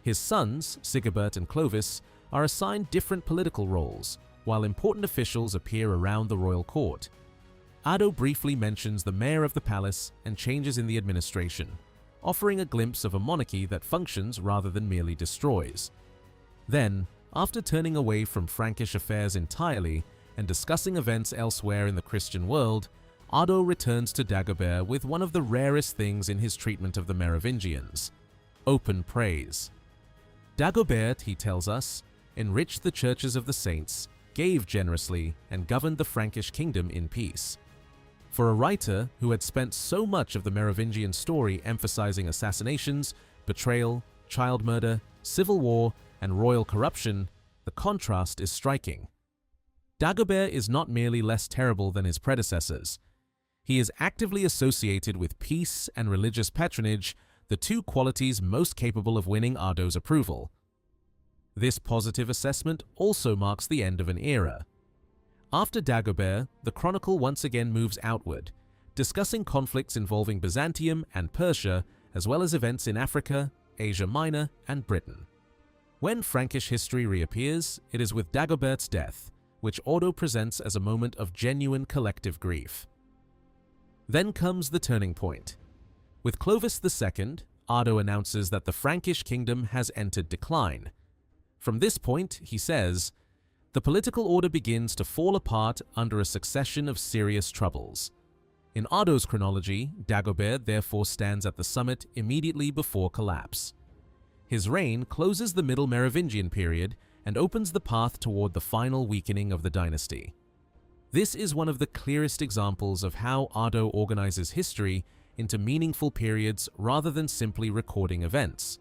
His sons, Sigebert and Clovis, are assigned different political roles, while important officials appear around the royal court. Ado briefly mentions the mayor of the palace and changes in the administration, offering a glimpse of a monarchy that functions rather than merely destroys. Then, after turning away from Frankish affairs entirely and discussing events elsewhere in the Christian world, Ado returns to Dagobert with one of the rarest things in his treatment of the Merovingians: open praise. Dagobert, he tells us, enriched the churches of the saints, gave generously, and governed the Frankish kingdom in peace. For a writer who had spent so much of the Merovingian story emphasizing assassinations, betrayal, child murder, civil war, and royal corruption, the contrast is striking. Dagobert is not merely less terrible than his predecessors. He is actively associated with peace and religious patronage, the two qualities most capable of winning Ado's approval. This positive assessment also marks the end of an era. After Dagobert, the chronicle once again moves outward, discussing conflicts involving Byzantium and Persia, as well as events in Africa, Asia Minor, and Britain. When Frankish history reappears, it is with Dagobert's death, which Odo presents as a moment of genuine collective grief. Then comes the turning point. With Clovis II, Ado announces that the Frankish kingdom has entered decline. From this point, he says, the political order begins to fall apart under a succession of serious troubles. In Ado's chronology, Dagobert therefore stands at the summit immediately before collapse. His reign closes the Middle Merovingian period and opens the path toward the final weakening of the dynasty. This is one of the clearest examples of how Ado organizes history into meaningful periods rather than simply recording events.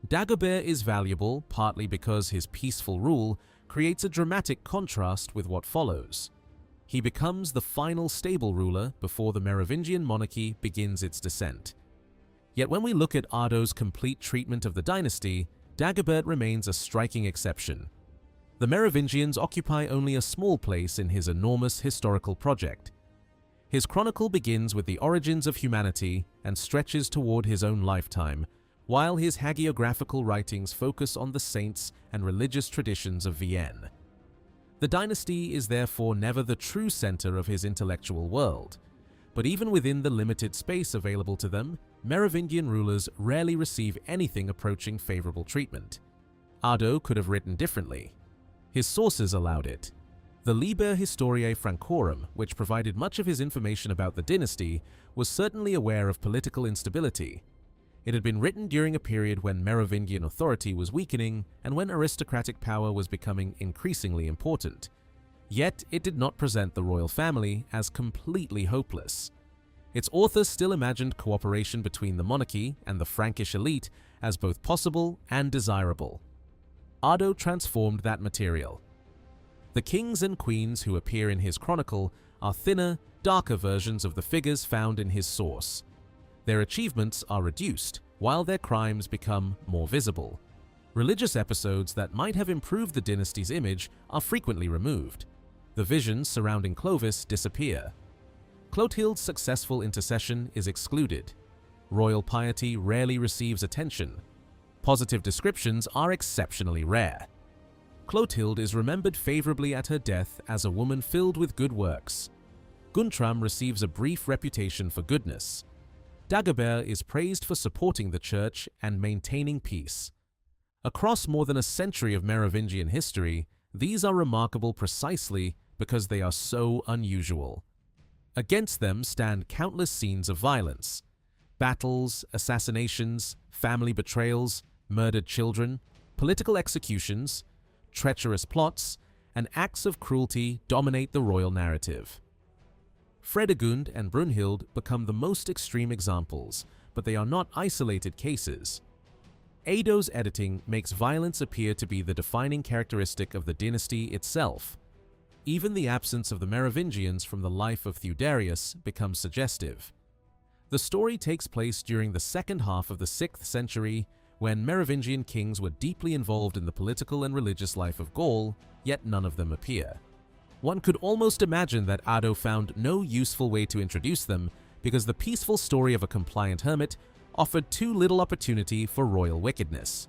Dagobert is valuable partly because his peaceful rule creates a dramatic contrast with what follows. He becomes the final stable ruler before the Merovingian monarchy begins its descent. Yet when we look at Ado's complete treatment of the dynasty, Dagobert remains a striking exception. The Merovingians occupy only a small place in his enormous historical project. His chronicle begins with the origins of humanity and stretches toward his own lifetime, while his hagiographical writings focus on the saints and religious traditions of Vienne. The dynasty is therefore never the true center of his intellectual world, but even within the limited space available to them, Merovingian rulers rarely receive anything approaching favorable treatment. Ado could have written differently. His sources allowed it. The Liber Historiae Francorum, which provided much of his information about the dynasty, was certainly aware of political instability. It had been written during a period when Merovingian authority was weakening and when aristocratic power was becoming increasingly important. Yet it did not present the royal family as completely hopeless. Its author still imagined cooperation between the monarchy and the Frankish elite as both possible and desirable. Ado transformed that material. The kings and queens who appear in his chronicle are thinner, darker versions of the figures found in his source. Their achievements are reduced, while their crimes become more visible. Religious episodes that might have improved the dynasty's image are frequently removed. The visions surrounding Clovis disappear. Clothild's successful intercession is excluded. Royal piety rarely receives attention. Positive descriptions are exceptionally rare. Clotilde is remembered favorably at her death as a woman filled with good works. Guntram receives a brief reputation for goodness. Dagobert is praised for supporting the church and maintaining peace. Across more than a century of Merovingian history, these are remarkable precisely because they are so unusual. Against them stand countless scenes of violence. Battles, assassinations, family betrayals, murdered children, political executions, treacherous plots, and acts of cruelty dominate the royal narrative. Fredegund and Brunhild become the most extreme examples, but they are not isolated cases. Ado's editing makes violence appear to be the defining characteristic of the dynasty itself. Even the absence of the Merovingians from the life of Theuderius becomes suggestive. The story takes place during the second half of the 6th century, when Merovingian kings were deeply involved in the political and religious life of Gaul, yet none of them appear. One could almost imagine that Ado found no useful way to introduce them because the peaceful story of a compliant hermit offered too little opportunity for royal wickedness.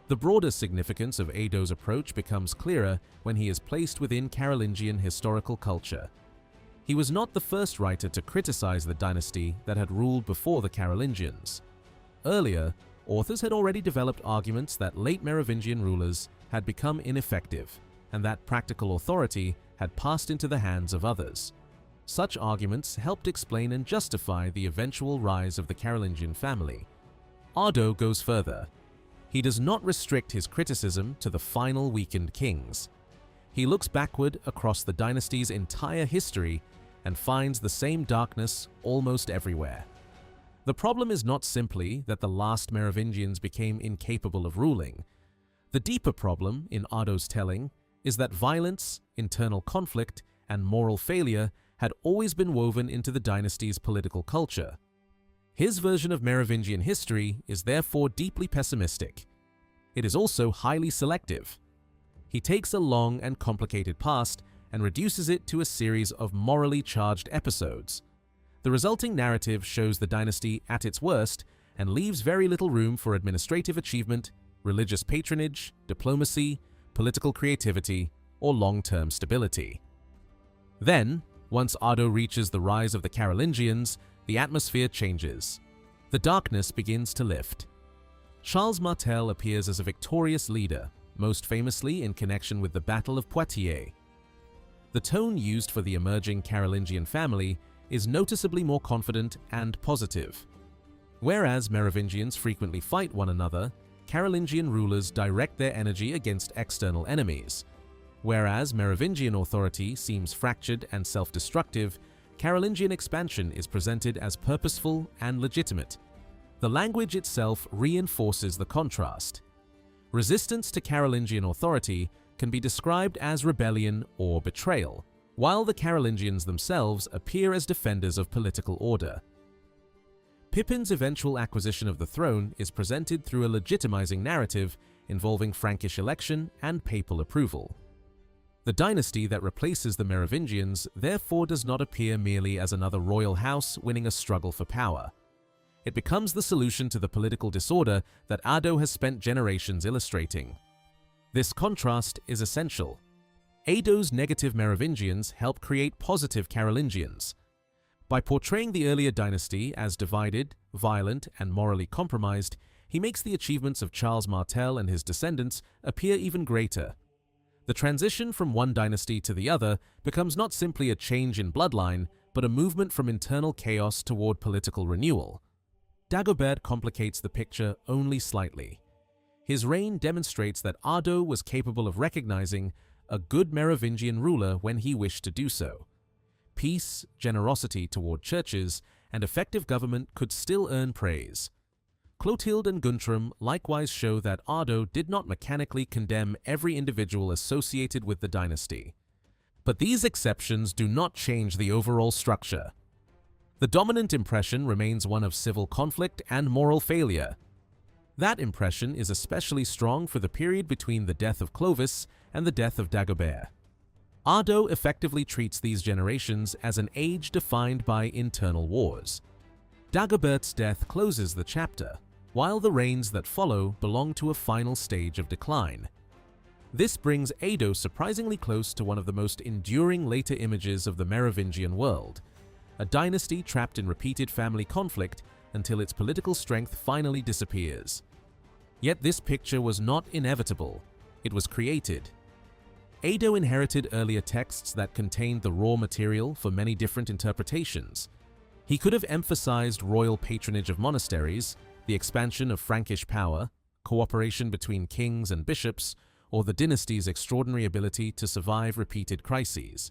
The broader significance of Ado's approach becomes clearer when he is placed within Carolingian historical culture. He was not the first writer to criticize the dynasty that had ruled before the Carolingians. Earlier, authors had already developed arguments that late Merovingian rulers had become ineffective and that practical authority had passed into the hands of others. Such arguments helped explain and justify the eventual rise of the Carolingian family. Ado goes further. He does not restrict his criticism to the final weakened kings. He looks backward across the dynasty's entire history and finds the same darkness almost everywhere. The problem is not simply that the last Merovingians became incapable of ruling. The deeper problem, in Ado's telling, is that violence, internal conflict, and moral failure had always been woven into the dynasty's political culture. His version of Merovingian history is therefore deeply pessimistic. It is also highly selective. He takes a long and complicated past and reduces it to a series of morally charged episodes. The resulting narrative shows the dynasty at its worst and leaves very little room for administrative achievement, religious patronage, diplomacy, political creativity, or long-term stability. Then, once Ado reaches the rise of the Carolingians, the atmosphere changes. The darkness begins to lift. Charles Martel appears as a victorious leader, most famously in connection with the Battle of Poitiers. The tone used for the emerging Carolingian family is noticeably more confident and positive. Whereas Merovingians frequently fight one another, Carolingian rulers direct their energy against external enemies. Whereas Merovingian authority seems fractured and self-destructive, Carolingian expansion is presented as purposeful and legitimate. The language itself reinforces the contrast. Resistance to Carolingian authority can be described as rebellion or betrayal, while the Carolingians themselves appear as defenders of political order. Pippin's eventual acquisition of the throne is presented through a legitimizing narrative involving Frankish election and papal approval. The dynasty that replaces the Merovingians therefore does not appear merely as another royal house winning a struggle for power. It becomes the solution to the political disorder that Ado has spent generations illustrating. This contrast is essential. Ado's negative Merovingians help create positive Carolingians. By portraying the earlier dynasty as divided, violent, and morally compromised, he makes the achievements of Charles Martel and his descendants appear even greater. The transition from one dynasty to the other becomes not simply a change in bloodline, but a movement from internal chaos toward political renewal. Dagobert complicates the picture only slightly. His reign demonstrates that Ado was capable of recognizing a good Merovingian ruler when he wished to do so. Peace, generosity toward churches, and effective government could still earn praise. Clotilde and Guntram likewise show that Ado did not mechanically condemn every individual associated with the dynasty. But these exceptions do not change the overall structure. The dominant impression remains one of civil conflict and moral failure. That impression is especially strong for the period between the death of Clovis and the death of Dagobert. Ado effectively treats these generations as an age defined by internal wars. Dagobert's death closes the chapter, while the reigns that follow belong to a final stage of decline. This brings Ado surprisingly close to one of the most enduring later images of the Merovingian world, a dynasty trapped in repeated family conflict until its political strength finally disappears. Yet this picture was not inevitable, it was created. Ado inherited earlier texts that contained the raw material for many different interpretations. He could have emphasized royal patronage of monasteries, the expansion of Frankish power, cooperation between kings and bishops, or the dynasty's extraordinary ability to survive repeated crises.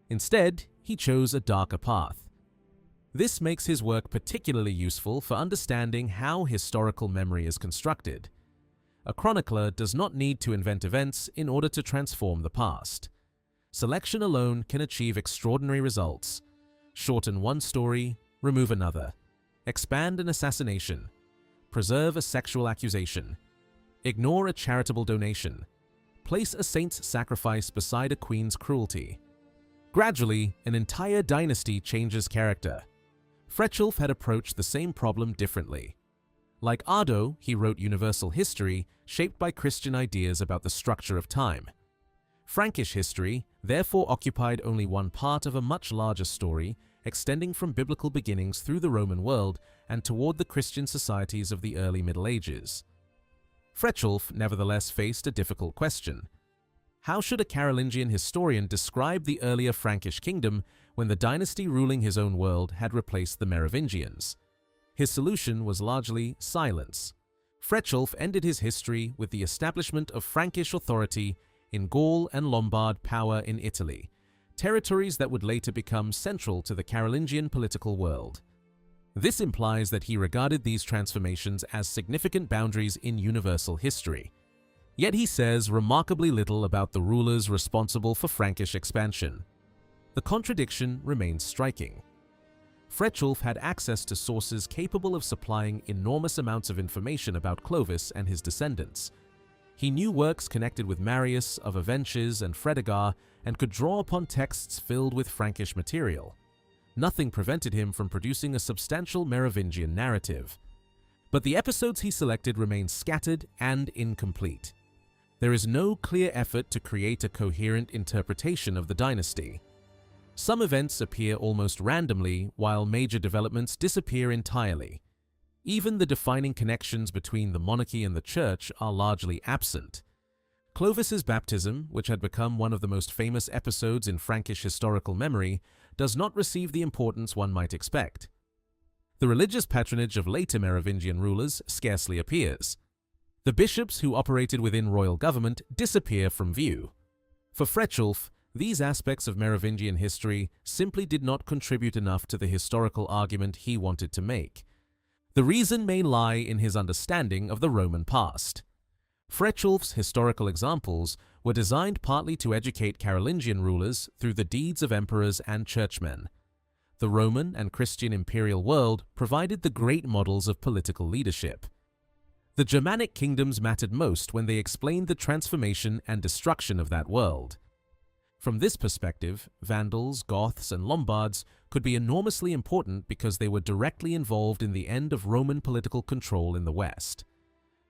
Instead, he chose a darker path. This makes his work particularly useful for understanding how historical memory is constructed. A chronicler does not need to invent events in order to transform the past. Selection alone can achieve extraordinary results. Shorten one story, remove another. Expand an assassination. Preserve a sexual accusation. Ignore a charitable donation. Place a saint's sacrifice beside a queen's cruelty. Gradually, an entire dynasty changes character. Frechelf had approached the same problem differently. Like Ardo, he wrote universal history shaped by Christian ideas about the structure of time. Frankish history therefore occupied only one part of a much larger story extending from biblical beginnings through the Roman world and toward the Christian societies of the early Middle Ages. Frechelf nevertheless faced a difficult question. How should a Carolingian historian describe the earlier Frankish kingdom when the dynasty ruling his own world had replaced the Merovingians? His solution was largely silence. Frechelf ended his history with the establishment of Frankish authority in Gaul and Lombard power in Italy, territories that would later become central to the Carolingian political world. This implies that he regarded these transformations as significant boundaries in universal history. Yet he says remarkably little about the rulers responsible for Frankish expansion. The contradiction remains striking. Frechelf had access to sources capable of supplying enormous amounts of information about Clovis and his descendants. He knew works connected with Marius of Avenches and Fredegar and could draw upon texts filled with Frankish material. Nothing prevented him from producing a substantial Merovingian narrative. But the episodes he selected remain scattered and incomplete. There is no clear effort to create a coherent interpretation of the dynasty. Some events appear almost randomly, while major developments disappear entirely. Even the defining connections between the monarchy and the church are largely absent. Clovis's baptism, which had become one of the most famous episodes in Frankish historical memory, does not receive the importance one might expect. The religious patronage of later Merovingian rulers scarcely appears. The bishops who operated within royal government disappear from view. For Frechelf, these aspects of Merovingian history simply did not contribute enough to the historical argument he wanted to make. The reason may lie in his understanding of the Roman past. Frechelf's historical examples were designed partly to educate Carolingian rulers through the deeds of emperors and churchmen. The Roman and Christian imperial world provided the great models of political leadership. The Germanic kingdoms mattered most when they explained the transformation and destruction of that world. From this perspective, Vandals, Goths, and Lombards could be enormously important because they were directly involved in the end of Roman political control in the West.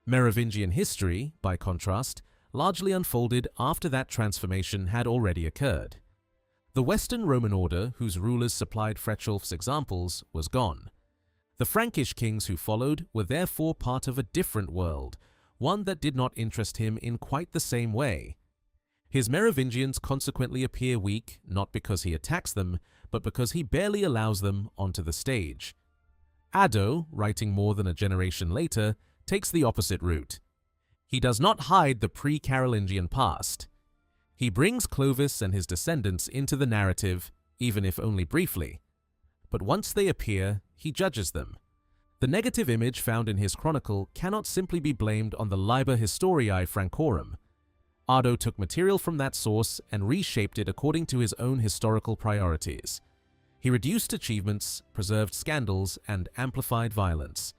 Merovingian history, by contrast, largely unfolded after that transformation had already occurred. The Western Roman order, whose rulers supplied Frechelf's examples, was gone. The Frankish kings who followed were therefore part of a different world, one that did not interest him in quite the same way. His Merovingians consequently appear weak, not because he attacks them, but because he barely allows them onto the stage. Addo, writing more than a generation later, takes the opposite route. He does not hide the pre-Carolingian past. He brings Clovis and his descendants into the narrative, even if only briefly. But once they appear, he judges them. The negative image found in his chronicle cannot simply be blamed on the Liber Historiae Francorum. Addo took material from that source and reshaped it according to his own historical priorities. He reduced achievements, preserved scandals, and amplified violence.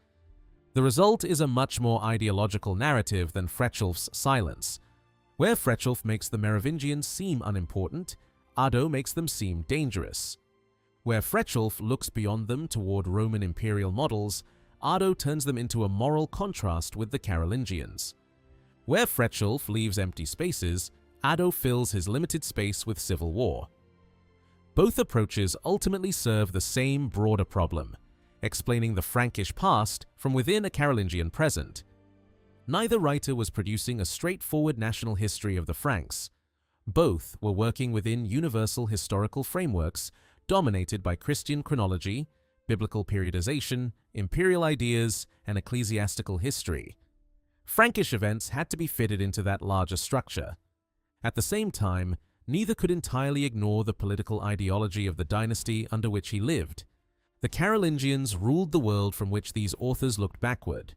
The result is a much more ideological narrative than Frechelf's silence. Where Frechelf makes the Merovingians seem unimportant, Addo makes them seem dangerous. Where Frechelf looks beyond them toward Roman imperial models, Addo turns them into a moral contrast with the Carolingians. Where Frechelf leaves empty spaces, Addo fills his limited space with civil war. Both approaches ultimately serve the same broader problem, explaining the Frankish past from within a Carolingian present. Neither writer was producing a straightforward national history of the Franks. Both were working within universal historical frameworks dominated by Christian chronology, biblical periodization, imperial ideas, and ecclesiastical history. Frankish events had to be fitted into that larger structure. At the same time, neither could entirely ignore the political ideology of the dynasty under which he lived. The Carolingians ruled the world from which these authors looked backward.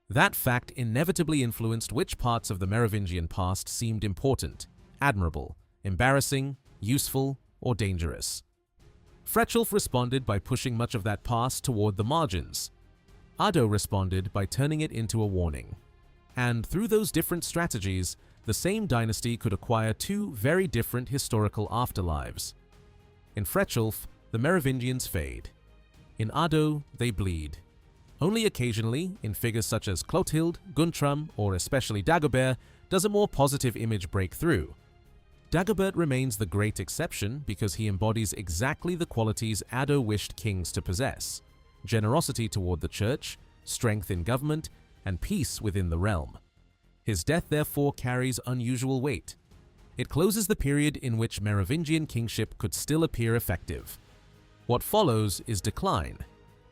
That fact inevitably influenced which parts of the Merovingian past seemed important, admirable, embarrassing, useful, or dangerous. Frechelf responded by pushing much of that past toward the margins. Addo responded by turning it into a warning. And through those different strategies, the same dynasty could acquire two very different historical afterlives. In Frechelf, the Merovingians fade. In Addo, they bleed. Only occasionally, in figures such as Clotilde, Guntram, or especially Dagobert, does a more positive image break through. Dagobert remains the great exception because he embodies exactly the qualities Addo wished kings to possess: generosity toward the church, strength in government, and peace within the realm. His death therefore carries unusual weight. It closes the period in which Merovingian kingship could still appear effective. What follows is decline,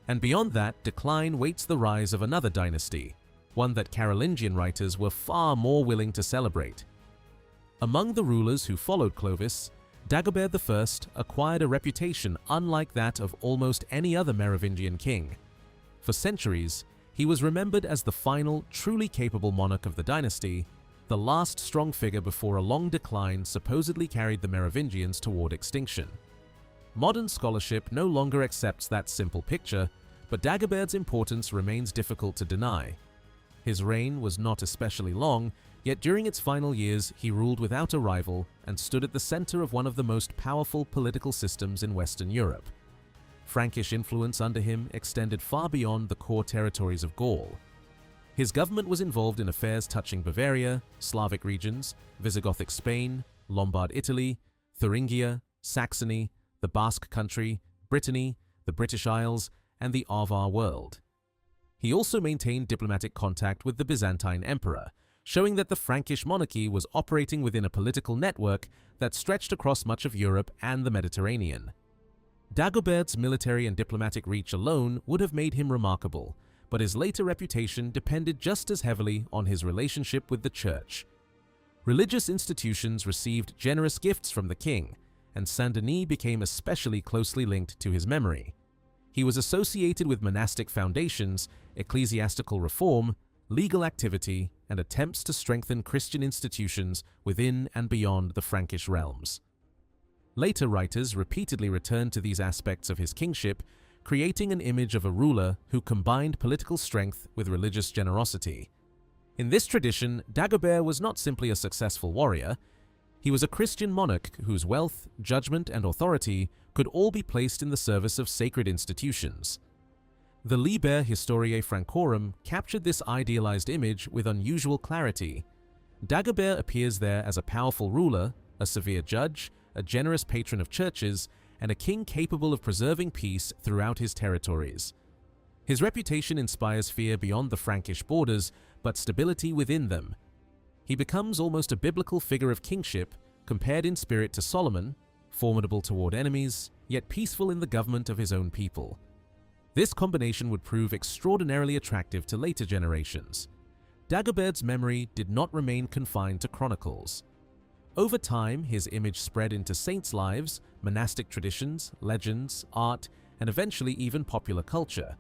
and beyond that decline waits the rise of another dynasty, one that Carolingian writers were far more willing to celebrate. Among the rulers who followed Clovis, Dagobert I acquired a reputation unlike that of almost any other Merovingian king. For centuries, he was remembered as the final, truly capable monarch of the dynasty, the last strong figure before a long decline supposedly carried the Merovingians toward extinction. Modern scholarship no longer accepts that simple picture, but Dagobert's importance remains difficult to deny. His reign was not especially long, yet during its final years he ruled without a rival and stood at the center of one of the most powerful political systems in Western Europe. Frankish influence under him extended far beyond the core territories of Gaul. His government was involved in affairs touching Bavaria, Slavic regions, Visigothic Spain, Lombard Italy, Thuringia, Saxony, the Basque country, Brittany, the British Isles, and the Avar world. He also maintained diplomatic contact with the Byzantine emperor, showing that the Frankish monarchy was operating within a political network that stretched across much of Europe and the Mediterranean. Dagobert's military and diplomatic reach alone would have made him remarkable, but his later reputation depended just as heavily on his relationship with the church. Religious institutions received generous gifts from the king, and Saint-Denis became especially closely linked to his memory. He was associated with monastic foundations, ecclesiastical reform, legal activity, and attempts to strengthen Christian institutions within and beyond the Frankish realms. Later writers repeatedly returned to these aspects of his kingship, creating an image of a ruler who combined political strength with religious generosity. In this tradition, Dagobert was not simply a successful warrior. He was a Christian monarch whose wealth, judgment, and authority could all be placed in the service of sacred institutions. The Liber Historiae Francorum captured this idealized image with unusual clarity. Dagobert appears there as a powerful ruler, a severe judge, a generous patron of churches, and a king capable of preserving peace throughout his territories. His reputation inspires fear beyond the Frankish borders, but stability within them. He becomes almost a biblical figure of kingship, compared in spirit to Solomon, formidable toward enemies, yet peaceful in the government of his own people. This combination would prove extraordinarily attractive to later generations. Dagobert's memory did not remain confined to chronicles. Over time, his image spread into saints' lives, monastic traditions, legends, art, and eventually even popular culture.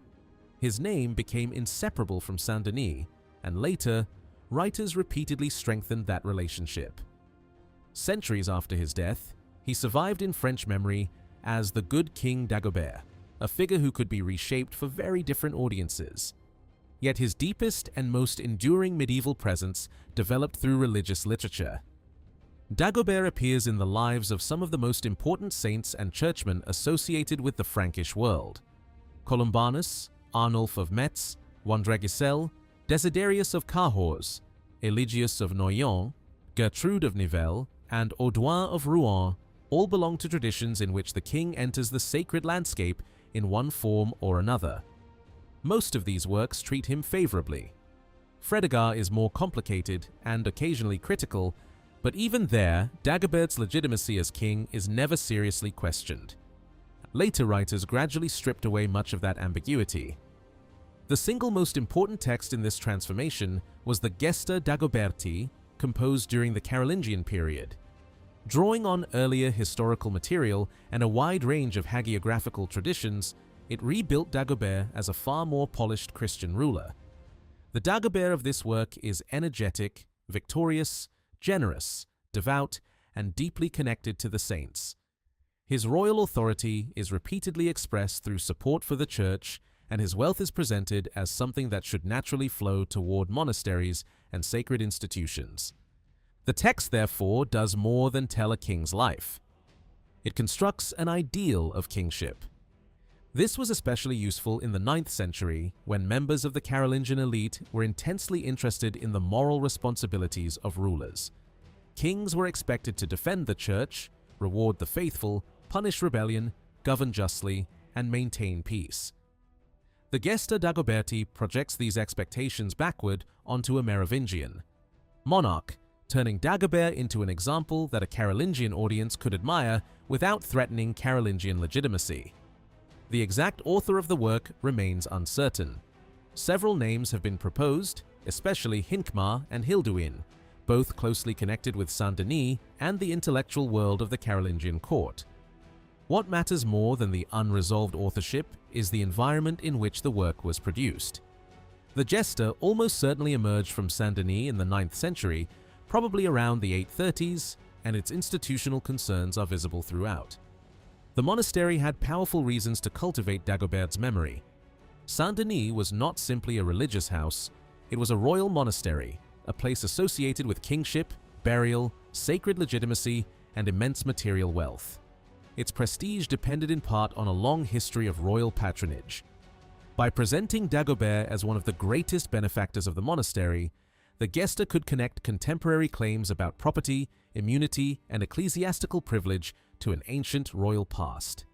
His name became inseparable from Saint-Denis, and later, writers repeatedly strengthened that relationship. Centuries after his death, he survived in French memory as the good King Dagobert, a figure who could be reshaped for very different audiences. Yet his deepest and most enduring medieval presence developed through religious literature. Dagobert appears in the lives of some of the most important saints and churchmen associated with the Frankish world: Columbanus, Arnulf of Metz, Wandregisel, Desiderius of Cahors, Eligius of Noyon, Gertrude of Nivelles, and Audouin of Rouen all belong to traditions in which the king enters the sacred landscape in one form or another. Most of these works treat him favorably. Fredegar is more complicated and occasionally critical, but even there, Dagobert's legitimacy as king is never seriously questioned. Later writers gradually stripped away much of that ambiguity. The single most important text in this transformation was the Gesta Dagoberti, composed during the Carolingian period. Drawing on earlier historical material and a wide range of hagiographical traditions, it rebuilt Dagobert as a far more polished Christian ruler. The Dagobert of this work is energetic, victorious, generous, devout, and deeply connected to the saints. His royal authority is repeatedly expressed through support for the church, and his wealth is presented as something that should naturally flow toward monasteries and sacred institutions. The text, therefore, does more than tell a king's life. It constructs an ideal of kingship. This was especially useful in the 9th century, when members of the Carolingian elite were intensely interested in the moral responsibilities of rulers. Kings were expected to defend the church, reward the faithful, punish rebellion, govern justly, and maintain peace. The Gesta Dagoberti projects these expectations backward onto a Merovingian monarch, turning Dagobert into an example that a Carolingian audience could admire without threatening Carolingian legitimacy. The exact author of the work remains uncertain. Several names have been proposed, especially Hincmar and Hilduin, both closely connected with Saint-Denis and the intellectual world of the Carolingian court. What matters more than the unresolved authorship is the environment in which the work was produced. The Gesta almost certainly emerged from Saint-Denis in the 9th century, probably around the 830s, and its institutional concerns are visible throughout. The monastery had powerful reasons to cultivate Dagobert's memory. Saint-Denis was not simply a religious house, it was a royal monastery, a place associated with kingship, burial, sacred legitimacy, and immense material wealth. Its prestige depended in part on a long history of royal patronage. By presenting Dagobert as one of the greatest benefactors of the monastery, the Gesta could connect contemporary claims about property, immunity, and ecclesiastical privilege to an ancient royal past.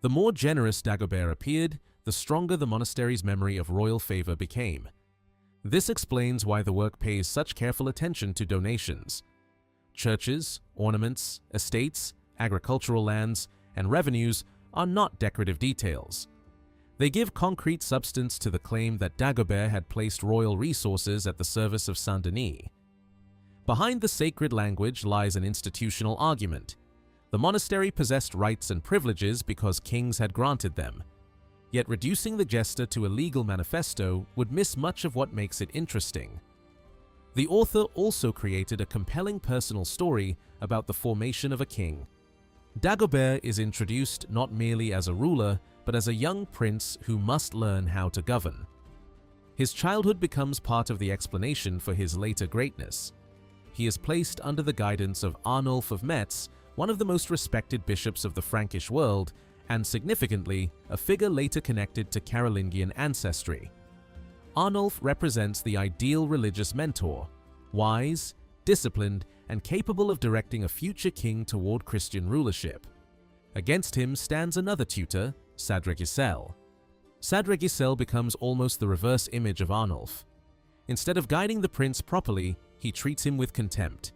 The more generous Dagobert appeared, the stronger the monastery's memory of royal favor became. This explains why the work pays such careful attention to donations. Churches, ornaments, estates, agricultural lands, and revenues are not decorative details. They give concrete substance to the claim that Dagobert had placed royal resources at the service of Saint-Denis. Behind the sacred language lies an institutional argument. The monastery possessed rights and privileges because kings had granted them. Yet reducing the Gesta to a legal manifesto would miss much of what makes it interesting. The author also created a compelling personal story about the formation of a king. Dagobert is introduced not merely as a ruler, but as a young prince who must learn how to govern. His childhood becomes part of the explanation for his later greatness. He is placed under the guidance of Arnulf of Metz, one of the most respected bishops of the Frankish world, and significantly, a figure later connected to Carolingian ancestry. Arnulf represents the ideal religious mentor, wise, disciplined, and capable of directing a future king toward Christian rulership. Against him stands another tutor, Sadregisel. Sadregisel becomes almost the reverse image of Arnulf. Instead of guiding the prince properly, he treats him with contempt.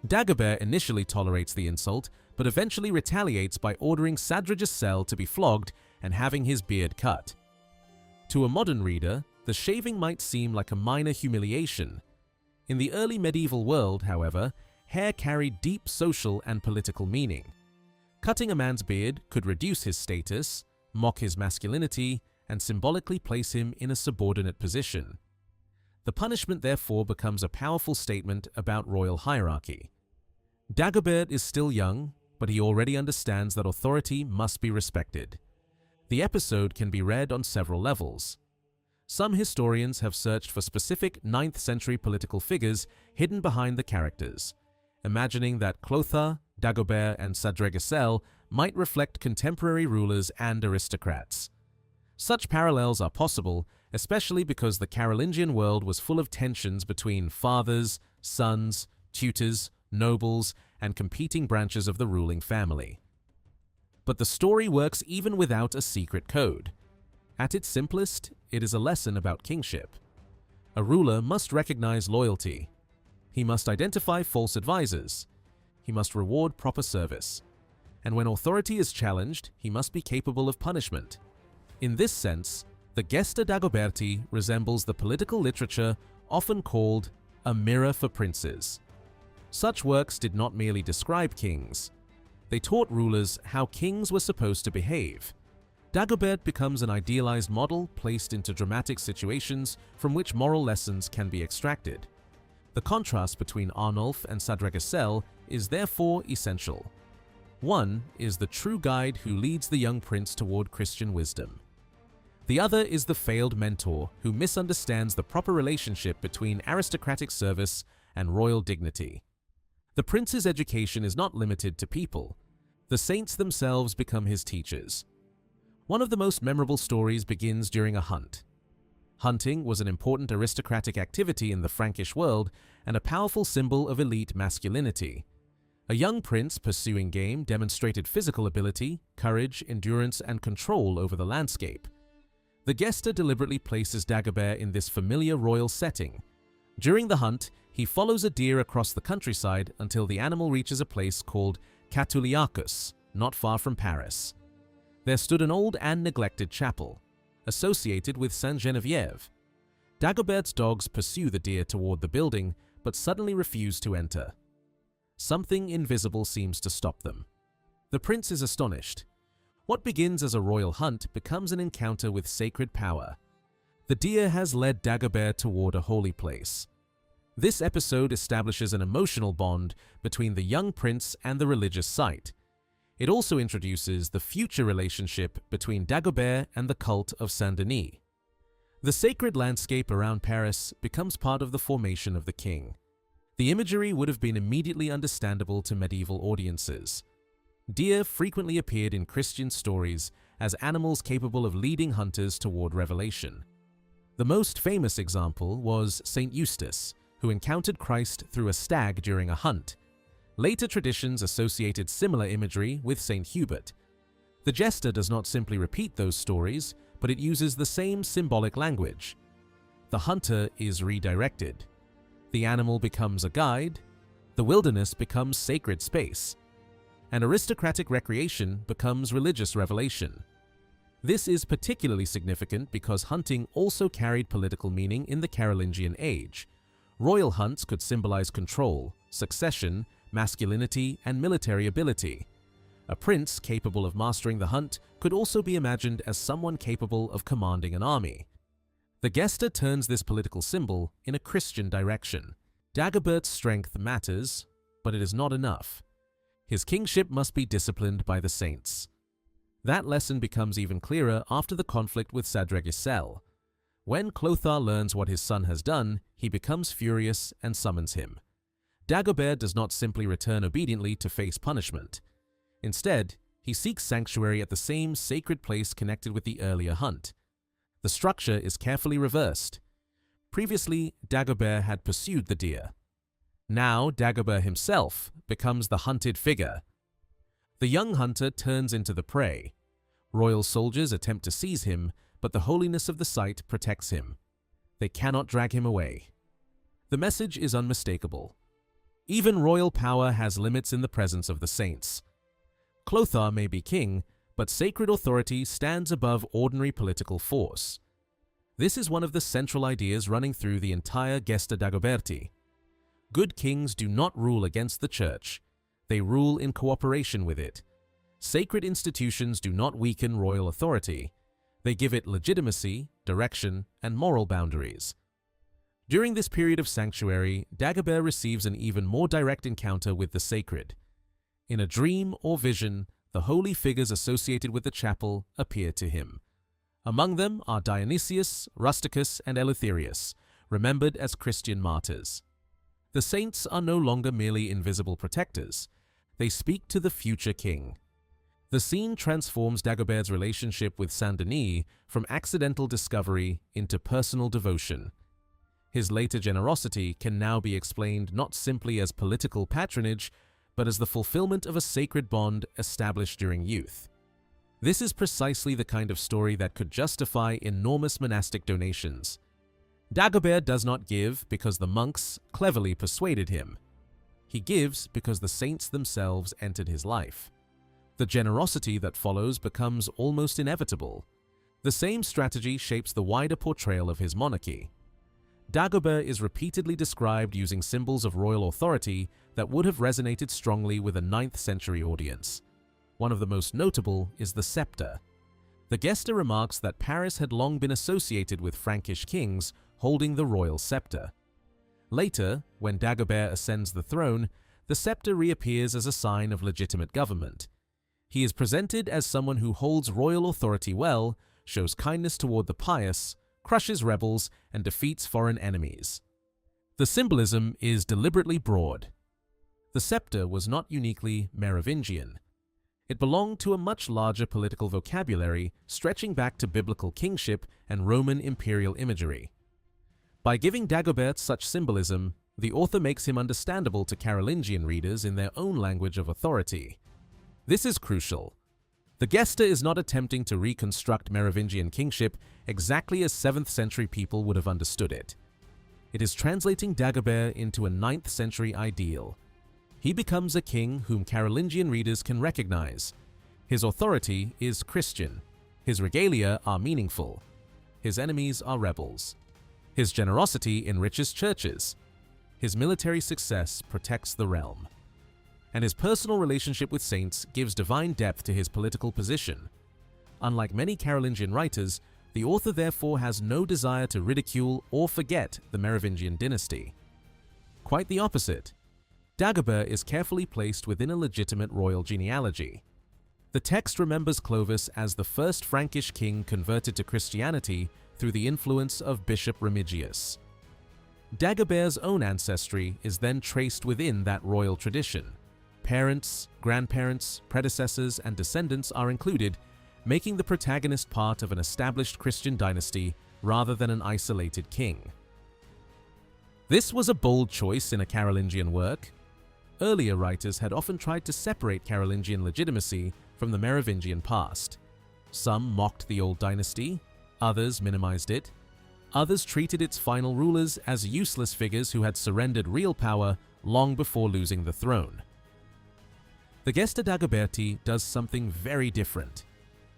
Dagobert initially tolerates the insult, but eventually retaliates by ordering Sadregisel to be flogged and having his beard cut. To a modern reader, the shaving might seem like a minor humiliation. In the early medieval world, however, hair carried deep social and political meaning. Cutting a man's beard could reduce his status, mock his masculinity, and symbolically place him in a subordinate position. The punishment therefore becomes a powerful statement about royal hierarchy. Dagobert is still young, but he already understands that authority must be respected. The episode can be read on several levels. Some historians have searched for specific 9th century political figures hidden behind the characters, imagining that Clothar, Dagobert, and Sadregisel might reflect contemporary rulers and aristocrats. Such parallels are possible, especially because the Carolingian world was full of tensions between fathers, sons, tutors, nobles, and competing branches of the ruling family. But the story works even without a secret code. At its simplest, it is a lesson about kingship. A ruler must recognize loyalty. He must identify false advisors. He must reward proper service. And when authority is challenged, he must be capable of punishment. In this sense, the Gesta Dagoberti resembles the political literature often called a mirror for princes. Such works did not merely describe kings. They taught rulers how kings were supposed to behave. Dagobert becomes an idealized model placed into dramatic situations from which moral lessons can be extracted. The contrast between Arnulf and Sadregisel is therefore essential. One is the true guide who leads the young prince toward Christian wisdom. The other is the failed mentor who misunderstands the proper relationship between aristocratic service and royal dignity. The prince's education is not limited to people. The saints themselves become his teachers. One of the most memorable stories begins during a hunt. Hunting was an important aristocratic activity in the Frankish world and a powerful symbol of elite masculinity. A young prince pursuing game demonstrated physical ability, courage, endurance, and control over the landscape. The Gesta deliberately places Dagobert in this familiar royal setting. During the hunt, he follows a deer across the countryside until the animal reaches a place called Catuliacus, not far from Paris. There stood an old and neglected chapel, associated with Sainte Geneviève. Dagobert's dogs pursue the deer toward the building, but suddenly refuse to enter. Something invisible seems to stop them. The prince is astonished. What begins as a royal hunt becomes an encounter with sacred power. The deer has led Dagobert toward a holy place. This episode establishes an emotional bond between the young prince and the religious site. It also introduces the future relationship between Dagobert and the cult of Saint-Denis. The sacred landscape around Paris becomes part of the formation of the king. The imagery would have been immediately understandable to medieval audiences. Deer frequently appeared in Christian stories as animals capable of leading hunters toward revelation. The most famous example was Saint Eustace, who encountered Christ through a stag during a hunt. Later traditions associated similar imagery with Saint Hubert. The Gesta does not simply repeat those stories, but it uses the same symbolic language. The hunter is redirected. The animal becomes a guide. The wilderness becomes sacred space. And aristocratic recreation becomes religious revelation. This is particularly significant because hunting also carried political meaning in the Carolingian age. Royal hunts could symbolize control, succession, masculinity, and military ability. A prince capable of mastering the hunt could also be imagined as someone capable of commanding an army. The Gesta turns this political symbol in a Christian direction. Dagobert's strength matters, but it is not enough. His kingship must be disciplined by the saints. That lesson becomes even clearer after the conflict with Sadregisel. When Clothar learns what his son has done, he becomes furious and summons him. Dagobert does not simply return obediently to face punishment. Instead, he seeks sanctuary at the same sacred place connected with the earlier hunt. The structure is carefully reversed. Previously, Dagobert had pursued the deer. Now, Dagobert himself becomes the hunted figure. The young hunter turns into the prey. Royal soldiers attempt to seize him, but the holiness of the site protects him. They cannot drag him away. The message is unmistakable. Even royal power has limits in the presence of the saints. Clothar may be king, but sacred authority stands above ordinary political force. This is one of the central ideas running through the entire Gesta Dagoberti. Good kings do not rule against the church. They rule in cooperation with it. Sacred institutions do not weaken royal authority. They give it legitimacy, direction, and moral boundaries. During this period of sanctuary, Dagobert receives an even more direct encounter with the sacred. In a dream or vision, the holy figures associated with the chapel appear to him. Among them are Dionysius, Rusticus, and Eleutherius, remembered as Christian martyrs. The saints are no longer merely invisible protectors. They speak to the future king. The scene transforms Dagobert's relationship with Saint-Denis from accidental discovery into personal devotion. His later generosity can now be explained not simply as political patronage, but as the fulfillment of a sacred bond established during youth. This is precisely the kind of story that could justify enormous monastic donations. Dagobert does not give because the monks cleverly persuaded him. He gives because the saints themselves entered his life. The generosity that follows becomes almost inevitable. The same strategy shapes the wider portrayal of his monarchy. Dagobert is repeatedly described using symbols of royal authority that would have resonated strongly with a 9th century audience. One of the most notable is the scepter. The Gesta remarks that Paris had long been associated with Frankish kings holding the royal scepter. Later, when Dagobert ascends the throne, the scepter reappears as a sign of legitimate government. He is presented as someone who holds royal authority well, shows kindness toward the pious, crushes rebels, and defeats foreign enemies. The symbolism is deliberately broad. The scepter was not uniquely Merovingian. It belonged to a much larger political vocabulary stretching back to biblical kingship and Roman imperial imagery. By giving Dagobert such symbolism, the author makes him understandable to Carolingian readers in their own language of authority. This is crucial. The Gesta is not attempting to reconstruct Merovingian kingship exactly as 7th century people would have understood it. It is translating Dagobert into a 9th century ideal. He becomes a king whom Carolingian readers can recognize. His authority is Christian. His regalia are meaningful. His enemies are rebels. His generosity enriches churches. His military success protects the realm. And his personal relationship with saints gives divine depth to his political position. Unlike many Carolingian writers, the author therefore has no desire to ridicule or forget the Merovingian dynasty. Quite the opposite. Dagobert is carefully placed within a legitimate royal genealogy. The text remembers Clovis as the first Frankish king converted to Christianity through the influence of Bishop Remigius. Dagobert's own ancestry is then traced within that royal tradition. Parents, grandparents, predecessors, and descendants are included, making the protagonist part of an established Christian dynasty rather than an isolated king. This was a bold choice in a Carolingian work. Earlier writers had often tried to separate Carolingian legitimacy from the Merovingian past. Some mocked the old dynasty, others minimized it. Others treated its final rulers as useless figures who had surrendered real power long before losing the throne. The Gesta Dagoberti does something very different.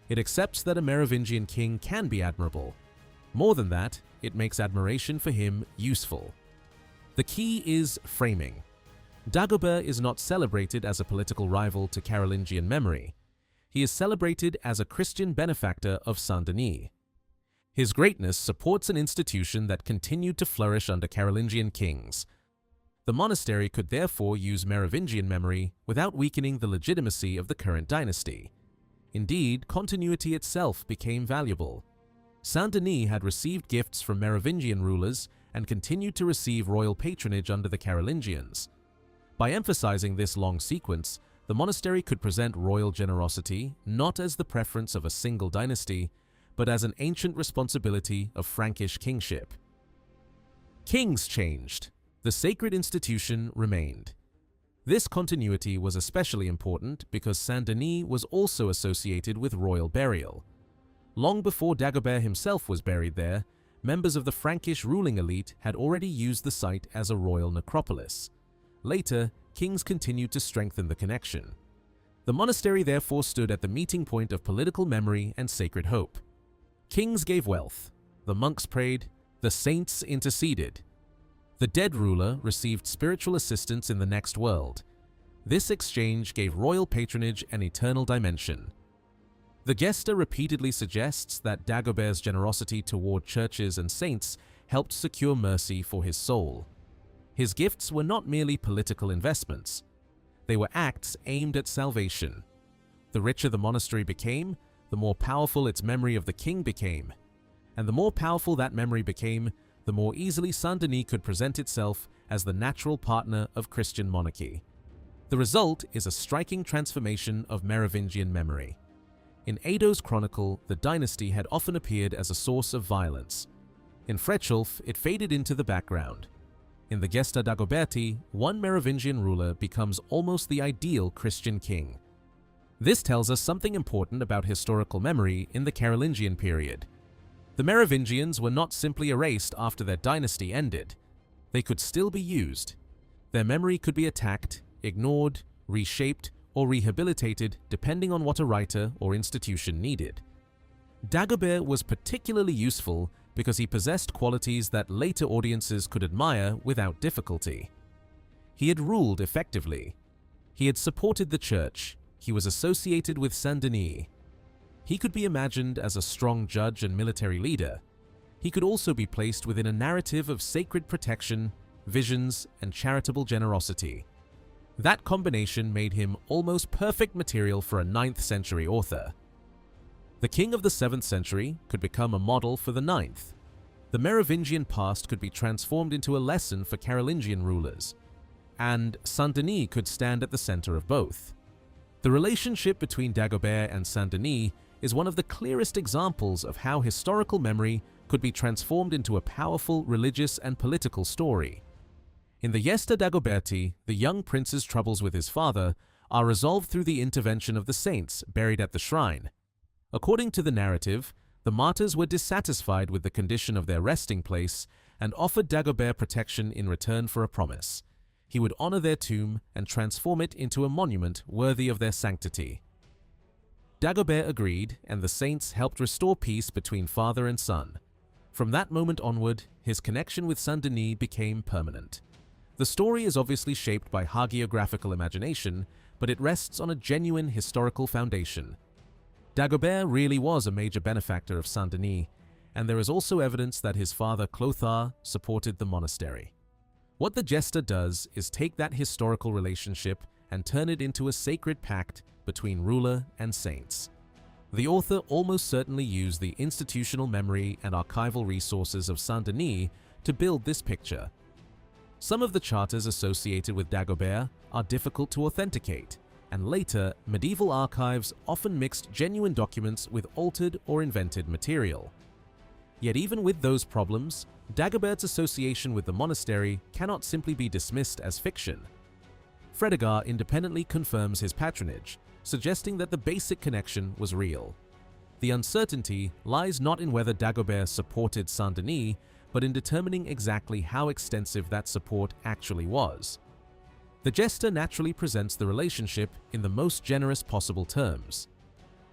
It accepts that a Merovingian king can be admirable. More than that, it makes admiration for him useful. The key is framing. Dagobert is not celebrated as a political rival to Carolingian memory. He is celebrated as a Christian benefactor of Saint-Denis. His greatness supports an institution that continued to flourish under Carolingian kings. The monastery could therefore use Merovingian memory without weakening the legitimacy of the current dynasty. Indeed, continuity itself became valuable. Saint-Denis had received gifts from Merovingian rulers and continued to receive royal patronage under the Carolingians. By emphasizing this long sequence, the monastery could present royal generosity not as the preference of a single dynasty, but as an ancient responsibility of Frankish kingship. Kings changed. The sacred institution remained. This continuity was especially important because Saint-Denis was also associated with royal burial. Long before Dagobert himself was buried there, members of the Frankish ruling elite had already used the site as a royal necropolis. Later, kings continued to strengthen the connection. The monastery therefore stood at the meeting point of political memory and sacred hope. Kings gave wealth, the monks prayed, the saints interceded. The dead ruler received spiritual assistance in the next world. This exchange gave royal patronage an eternal dimension. The Gesta repeatedly suggests that Dagobert's generosity toward churches and saints helped secure mercy for his soul. His gifts were not merely political investments. They were acts aimed at salvation. The richer the monastery became, the more powerful its memory of the king became. And the more powerful that memory became, the more easily Saint-Denis could present itself as the natural partner of Christian monarchy. The result is a striking transformation of Merovingian memory. In Edo's chronicle, the dynasty had often appeared as a source of violence. In Frecciulf, it faded into the background. In the Gesta Dagoberti, one Merovingian ruler becomes almost the ideal Christian king. This tells us something important about historical memory in the Carolingian period. The Merovingians were not simply erased after their dynasty ended. They could still be used. Their memory could be attacked, ignored, reshaped, or rehabilitated depending on what a writer or institution needed. Dagobert was particularly useful because he possessed qualities that later audiences could admire without difficulty. He had ruled effectively. He had supported the church. He was associated with Saint-Denis. He could be imagined as a strong judge and military leader. He could also be placed within a narrative of sacred protection, visions, and charitable generosity. That combination made him almost perfect material for a 9th century author. The king of the 7th century could become a model for the 9th. The Merovingian past could be transformed into a lesson for Carolingian rulers. And Saint-Denis could stand at the center of both. The relationship between Dagobert and Saint-Denis is one of the clearest examples of how historical memory could be transformed into a powerful religious and political story. In the Gesta Dagoberti, the young prince's troubles with his father are resolved through the intervention of the saints buried at the shrine. According to the narrative, the martyrs were dissatisfied with the condition of their resting place and offered Dagobert protection in return for a promise. He would honor their tomb and transform it into a monument worthy of their sanctity. Dagobert agreed, and the saints helped restore peace between father and son. From that moment onward, his connection with Saint-Denis became permanent. The story is obviously shaped by hagiographical imagination, but it rests on a genuine historical foundation. Dagobert really was a major benefactor of Saint-Denis, and there is also evidence that his father Clovis supported the monastery. What the Gesta does is take that historical relationship and turn it into a sacred pact between ruler and saints. The author almost certainly used the institutional memory and archival resources of Saint-Denis to build this picture. Some of the charters associated with Dagobert are difficult to authenticate, and later, medieval archives often mixed genuine documents with altered or invented material. Yet even with those problems, Dagobert's association with the monastery cannot simply be dismissed as fiction. Fredegar independently confirms his patronage, suggesting that the basic connection was real. The uncertainty lies not in whether Dagobert supported Saint-Denis, but in determining exactly how extensive that support actually was. The Gesta naturally presents the relationship in the most generous possible terms.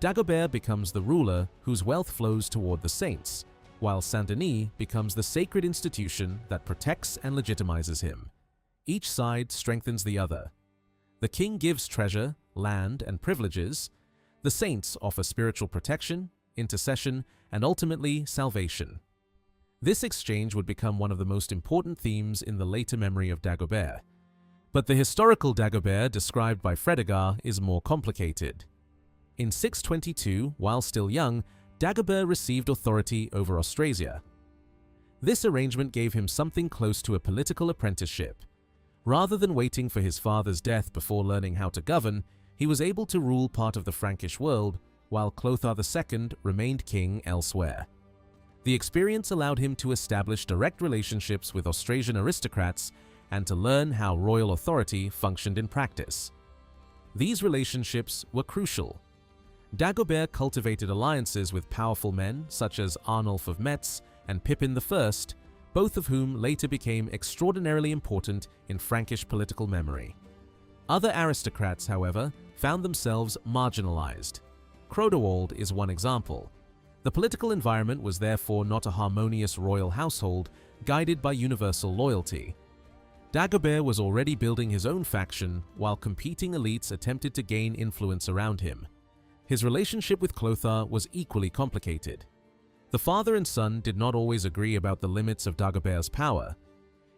Dagobert becomes the ruler whose wealth flows toward the saints, while Saint-Denis becomes the sacred institution that protects and legitimizes him. Each side strengthens the other. The king gives treasure, land, and privileges. The saints offer spiritual protection, intercession, and ultimately salvation. This exchange would become one of the most important themes in the later memory of Dagobert. But the historical Dagobert described by Fredegar is more complicated. In 622, while still young, Dagobert received authority over Austrasia. This arrangement gave him something close to a political apprenticeship. Rather than waiting for his father's death before learning how to govern, he was able to rule part of the Frankish world, while Clovis II remained king elsewhere. The experience allowed him to establish direct relationships with Austrasian aristocrats and to learn how royal authority functioned in practice. These relationships were crucial. Dagobert cultivated alliances with powerful men such as Arnulf of Metz and Pippin I, both of whom later became extraordinarily important in Frankish political memory. Other aristocrats, however, found themselves marginalized. Chrodoald is one example. The political environment was therefore not a harmonious royal household guided by universal loyalty. Dagobert was already building his own faction while competing elites attempted to gain influence around him. His relationship with Clovis was equally complicated. The father and son did not always agree about the limits of Dagobert's power.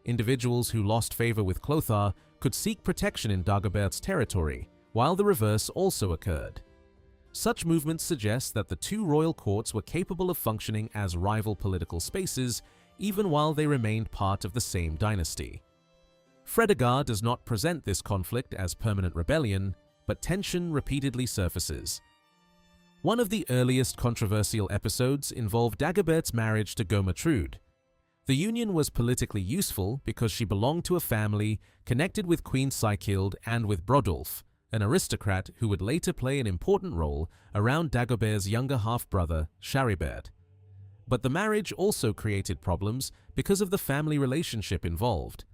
Individuals who lost favor with Clovis could seek protection in Dagobert's territory, while the reverse also occurred. Such movements suggest that the two royal courts were capable of functioning as rival political spaces even while they remained part of the same dynasty. Fredegar does not present this conflict as permanent rebellion, but tension repeatedly surfaces. One of the earliest controversial episodes involved Dagobert's marriage to Gomertrude. The union was politically useful because she belonged to a family connected with Queen Seikild and with Brodulf, an aristocrat who would later play an important role around Dagobert's younger half-brother, Charibert. But the marriage also created problems because of the family relationship involved.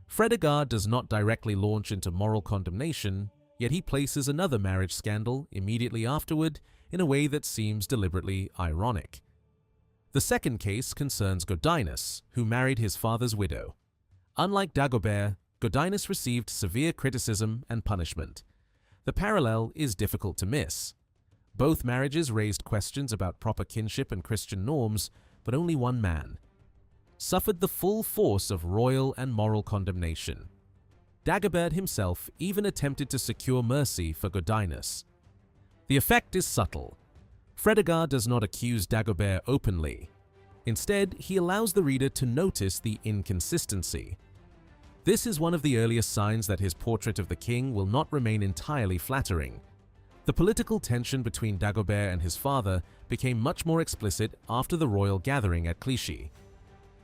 Fredegar does not directly launch into moral condemnation, yet he places another marriage scandal immediately afterward in a way that seems deliberately ironic. The second case concerns Godinus, who married his father's widow. Unlike Dagobert, Godinus received severe criticism and punishment. The parallel is difficult to miss. Both marriages raised questions about proper kinship and Christian norms, but only one man suffered the full force of royal and moral condemnation. Dagobert himself even attempted to secure mercy for Godinus. The effect is subtle. Fredegar does not accuse Dagobert openly. Instead, he allows the reader to notice the inconsistency. This is one of the earliest signs that his portrait of the king will not remain entirely flattering. The political tension between Dagobert and his father became much more explicit after the royal gathering at Clichy.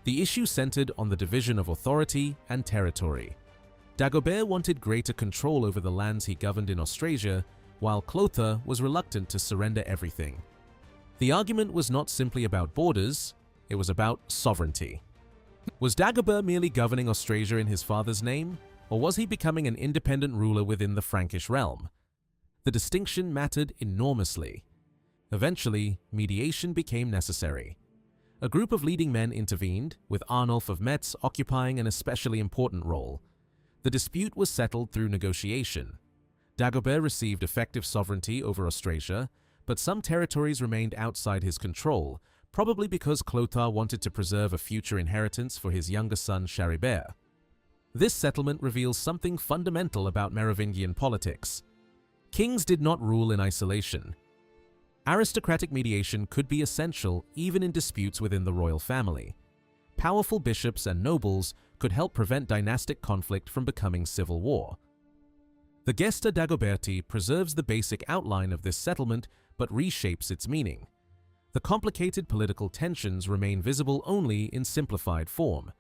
The issue centered on the division of authority and territory. Dagobert wanted greater control over the lands he governed in Austrasia, while Clothar was reluctant to surrender everything. The argument was not simply about borders, it was about sovereignty. Was Dagobert merely governing Austrasia in his father's name, or was he becoming an independent ruler within the Frankish realm? The distinction mattered enormously. Eventually, mediation became necessary. A group of leading men intervened, with Arnulf of Metz occupying an especially important role. The dispute was settled through negotiation. Dagobert received effective sovereignty over Austrasia, but some territories remained outside his control, probably because Clothar wanted to preserve a future inheritance for his younger son Charibert. This settlement reveals something fundamental about Merovingian politics. Kings did not rule in isolation. Aristocratic mediation could be essential even in disputes within the royal family. Powerful bishops and nobles could help prevent dynastic conflict from becoming civil war. The Gesta Dagoberti preserves the basic outline of this settlement but reshapes its meaning. The complicated political tensions remain visible only in simplified form.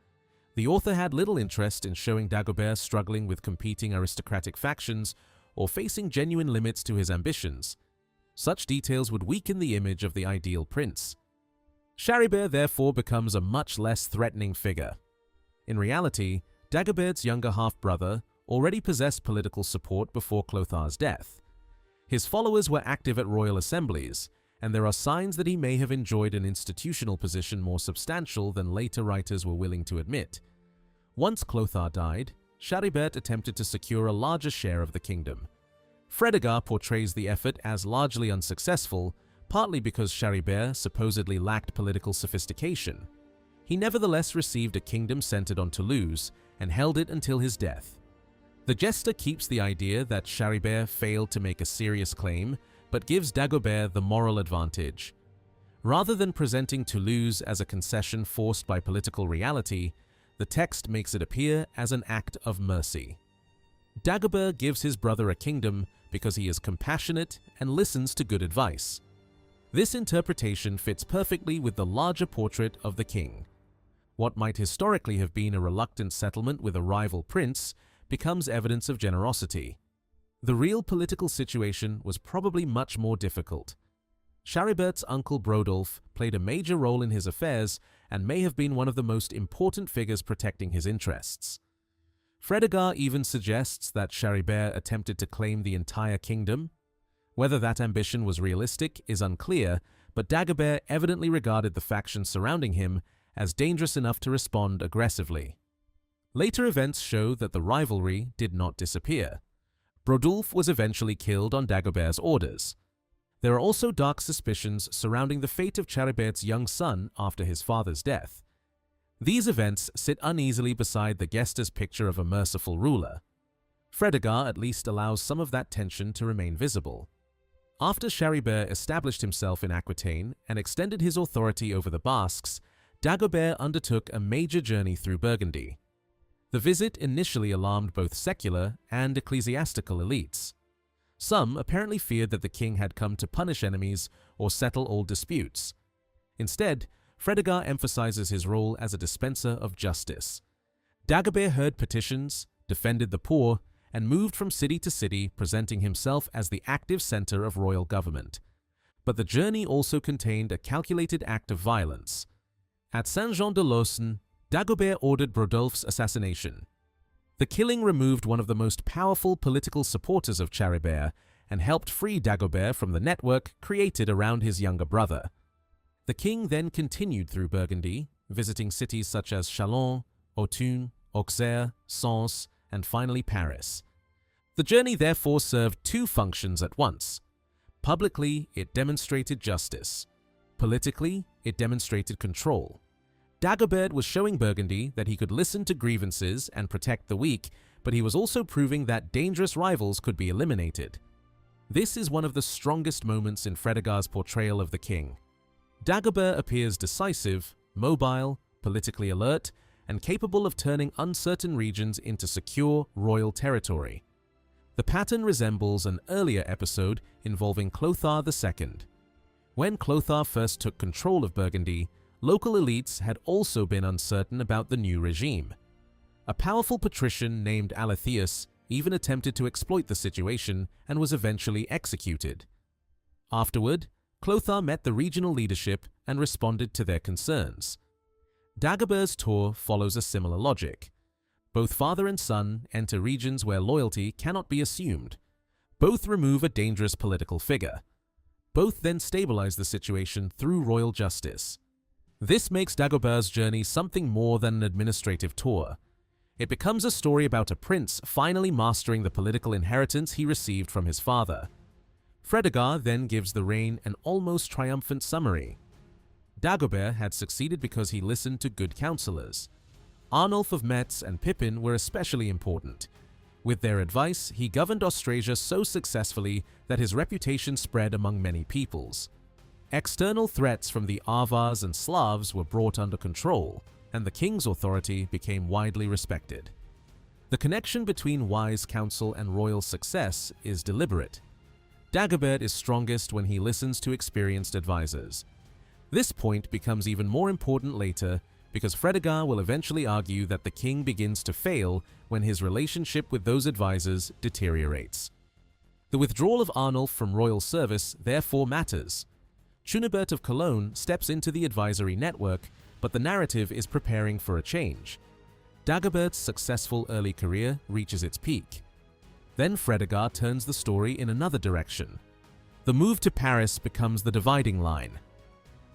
The author had little interest in showing Dagobert struggling with competing aristocratic factions or facing genuine limits to his ambitions. Such details would weaken the image of the ideal prince. Charibert therefore becomes a much less threatening figure. In reality, Dagobert's younger half-brother already possessed political support before Clothar's death. His followers were active at royal assemblies, and there are signs that he may have enjoyed an institutional position more substantial than later writers were willing to admit. Once Clothar died, Charibert attempted to secure a larger share of the kingdom. Fredegar portrays the effort as largely unsuccessful, partly because Charibert supposedly lacked political sophistication. He nevertheless received a kingdom centered on Toulouse and held it until his death. The Gesta keeps the idea that Charibert failed to make a serious claim, but gives Dagobert the moral advantage. Rather than presenting Toulouse as a concession forced by political reality, the text makes it appear as an act of mercy. Dagobert gives his brother a kingdom because he is compassionate and listens to good advice. This interpretation fits perfectly with the larger portrait of the king. What might historically have been a reluctant settlement with a rival prince becomes evidence of generosity. The real political situation was probably much more difficult. Charibert's uncle Brodulf played a major role in his affairs and may have been one of the most important figures protecting his interests. Fredegar even suggests that Charibert attempted to claim the entire kingdom. Whether that ambition was realistic is unclear, but Dagobert evidently regarded the factions surrounding him as dangerous enough to respond aggressively. Later events show that the rivalry did not disappear. Brodulf was eventually killed on Dagobert's orders. There are also dark suspicions surrounding the fate of Charibert's young son after his father's death. These events sit uneasily beside the Gesta's picture of a merciful ruler. Fredegar at least allows some of that tension to remain visible. After Charibert established himself in Aquitaine and extended his authority over the Basques, Dagobert undertook a major journey through Burgundy. The visit initially alarmed both secular and ecclesiastical elites. Some apparently feared that the king had come to punish enemies or settle old disputes. Instead, Fredegar emphasizes his role as a dispenser of justice. Dagobert heard petitions, defended the poor, and moved from city to city, presenting himself as the active center of royal government. But the journey also contained a calculated act of violence. At Saint-Jean-de-Lausne, Dagobert ordered Brodulf's assassination. The killing removed one of the most powerful political supporters of Charibert and helped free Dagobert from the network created around his younger brother. The king then continued through Burgundy, visiting cities such as Chalon, Autun, Auxerre, Sens, and finally Paris. The journey therefore served two functions at once. Publicly, it demonstrated justice. Politically, it demonstrated control. Dagobert was showing Burgundy that he could listen to grievances and protect the weak, but he was also proving that dangerous rivals could be eliminated. This is one of the strongest moments in Fredegar's portrayal of the king. Dagobert appears decisive, mobile, politically alert, and capable of turning uncertain regions into secure royal territory. The pattern resembles an earlier episode involving Clothar II. When Clothar first took control of Burgundy, local elites had also been uncertain about the new regime. A powerful patrician named Alatheus even attempted to exploit the situation and was eventually executed. Afterward, Clothar met the regional leadership and responded to their concerns. Dagobert's tour follows a similar logic. Both father and son enter regions where loyalty cannot be assumed. Both remove a dangerous political figure. Both then stabilize the situation through royal justice. This makes Dagobert's journey something more than an administrative tour. It becomes a story about a prince finally mastering the political inheritance he received from his father. Fredegar then gives the reign an almost triumphant summary. Dagobert had succeeded because he listened to good counselors. Arnulf of Metz and Pippin were especially important. With their advice, he governed Austrasia so successfully that his reputation spread among many peoples. External threats from the Avars and Slavs were brought under control, and the king's authority became widely respected. The connection between wise counsel and royal success is deliberate. Dagobert is strongest when he listens to experienced advisors. This point becomes even more important later because Fredegar will eventually argue that the king begins to fail when his relationship with those advisors deteriorates. The withdrawal of Arnulf from royal service therefore matters. Cunibert of Cologne steps into the advisory network, but the narrative is preparing for a change. Dagobert's successful early career reaches its peak. Then Fredegar turns the story in another direction. The move to Paris becomes the dividing line.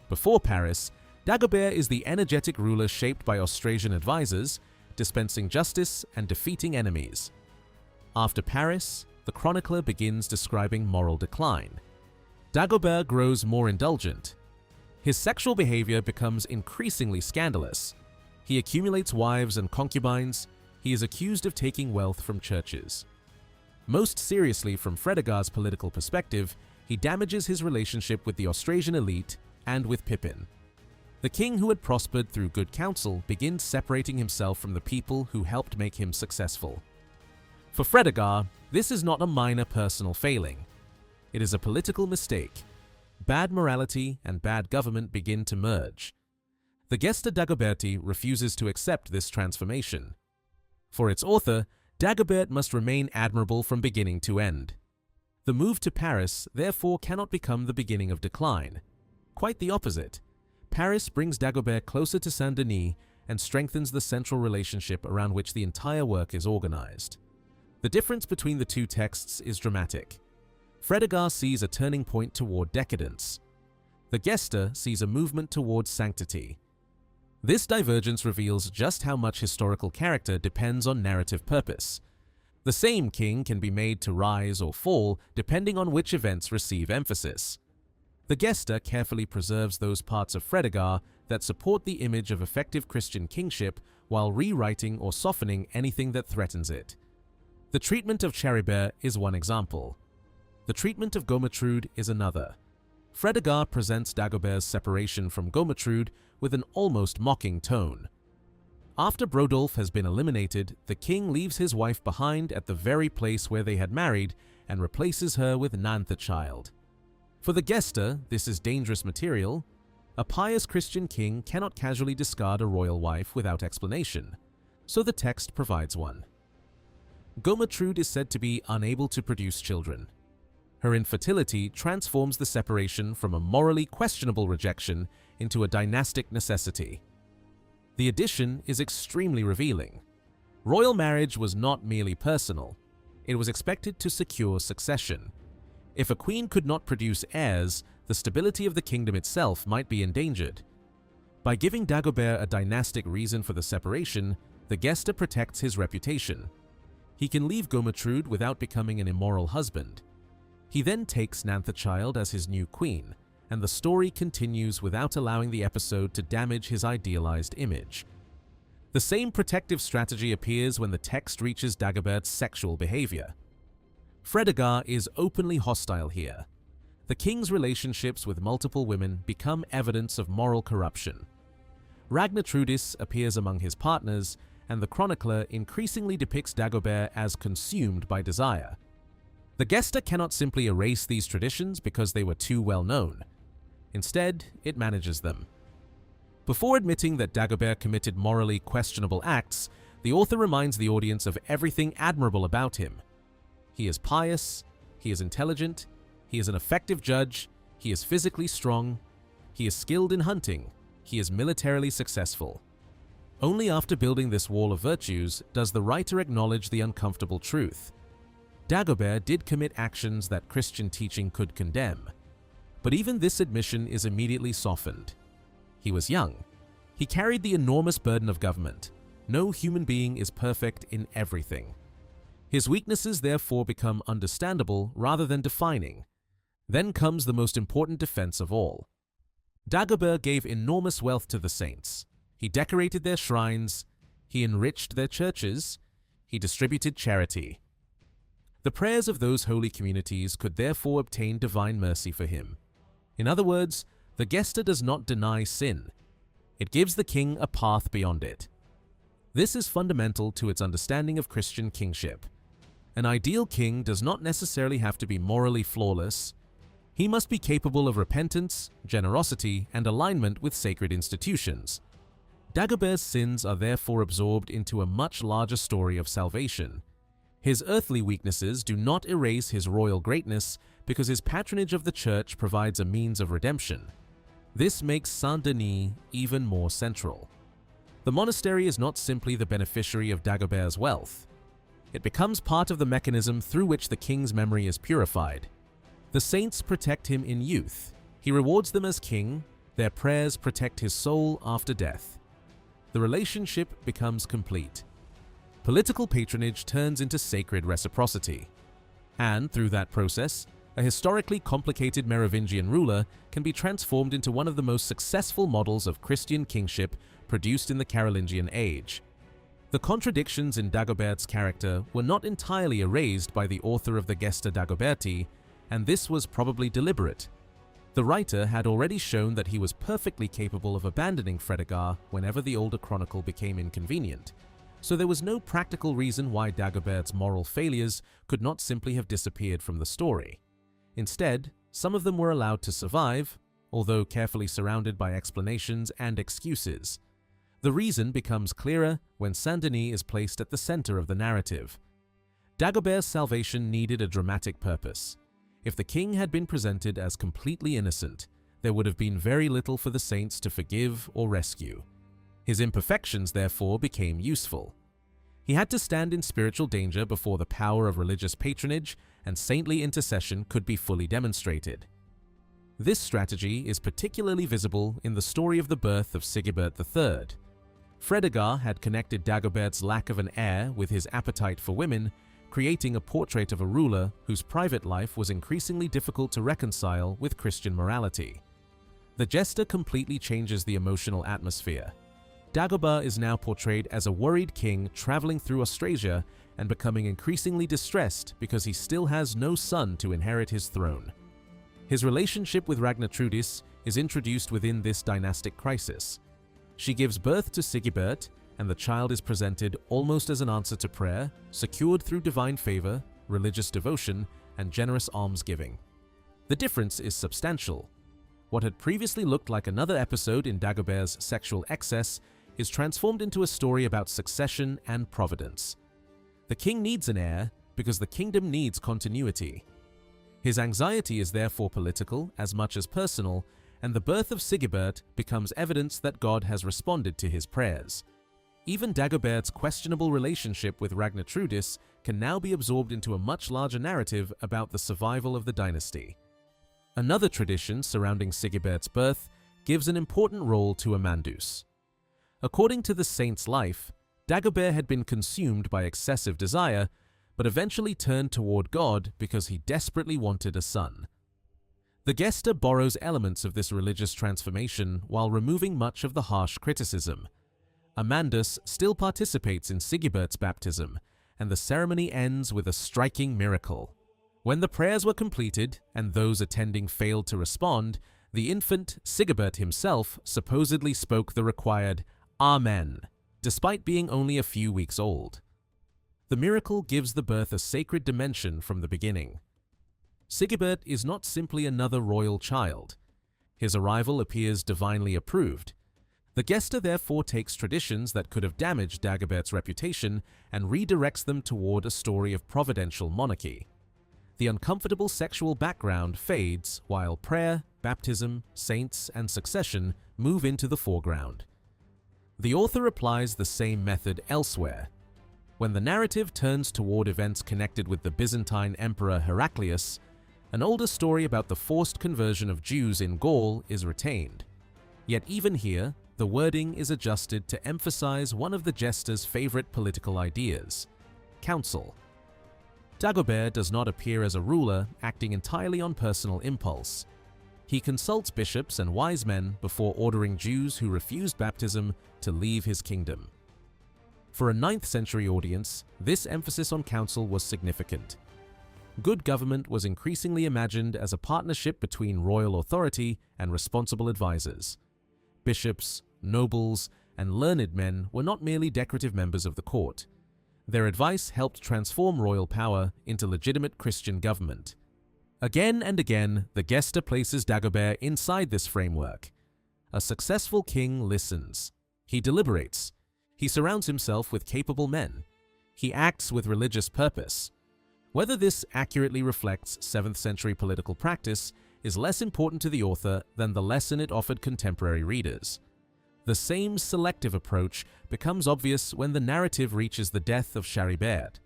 Before Paris, Dagobert is the energetic ruler shaped by Austrasian advisors, dispensing justice and defeating enemies. After Paris, the chronicler begins describing moral decline. Dagobert grows more indulgent. His sexual behavior becomes increasingly scandalous. He accumulates wives and concubines. He is accused of taking wealth from churches. Most seriously, from Fredegar's political perspective, he damages his relationship with the Austrasian elite and with Pippin. The king who had prospered through good counsel begins separating himself from the people who helped make him successful. For Fredegar, this is not a minor personal failing. It is a political mistake. Bad morality and bad government begin to merge. The Gesta Dagoberti refuses to accept this transformation. For its author, Dagobert must remain admirable from beginning to end. The move to Paris therefore cannot become the beginning of decline. Quite the opposite. Paris brings Dagobert closer to Saint-Denis and strengthens the central relationship around which the entire work is organized. The difference between the two texts is dramatic. Fredegar sees a turning point toward decadence. The Gesta sees a movement towards sanctity. This divergence reveals just how much historical character depends on narrative purpose. The same king can be made to rise or fall depending on which events receive emphasis. The Gesta carefully preserves those parts of Fredegar that support the image of effective Christian kingship while rewriting or softening anything that threatens it. The treatment of Charibert is one example. The treatment of Gomertrude is another. Fredegar presents Dagobert's separation from Gomertrude with an almost mocking tone. After Brodulf has been eliminated, the king leaves his wife behind at the very place where they had married and replaces her with Nanthechild. For the Gesta, this is dangerous material. A pious Christian king cannot casually discard a royal wife without explanation, so the text provides one. Gomertrude is said to be unable to produce children. Her infertility transforms the separation from a morally questionable rejection into a dynastic necessity. The addition is extremely revealing. Royal marriage was not merely personal. It was expected to secure succession. If a queen could not produce heirs, the stability of the kingdom itself might be endangered. By giving Dagobert a dynastic reason for the separation, the Gesta protects his reputation. He can leave Gomertrude without becoming an immoral husband. He then takes Nanthechild as his new queen, and the story continues without allowing the episode to damage his idealized image. The same protective strategy appears when the text reaches Dagobert's sexual behavior. Fredegar is openly hostile here. The king's relationships with multiple women become evidence of moral corruption. Ragnatrudis appears among his partners, and the chronicler increasingly depicts Dagobert as consumed by desire. The Gesta cannot simply erase these traditions because they were too well known. Instead, it manages them. Before admitting that Dagobert committed morally questionable acts, the author reminds the audience of everything admirable about him. He is pious, he is intelligent, he is an effective judge, he is physically strong, he is skilled in hunting, he is militarily successful. Only after building this wall of virtues does the writer acknowledge the uncomfortable truth. Dagobert did commit actions that Christian teaching could condemn, but even this admission is immediately softened. He was young. He carried the enormous burden of government. No human being is perfect in everything. His weaknesses therefore become understandable rather than defining. Then comes the most important defense of all. Dagobert gave enormous wealth to the saints. He decorated their shrines, he enriched their churches, he distributed charity. The prayers of those holy communities could therefore obtain divine mercy for him. In other words, the Gesta does not deny sin. It gives the king a path beyond it. This is fundamental to its understanding of Christian kingship. An ideal king does not necessarily have to be morally flawless. He must be capable of repentance, generosity, and alignment with sacred institutions. Dagobert's sins are therefore absorbed into a much larger story of salvation. His earthly weaknesses do not erase his royal greatness because his patronage of the church provides a means of redemption. This makes Saint-Denis even more central. The monastery is not simply the beneficiary of Dagobert's wealth. It becomes part of the mechanism through which the king's memory is purified. The saints protect him in youth. He rewards them as king. Their prayers protect his soul after death. The relationship becomes complete. Political patronage turns into sacred reciprocity. And through that process, a historically complicated Merovingian ruler can be transformed into one of the most successful models of Christian kingship produced in the Carolingian age. The contradictions in Dagobert's character were not entirely erased by the author of the Gesta Dagoberti, and this was probably deliberate. The writer had already shown that he was perfectly capable of abandoning Fredegar whenever the older chronicle became inconvenient, so there was no practical reason why Dagobert's moral failures could not simply have disappeared from the story. Instead, some of them were allowed to survive, although carefully surrounded by explanations and excuses. The reason becomes clearer when Saint-Denis is placed at the center of the narrative. Dagobert's salvation needed a dramatic purpose. If the king had been presented as completely innocent, there would have been very little for the saints to forgive or rescue. His imperfections, therefore, became useful. He had to stand in spiritual danger before the power of religious patronage and saintly intercession could be fully demonstrated. This strategy is particularly visible in the story of the birth of Sigebert III. Fredegar had connected Dagobert's lack of an heir with his appetite for women, creating a portrait of a ruler whose private life was increasingly difficult to reconcile with Christian morality. The Gesta completely changes the emotional atmosphere. Dagobert is now portrayed as a worried king traveling through Austrasia and becoming increasingly distressed because he still has no son to inherit his throne. His relationship with Ragnatrudis is introduced within this dynastic crisis. She gives birth to Sigebert, and the child is presented almost as an answer to prayer, secured through divine favor, religious devotion, and generous almsgiving. The difference is substantial. What had previously looked like another episode in Dagobert's sexual excess is transformed into a story about succession and providence. The king needs an heir because the kingdom needs continuity. His anxiety is therefore political as much as personal, and the birth of Sigebert becomes evidence that God has responded to his prayers. Even Dagobert's questionable relationship with Ragnatrudis can now be absorbed into a much larger narrative about the survival of the dynasty. Another tradition surrounding Sigebert's birth gives an important role to Amandus. According to the saint's life, Dagobert had been consumed by excessive desire, but eventually turned toward God because he desperately wanted a son. The Gesta borrows elements of this religious transformation while removing much of the harsh criticism. Amandus still participates in Sigebert's baptism, and the ceremony ends with a striking miracle. When the prayers were completed and those attending failed to respond, the infant Sigebert himself supposedly spoke the required Amen, despite being only a few weeks old. The miracle gives the birth a sacred dimension from the beginning. Sigebert is not simply another royal child. His arrival appears divinely approved. The Gesta therefore takes traditions that could have damaged Dagobert's reputation and redirects them toward a story of providential monarchy. The uncomfortable sexual background fades while prayer, baptism, saints, and succession move into the foreground. The author applies the same method elsewhere. When the narrative turns toward events connected with the Byzantine Emperor Heraclius, an older story about the forced conversion of Jews in Gaul is retained. Yet even here, the wording is adjusted to emphasize one of the Gesta's favorite political ideas: counsel. Dagobert does not appear as a ruler acting entirely on personal impulse. He consults bishops and wise men before ordering Jews who refused baptism to leave his kingdom. For a 9th century audience, this emphasis on counsel was significant. Good government was increasingly imagined as a partnership between royal authority and responsible advisors. Bishops, nobles, and learned men were not merely decorative members of the court. Their advice helped transform royal power into legitimate Christian government. Again and again, the Gesta places Dagobert inside this framework. A successful king listens. He deliberates. He surrounds himself with capable men. He acts with religious purpose. Whether this accurately reflects 7th century political practice is less important to the author than the lesson it offered contemporary readers. The same selective approach becomes obvious when the narrative reaches the death of Charibert.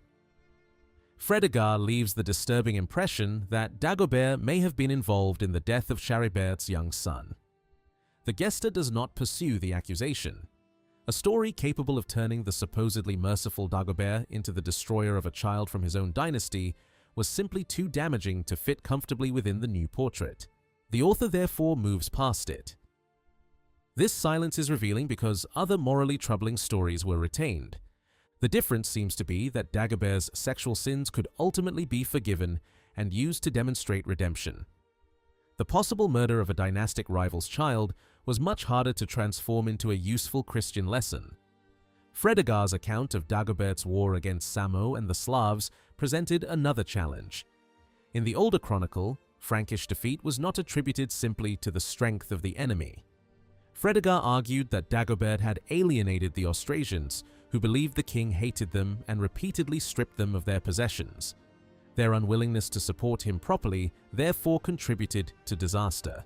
Fredegar leaves the disturbing impression that Dagobert may have been involved in the death of Charibert's young son. The Gesta does not pursue the accusation. A story capable of turning the supposedly merciful Dagobert into the destroyer of a child from his own dynasty was simply too damaging to fit comfortably within the new portrait. The author therefore moves past it. This silence is revealing because other morally troubling stories were retained. The difference seems to be that Dagobert's sexual sins could ultimately be forgiven and used to demonstrate redemption. The possible murder of a dynastic rival's child was much harder to transform into a useful Christian lesson. Fredegar's account of Dagobert's war against Samo and the Slavs presented another challenge. In the older chronicle, Frankish defeat was not attributed simply to the strength of the enemy. Fredegar argued that Dagobert had alienated the Austrasians, who believed the king hated them and repeatedly stripped them of their possessions. Their unwillingness to support him properly therefore contributed to disaster.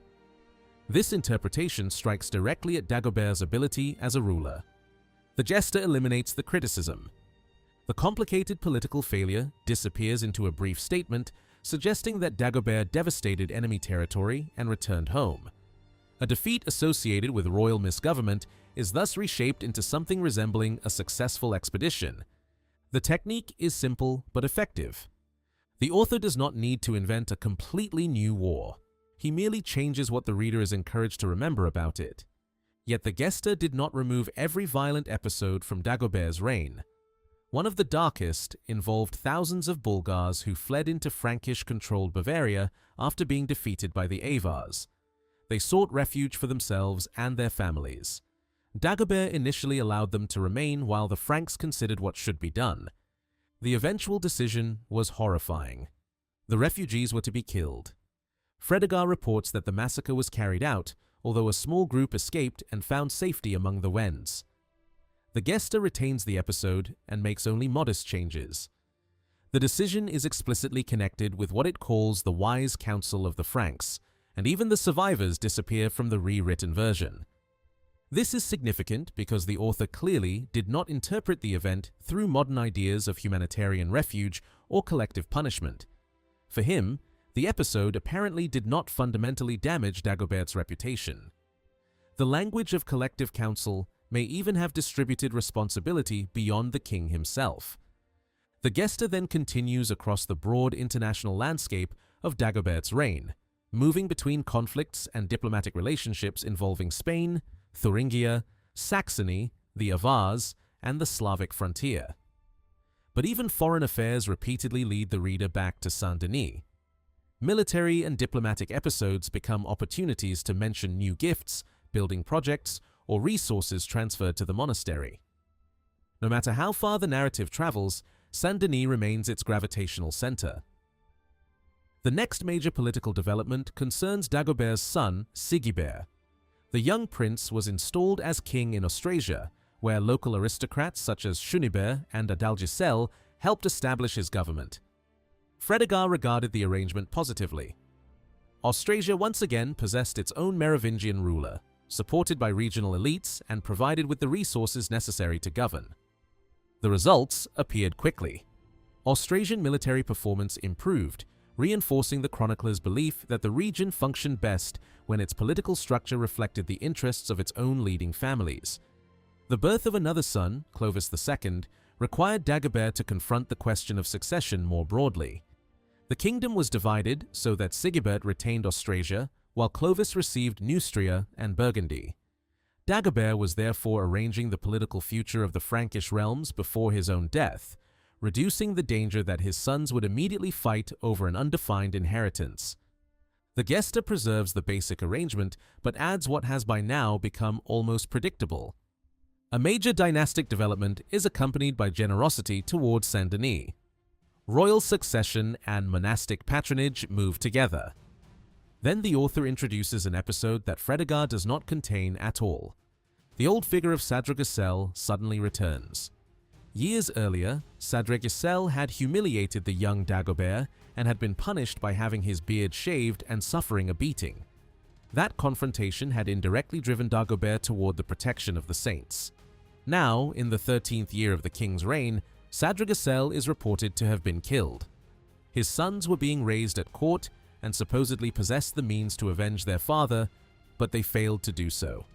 This interpretation strikes directly at Dagobert's ability as a ruler. The Gesta eliminates the criticism. The complicated political failure disappears into a brief statement suggesting that Dagobert devastated enemy territory and returned home. A defeat associated with royal misgovernment is thus reshaped into something resembling a successful expedition. The technique is simple but effective. The author does not need to invent a completely new war. He merely changes what the reader is encouraged to remember about it. Yet the Gesta did not remove every violent episode from Dagobert's reign. One of the darkest involved thousands of Bulgars who fled into Frankish-controlled Bavaria after being defeated by the Avars. They sought refuge for themselves and their families. Dagobert initially allowed them to remain while the Franks considered what should be done. The eventual decision was horrifying. The refugees were to be killed. Fredegar reports that the massacre was carried out, although a small group escaped and found safety among the Wends. The Gesta retains the episode and makes only modest changes. The decision is explicitly connected with what it calls the wise counsel of the Franks, and even the survivors disappear from the rewritten version. This is significant because the author clearly did not interpret the event through modern ideas of humanitarian refuge or collective punishment. For him, the episode apparently did not fundamentally damage Dagobert's reputation. The language of collective counsel may even have distributed responsibility beyond the king himself. The Gesta then continues across the broad international landscape of Dagobert's reign, moving between conflicts and diplomatic relationships involving Spain, Thuringia, Saxony, the Avars, and the Slavic frontier. But even foreign affairs repeatedly lead the reader back to Saint-Denis. Military and diplomatic episodes become opportunities to mention new gifts, building projects, or resources transferred to the monastery. No matter how far the narrative travels, Saint-Denis remains its gravitational center. The next major political development concerns Dagobert's son, Sigebert. The young prince was installed as king in Austrasia, where local aristocrats such as Cunibert and Adalgisel helped establish his government. Fredegar regarded the arrangement positively. Austrasia once again possessed its own Merovingian ruler, supported by regional elites and provided with the resources necessary to govern. The results appeared quickly. Austrasian military performance improved, reinforcing the chronicler's belief that the region functioned best when its political structure reflected the interests of its own leading families. The birth of another son, Clovis II, required Dagobert to confront the question of succession more broadly. The kingdom was divided so that Sigebert retained Austrasia, while Clovis received Neustria and Burgundy. Dagobert was therefore arranging the political future of the Frankish realms before his own death, reducing the danger that his sons would immediately fight over an undefined inheritance. The Gesta preserves the basic arrangement, but adds what has by now become almost predictable. A major dynastic development is accompanied by generosity towards Saint-Denis. Royal succession and monastic patronage move together. Then the author introduces an episode that Fredegar does not contain at all. The old figure of Sadregisel suddenly returns. Years earlier, Sadregisel had humiliated the young Dagobert and had been punished by having his beard shaved and suffering a beating. That confrontation had indirectly driven Dagobert toward the protection of the saints. Now, in the 13th year of the king's reign, Sadregisel is reported to have been killed. His sons were being raised at court and supposedly possessed the means to avenge their father, but they failed to do so.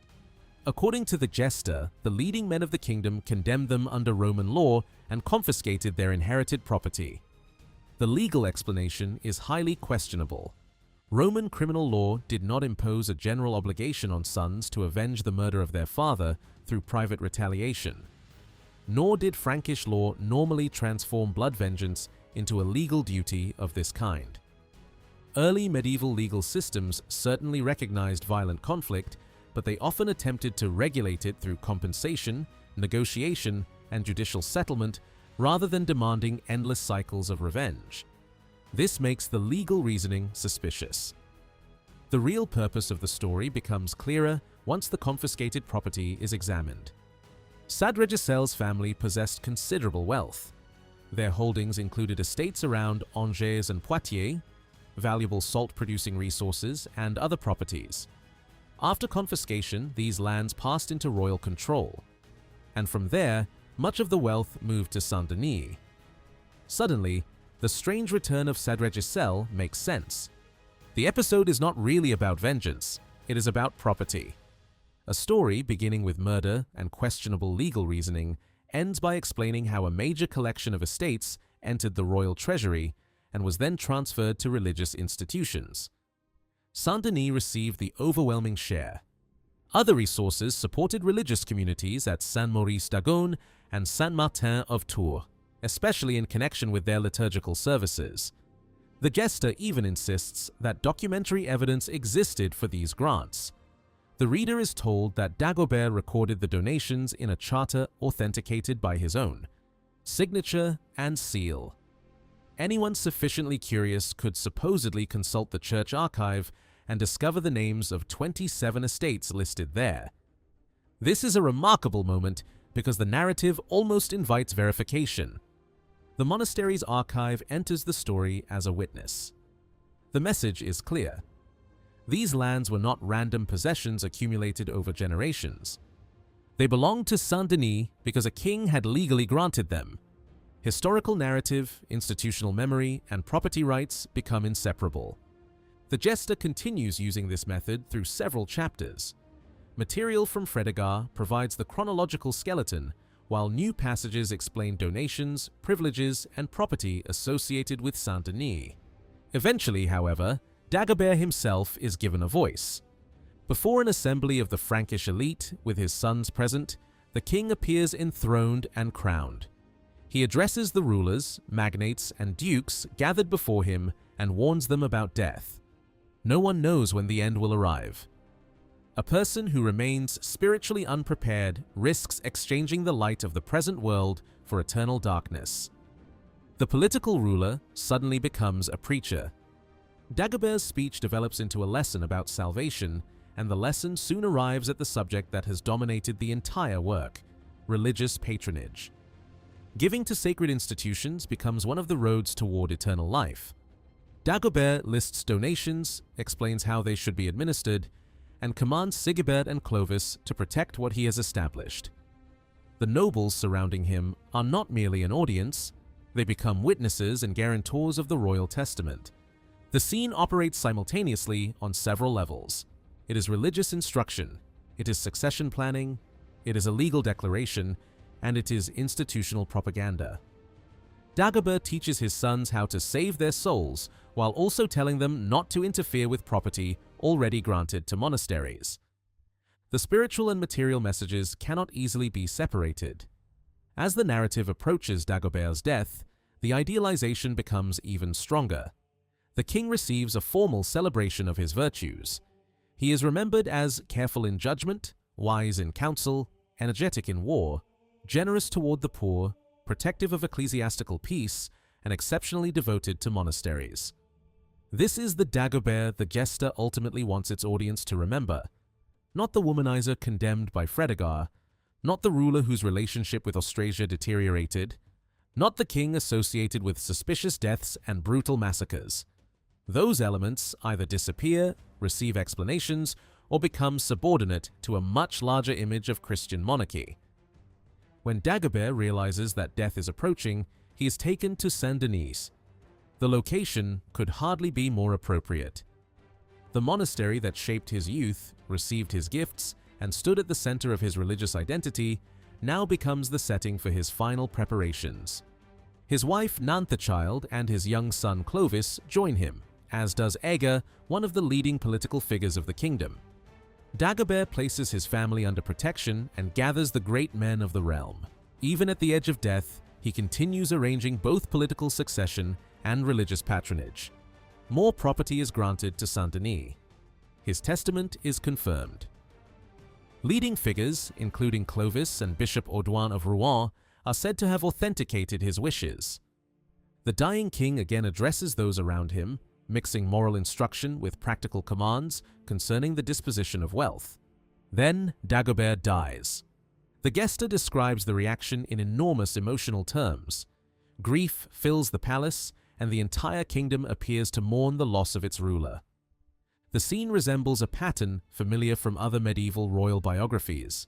According to the Gesta, the leading men of the kingdom condemned them under Roman law and confiscated their inherited property. The legal explanation is highly questionable. Roman criminal law did not impose a general obligation on sons to avenge the murder of their father through private retaliation. Nor did Frankish law normally transform blood vengeance into a legal duty of this kind. Early medieval legal systems certainly recognized violent conflict, but they often attempted to regulate it through compensation, negotiation, and judicial settlement rather than demanding endless cycles of revenge. This makes the legal reasoning suspicious. The real purpose of the story becomes clearer once the confiscated property is examined. Sadregisel's family possessed considerable wealth. Their holdings included estates around Angers and Poitiers, valuable salt-producing resources, and other properties. After confiscation, these lands passed into royal control, and from there, much of the wealth moved to Saint-Denis. Suddenly, the strange return of Sadregisel makes sense. The episode is not really about vengeance, it is about property. A story beginning with murder and questionable legal reasoning ends by explaining how a major collection of estates entered the royal treasury and was then transferred to religious institutions. Saint-Denis received the overwhelming share. Other resources supported religious communities at Saint-Maurice d'Agon and Saint-Martin of Tours, especially in connection with their liturgical services. The Gesta even insists that documentary evidence existed for these grants. The reader is told that Dagobert recorded the donations in a charter authenticated by his own signature and seal. Anyone sufficiently curious could supposedly consult the church archive and discover the names of 27 estates listed there. This is a remarkable moment because the narrative almost invites verification. The monastery's archive enters the story as a witness. The message is clear. These lands were not random possessions accumulated over generations. They belonged to Saint-Denis because a king had legally granted them. Historical narrative, institutional memory, and property rights become inseparable. The Gesta continues using this method through several chapters. Material from Fredegar provides the chronological skeleton, while new passages explain donations, privileges, and property associated with Saint-Denis. Eventually, however, Dagobert himself is given a voice. Before an assembly of the Frankish elite, with his sons present, the king appears enthroned and crowned. He addresses the rulers, magnates, and dukes gathered before him and warns them about death. No one knows when the end will arrive. A person who remains spiritually unprepared risks exchanging the light of the present world for eternal darkness. The political ruler suddenly becomes a preacher. Dagobert's speech develops into a lesson about salvation, and the lesson soon arrives at the subject that has dominated the entire work: religious patronage. Giving to sacred institutions becomes one of the roads toward eternal life. Dagobert lists donations, explains how they should be administered, and commands Sigebert and Clovis to protect what he has established. The nobles surrounding him are not merely an audience, they become witnesses and guarantors of the royal testament. The scene operates simultaneously on several levels. It is religious instruction, it is succession planning, it is a legal declaration, and it is institutional propaganda. Dagobert teaches his sons how to save their souls while also telling them not to interfere with property already granted to monasteries. The spiritual and material messages cannot easily be separated. As the narrative approaches Dagobert's death, the idealization becomes even stronger. The king receives a formal celebration of his virtues. He is remembered as careful in judgment, wise in counsel, energetic in war, generous toward the poor, protective of ecclesiastical peace, and exceptionally devoted to monasteries. This is the Dagobert the Gesta ultimately wants its audience to remember. Not the womanizer condemned by Fredegar, not the ruler whose relationship with Austrasia deteriorated, not the king associated with suspicious deaths and brutal massacres. Those elements either disappear, receive explanations, or become subordinate to a much larger image of Christian monarchy. When Dagobert realizes that death is approaching, he is taken to Saint-Denis. The location could hardly be more appropriate. The monastery that shaped his youth, received his gifts, and stood at the center of his religious identity now becomes the setting for his final preparations. His wife Nanthechild and his young son Clovis join him, as does Ega, one of the leading political figures of the kingdom. Dagobert places his family under protection and gathers the great men of the realm. Even at the edge of death, he continues arranging both political succession and religious patronage. More property is granted to Saint-Denis. His testament is confirmed. Leading figures, including Clovis and Bishop Audouin of Rouen, are said to have authenticated his wishes. The dying king again addresses those around him, mixing moral instruction with practical commands concerning the disposition of wealth. Then Dagobert dies. The Gesta describes the reaction in enormous emotional terms. Grief fills the palace, and the entire kingdom appears to mourn the loss of its ruler. The scene resembles a pattern familiar from other medieval royal biographies.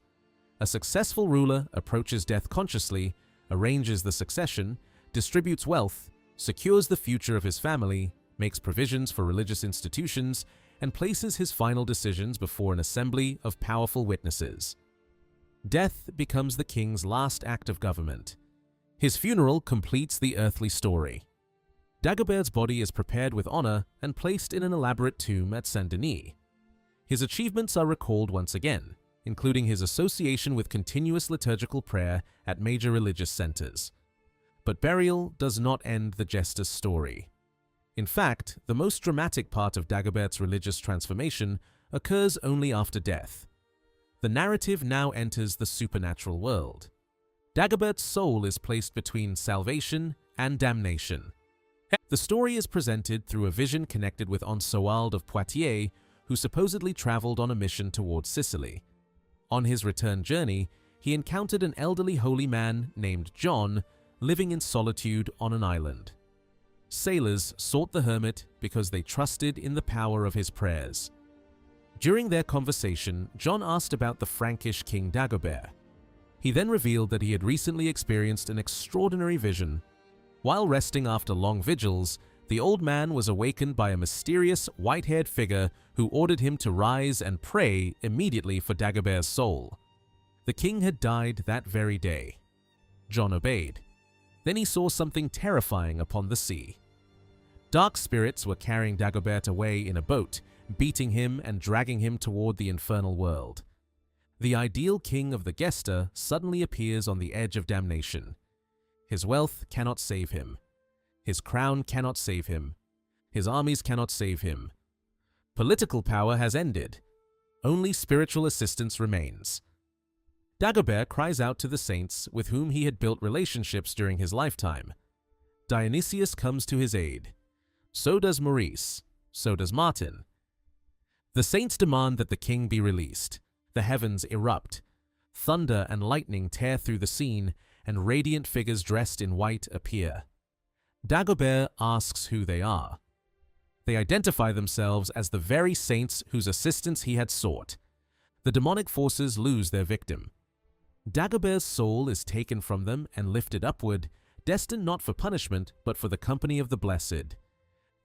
A successful ruler approaches death consciously, arranges the succession, distributes wealth, secures the future of his family, makes provisions for religious institutions, and places his final decisions before an assembly of powerful witnesses. Death becomes the king's last act of government. His funeral completes the earthly story. Dagobert's body is prepared with honor and placed in an elaborate tomb at Saint-Denis. His achievements are recalled once again, including his association with continuous liturgical prayer at major religious centers. But burial does not end the Gesta's story. In fact, the most dramatic part of Dagobert's religious transformation occurs only after death. The narrative now enters the supernatural world. Dagobert's soul is placed between salvation and damnation. The story is presented through a vision connected with Onsoald of Poitiers, who supposedly traveled on a mission towards Sicily. On his return journey, he encountered an elderly holy man named John living in solitude on an island. Sailors sought the hermit because they trusted in the power of his prayers. During their conversation, John asked about the Frankish king Dagobert. He then revealed that he had recently experienced an extraordinary vision. While resting after long vigils, the old man was awakened by a mysterious white-haired figure who ordered him to rise and pray immediately for Dagobert's soul. The king had died that very day. John obeyed. Then he saw something terrifying upon the sea. Dark spirits were carrying Dagobert away in a boat, beating him and dragging him toward the infernal world. The ideal king of the Gesta suddenly appears on the edge of damnation. His wealth cannot save him. His crown cannot save him. His armies cannot save him. Political power has ended. Only spiritual assistance remains. Dagobert cries out to the saints with whom he had built relationships during his lifetime. Dionysius comes to his aid. So does Maurice. so does Martin. The saints demand that the king be released. The heavens erupt. Thunder and lightning tear through the scene, and radiant figures dressed in white appear. Dagobert asks who they are. They identify themselves as the very saints whose assistance he had sought. The demonic forces lose their victim. Dagobert's soul is taken from them and lifted upward, destined not for punishment but for the company of the blessed.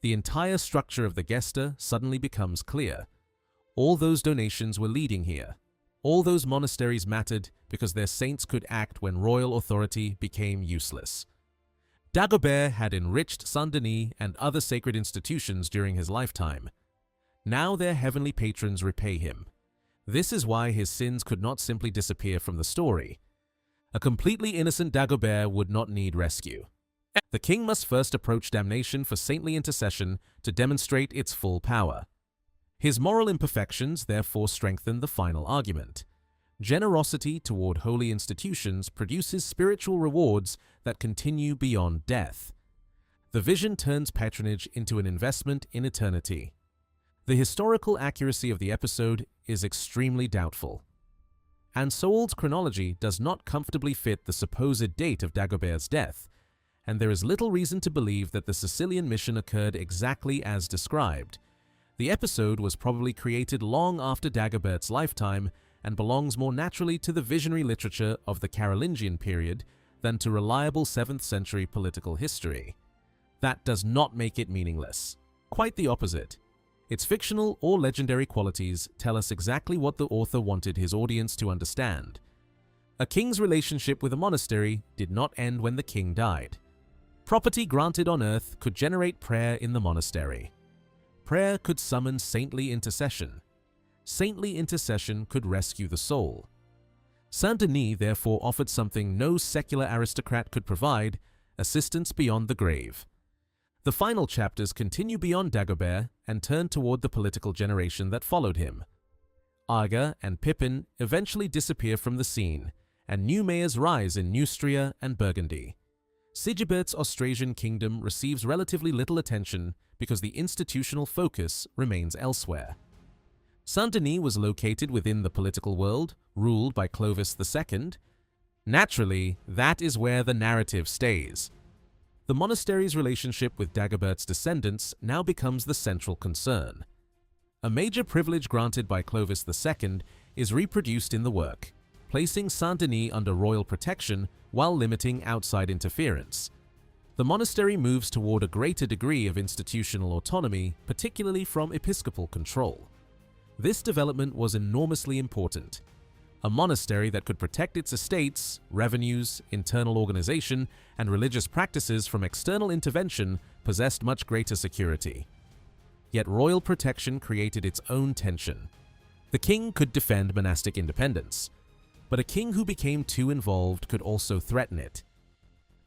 The entire structure of the Gesta suddenly becomes clear. All those donations were leading here. All those monasteries mattered because their saints could act when royal authority became useless. Dagobert had enriched Saint-Denis and other sacred institutions during his lifetime. Now their heavenly patrons repay him. This is why his sins could not simply disappear from the story. A completely innocent Dagobert would not need rescue. The king must first approach damnation for saintly intercession to demonstrate its full power. His moral imperfections therefore strengthen the final argument. Generosity toward holy institutions produces spiritual rewards that continue beyond death. The vision turns patronage into an investment in eternity. The historical accuracy of the episode is extremely doubtful. Anseauld's chronology does not comfortably fit the supposed date of Dagobert's death, and there is little reason to believe that the Sicilian mission occurred exactly as described. The episode was probably created long after Dagobert's lifetime and belongs more naturally to the visionary literature of the Carolingian period than to reliable 7th century political history. That does not make it meaningless. Quite the opposite. Its fictional or legendary qualities tell us exactly what the author wanted his audience to understand. A king's relationship with a monastery did not end when the king died. Property granted on earth could generate prayer in the monastery. Prayer could summon saintly intercession. Saintly intercession could rescue the soul. Saint-Denis therefore offered something no secular aristocrat could provide: assistance beyond the grave. The final chapters continue beyond Dagobert and turn toward the political generation that followed him. Aga and Pippin eventually disappear from the scene, and new mayors rise in Neustria and Burgundy. Sigibert's Austrasian kingdom receives relatively little attention because the institutional focus remains elsewhere. Saint-Denis was located within the political world, ruled by Clovis II. Naturally, that is where the narrative stays. The monastery's relationship with Dagobert's descendants now becomes the central concern. A major privilege granted by Clovis II is reproduced in the work, placing Saint-Denis under royal protection while limiting outside interference. The monastery moves toward a greater degree of institutional autonomy, particularly from episcopal control. This development was enormously important. A monastery that could protect its estates, revenues, internal organization, and religious practices from external intervention possessed much greater security. Yet royal protection created its own tension. The king could defend monastic independence, but a king who became too involved could also threaten it.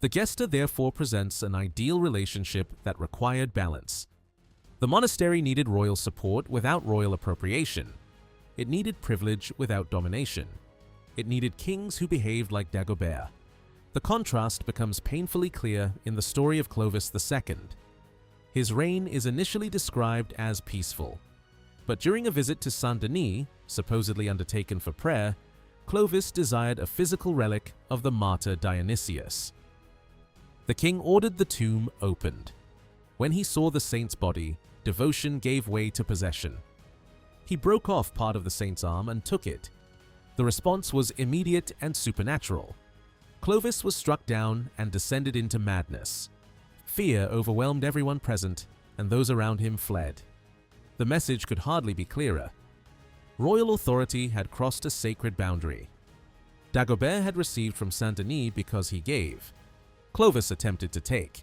The Gesta therefore presents an ideal relationship that required balance. The monastery needed royal support without royal appropriation. It needed privilege without domination. It needed kings who behaved like Dagobert. The contrast becomes painfully clear in the story of Clovis II. His reign is initially described as peaceful, but during a visit to Saint-Denis, supposedly undertaken for prayer, Clovis desired a physical relic of the martyr Dionysius. The king ordered the tomb opened. When he saw the saint's body, devotion gave way to possession. He broke off part of the saint's arm and took it. The response was immediate and supernatural. Clovis was struck down and descended into madness. Fear overwhelmed everyone present, and those around him fled. The message could hardly be clearer. Royal authority had crossed a sacred boundary. Dagobert had received from Saint-Denis because he gave. Clovis attempted to take.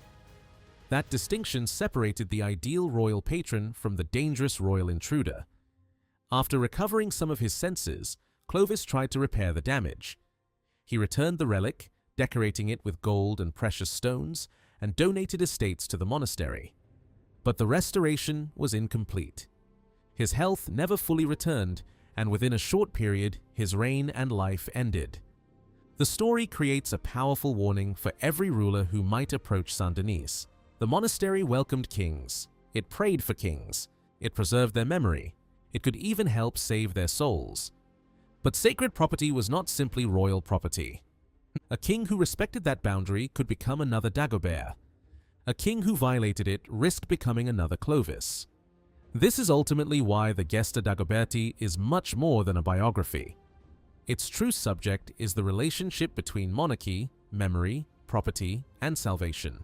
That distinction separated the ideal royal patron from the dangerous royal intruder. After recovering some of his senses, Clovis tried to repair the damage. He returned the relic, decorating it with gold and precious stones, and donated estates to the monastery. But the restoration was incomplete. His health never fully returned, and within a short period, his reign and life ended. The story creates a powerful warning for every ruler who might approach Saint-Denis. The monastery welcomed kings. It prayed for kings. It preserved their memory. It could even help save their souls. But sacred property was not simply royal property. A king who respected that boundary could become another Dagobert. A king who violated it risked becoming another Clovis. This is ultimately why the Gesta Dagoberti is much more than a biography. Its true subject is the relationship between monarchy, memory, property, and salvation.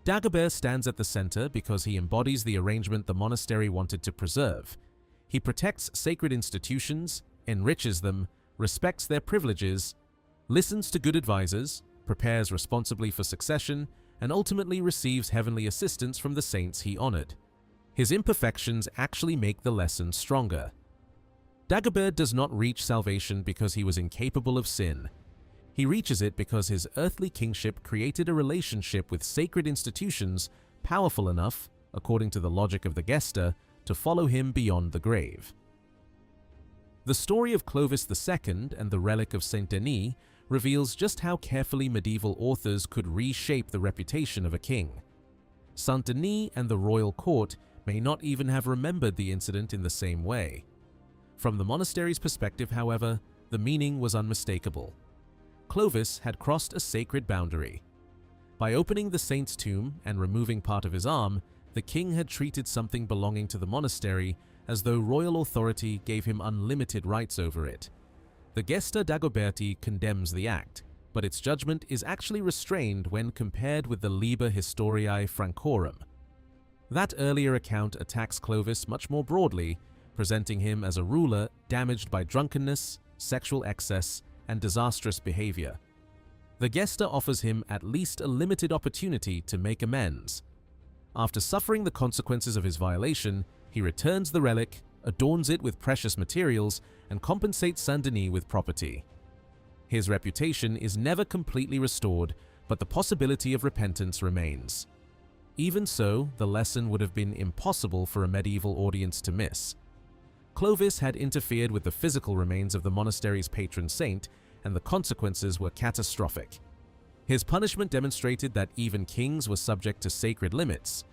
Dagobert stands at the center because he embodies the arrangement the monastery wanted to preserve. He protects sacred institutions, enriches them, respects their privileges, listens to good advisors, prepares responsibly for succession, and ultimately receives heavenly assistance from the saints he honored. His imperfections actually make the lesson stronger. Dagobert does not reach salvation because he was incapable of sin. He reaches it because his earthly kingship created a relationship with sacred institutions powerful enough, according to the logic of the Gesta, to follow him beyond the grave. The story of Clovis II and the relic of Saint Denis reveals just how carefully medieval authors could reshape the reputation of a king. Saint Denis and the royal court may not even have remembered the incident in the same way. From the monastery's perspective, however, the meaning was unmistakable. Clovis had crossed a sacred boundary. By opening the saint's tomb and removing part of his arm, the king had treated something belonging to the monastery as though royal authority gave him unlimited rights over it. The Gesta Dagoberti condemns the act, but its judgment is actually restrained when compared with the Liber Historiae Francorum. That earlier account attacks Clovis much more broadly, presenting him as a ruler damaged by drunkenness, sexual excess, and disastrous behavior. The Gesta offers him at least a limited opportunity to make amends. After suffering the consequences of his violation, he returns the relic, adorns it with precious materials, and compensates Saint Denis with property. His reputation is never completely restored, but the possibility of repentance remains. Even so, the lesson would have been impossible for a medieval audience to miss. Clovis had interfered with the physical remains of the monastery's patron saint, and the consequences were catastrophic. His punishment demonstrated that even kings were subject to sacred limits.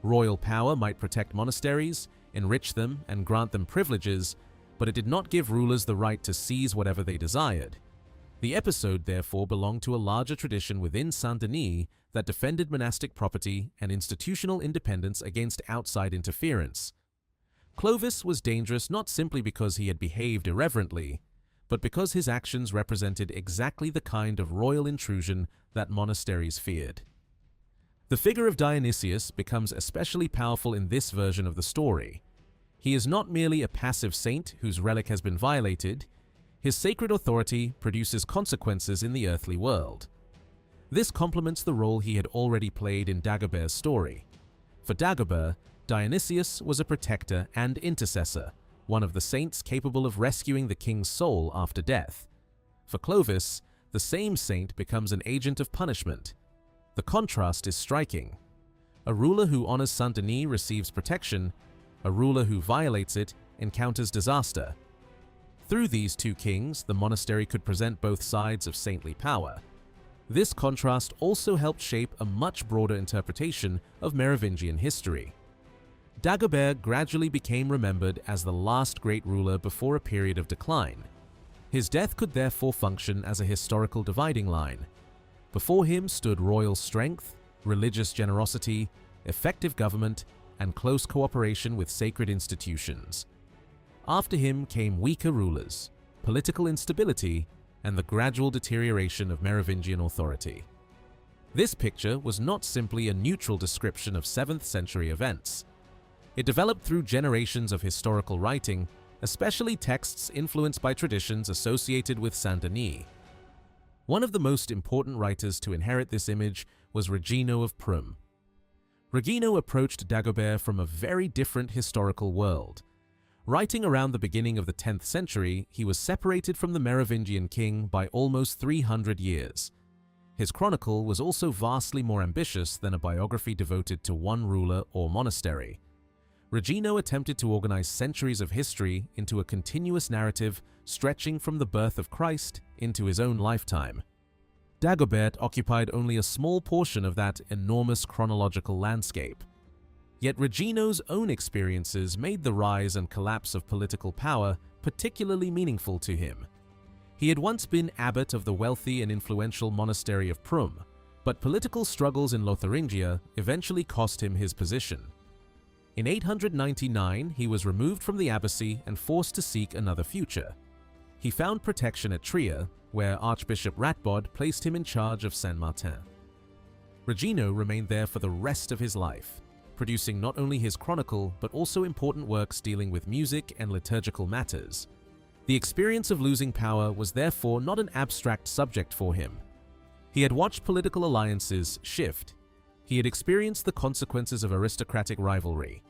Royal power might protect monasteries, enrich them, and grant them privileges, but it did not give rulers the right to seize whatever they desired. The episode, therefore, belonged to a larger tradition within Saint Denis that defended monastic property and institutional independence against outside interference. Clovis was dangerous not simply because he had behaved irreverently, but because his actions represented exactly the kind of royal intrusion that monasteries feared. The figure of Dionysius becomes especially powerful in this version of the story. He is not merely a passive saint whose relic has been violated. His sacred authority produces consequences in the earthly world. This complements the role he had already played in Dagobert's story. For Dagobert, Dionysius was a protector and intercessor, one of the saints capable of rescuing the king's soul after death. For Clovis, the same saint becomes an agent of punishment. The contrast is striking. A ruler who honors Saint Denis receives protection. A ruler who violates it encounters disaster. Through these two kings, the monastery could present both sides of saintly power. This contrast also helped shape a much broader interpretation of Merovingian history. Dagobert gradually became remembered as the last great ruler before a period of decline. His death could therefore function as a historical dividing line. Before him stood royal strength, religious generosity, effective government, and close cooperation with sacred institutions. After him came weaker rulers, political instability, and the gradual deterioration of Merovingian authority. This picture was not simply a neutral description of 7th century events. It developed through generations of historical writing, especially texts influenced by traditions associated with Saint Denis. One of the most important writers to inherit this image was Regino of Prüm. Regino approached Dagobert from a very different historical world. Writing around the beginning of the 10th century, he was separated from the Merovingian king by almost 300 years. His chronicle was also vastly more ambitious than a biography devoted to one ruler or monastery. Regino attempted to organize centuries of history into a continuous narrative stretching from the birth of Christ into his own lifetime. Dagobert occupied only a small portion of that enormous chronological landscape. Yet Regino's own experiences made the rise and collapse of political power particularly meaningful to him. He had once been abbot of the wealthy and influential monastery of Prum, but political struggles in Lotharingia eventually cost him his position. In 899, he was removed from the abbacy and forced to seek another future. He found protection at Trier, where Archbishop Ratbod placed him in charge of Saint-Martin. Regino remained there for the rest of his life, producing not only his chronicle but also important works dealing with music and liturgical matters. The experience of losing power was therefore not an abstract subject for him. He had watched political alliances shift. He had experienced the consequences of aristocratic rivalry.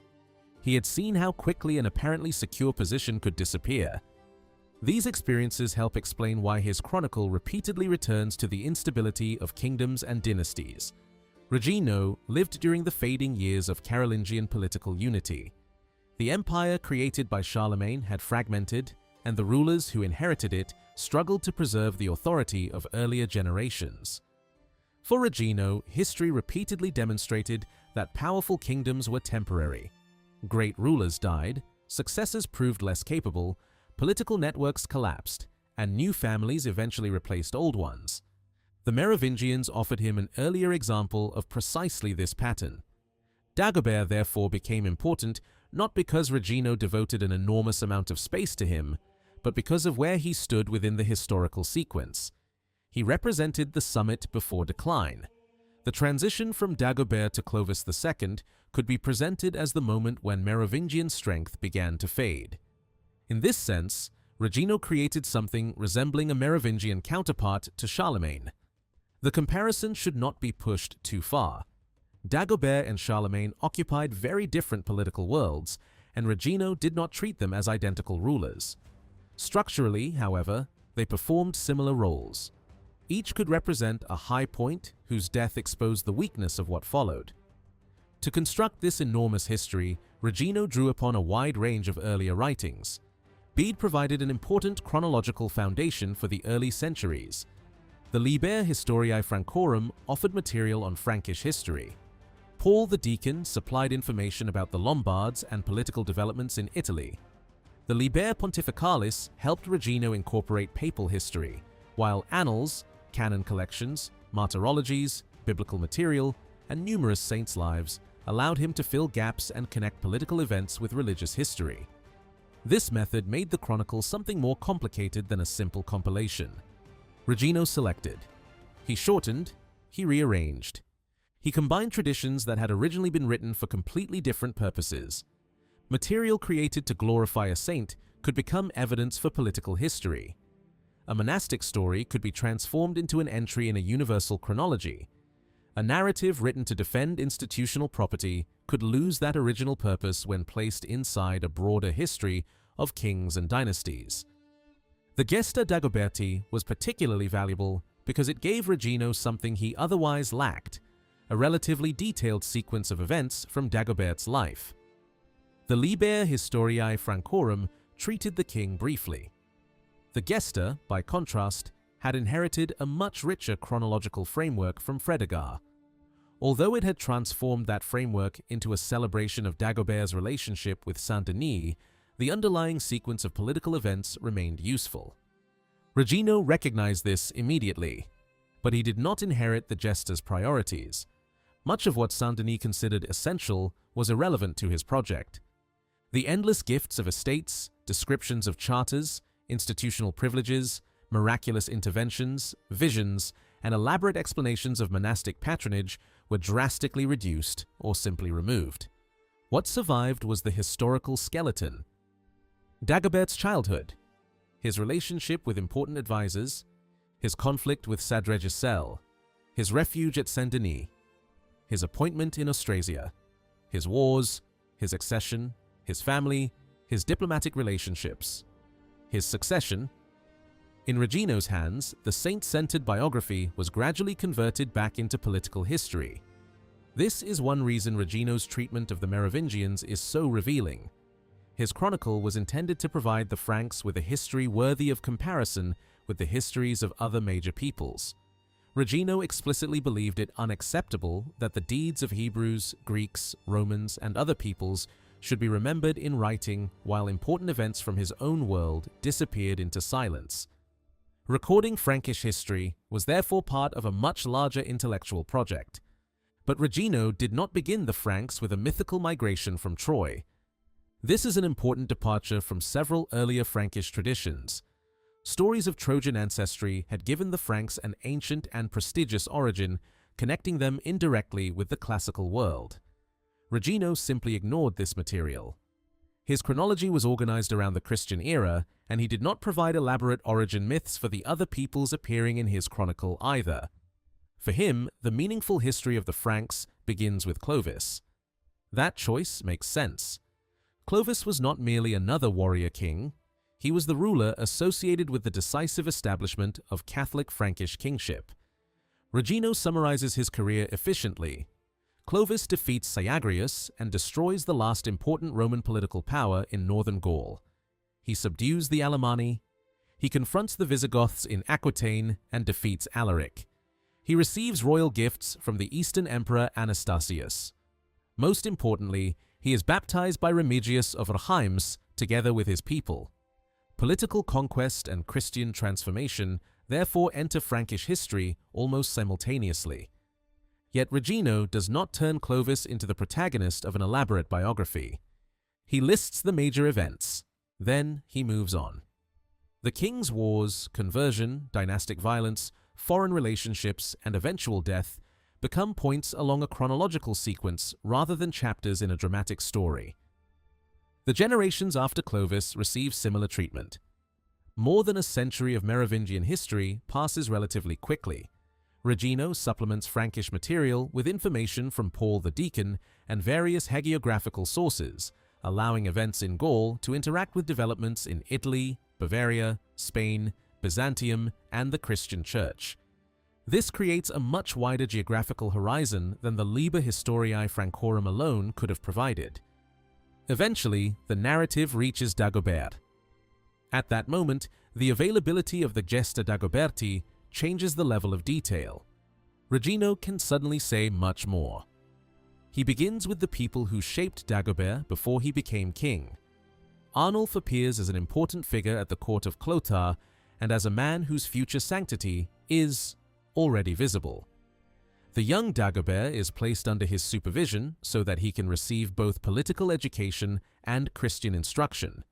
He had seen how quickly an apparently secure position could disappear. These experiences help explain why his chronicle repeatedly returns to the instability of kingdoms and dynasties. Regino lived during the fading years of Carolingian political unity. The empire created by Charlemagne had fragmented, and the rulers who inherited it struggled to preserve the authority of earlier generations. For Regino, history repeatedly demonstrated that powerful kingdoms were temporary. Great rulers died, successors proved less capable, political networks collapsed, and new families eventually replaced old ones. The Merovingians offered him an earlier example of precisely this pattern. Dagobert therefore became important not because Regino devoted an enormous amount of space to him, but because of where he stood within the historical sequence. He represented the summit before decline. The transition from Dagobert to Clovis II could be presented as the moment when Merovingian strength began to fade. In this sense, Regino created something resembling a Merovingian counterpart to Charlemagne. The comparison should not be pushed too far. Dagobert and Charlemagne occupied very different political worlds, and Regino did not treat them as identical rulers. Structurally, however, they performed similar roles. Each could represent a high point whose death exposed the weakness of what followed. To construct this enormous history, Regino drew upon a wide range of earlier writings. Bede provided an important chronological foundation for the early centuries. The Liber Historiae Francorum offered material on Frankish history. Paul the Deacon supplied information about the Lombards and political developments in Italy. The Liber Pontificalis helped Regino incorporate papal history, while annals, canon collections, martyrologies, biblical material, and numerous saints' lives allowed him to fill gaps and connect political events with religious history. This method made the chronicle something more complicated than a simple compilation. Regino selected. He shortened. He rearranged. He combined traditions that had originally been written for completely different purposes. Material created to glorify a saint could become evidence for political history. A monastic story could be transformed into an entry in a universal chronology. A narrative written to defend institutional property could lose that original purpose when placed inside a broader history of kings and dynasties. The Gesta Dagoberti was particularly valuable because it gave Regino something he otherwise lacked, a relatively detailed sequence of events from Dagobert's life. The Liber Historiae Francorum treated the king briefly. The Gesta, by contrast, had inherited a much richer chronological framework from Fredegar. Although it had transformed that framework into a celebration of Dagobert's relationship with Saint-Denis, the underlying sequence of political events remained useful. Regino recognized this immediately, but he did not inherit the Gesta's priorities. Much of what Saint-Denis considered essential was irrelevant to his project. The endless gifts of estates, descriptions of charters, institutional privileges, miraculous interventions, visions, and elaborate explanations of monastic patronage were drastically reduced or simply removed. What survived was the historical skeleton. Dagobert's childhood, his relationship with important advisors, his conflict with Sadregisel, his refuge at Saint-Denis, his appointment in Austrasia, his wars, his accession, his family, his diplomatic relationships, his succession. In Regino's hands, the saint-centered biography was gradually converted back into political history. This is one reason Regino's treatment of the Merovingians is so revealing. His chronicle was intended to provide the Franks with a history worthy of comparison with the histories of other major peoples. Regino explicitly believed it unacceptable that the deeds of Hebrews, Greeks, Romans, and other peoples should be remembered in writing while important events from his own world disappeared into silence. Recording Frankish history was therefore part of a much larger intellectual project. But Regino did not begin the Franks with a mythical migration from Troy. This is an important departure from several earlier Frankish traditions. Stories of Trojan ancestry had given the Franks an ancient and prestigious origin, connecting them indirectly with the classical world. Regino simply ignored this material. His chronology was organized around the Christian era, and he did not provide elaborate origin myths for the other peoples appearing in his chronicle either. For him, the meaningful history of the Franks begins with Clovis. That choice makes sense. Clovis was not merely another warrior king. He was the ruler associated with the decisive establishment of Catholic Frankish kingship. Regino summarizes his career efficiently. Clovis defeats Syagrius and destroys the last important Roman political power in northern Gaul. He subdues the Alemanni. He confronts the Visigoths in Aquitaine and defeats Alaric. He receives royal gifts from the Eastern Emperor Anastasius. Most importantly, he is baptized by Remigius of Reims together with his people. Political conquest and Christian transformation therefore enter Frankish history almost simultaneously. Yet Regino does not turn Clovis into the protagonist of an elaborate biography. He lists the major events. Then he moves on. The king's wars, conversion, dynastic violence, foreign relationships, and eventual death become points along a chronological sequence rather than chapters in a dramatic story. The generations after Clovis receive similar treatment. More than a century of Merovingian history passes relatively quickly. Regino supplements Frankish material with information from Paul the Deacon and various hagiographical sources, allowing events in Gaul to interact with developments in Italy, Bavaria, Spain, Byzantium, and the Christian Church. This creates a much wider geographical horizon than the Liber Historiae Francorum alone could have provided. Eventually, the narrative reaches Dagobert. At that moment, the availability of the Gesta Dagoberti changes the level of detail. Regino can suddenly say much more. He begins with the people who shaped Dagobert before he became king. Arnulf appears as an important figure at the court of Clothar and as a man whose future sanctity is already visible. The young Dagobert is placed under his supervision so that he can receive both political education and Christian instruction.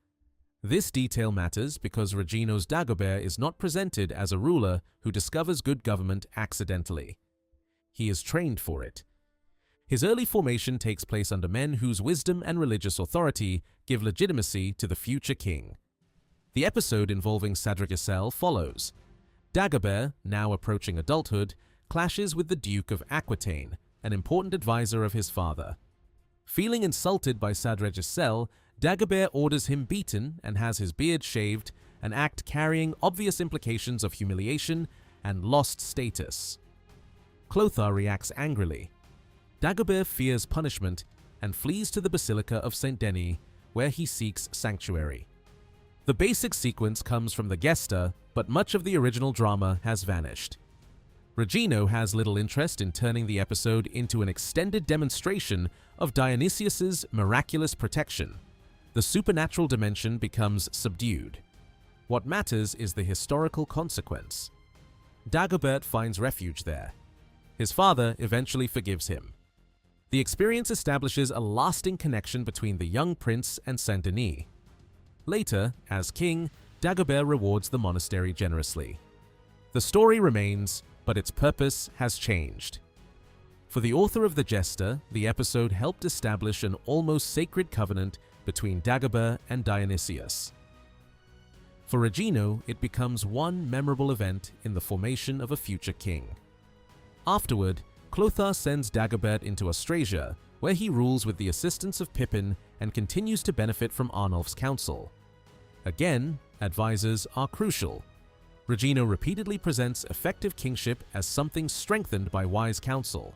This detail matters because Regino's Dagobert is not presented as a ruler who discovers good government accidentally. He is trained for it. His early formation takes place under men whose wisdom and religious authority give legitimacy to the future king. The episode involving Sadragisel follows. Dagobert, now approaching adulthood, clashes with the Duke of Aquitaine, an important advisor of his father. Feeling insulted by Sadragisel, Dagobert orders him beaten and has his beard shaved, an act carrying obvious implications of humiliation and lost status. Clothar reacts angrily. Dagobert fears punishment and flees to the Basilica of Saint Denis, where he seeks sanctuary. The basic sequence comes from the Gesta, but much of the original drama has vanished. Regino has little interest in turning the episode into an extended demonstration of Dionysius's miraculous protection. The supernatural dimension becomes subdued. What matters is the historical consequence. Dagobert finds refuge there. His father eventually forgives him. The experience establishes a lasting connection between the young prince and Saint-Denis. Later, as king, Dagobert rewards the monastery generously. The story remains, but its purpose has changed. For the author of the Gesta, the episode helped establish an almost sacred covenant between Dagobert and Dionysius. For Regino, it becomes one memorable event in the formation of a future king. Afterward, Clothar sends Dagobert into Austrasia, where he rules with the assistance of Pippin and continues to benefit from Arnulf's counsel. Again, advisors are crucial. Regino repeatedly presents effective kingship as something strengthened by wise counsel.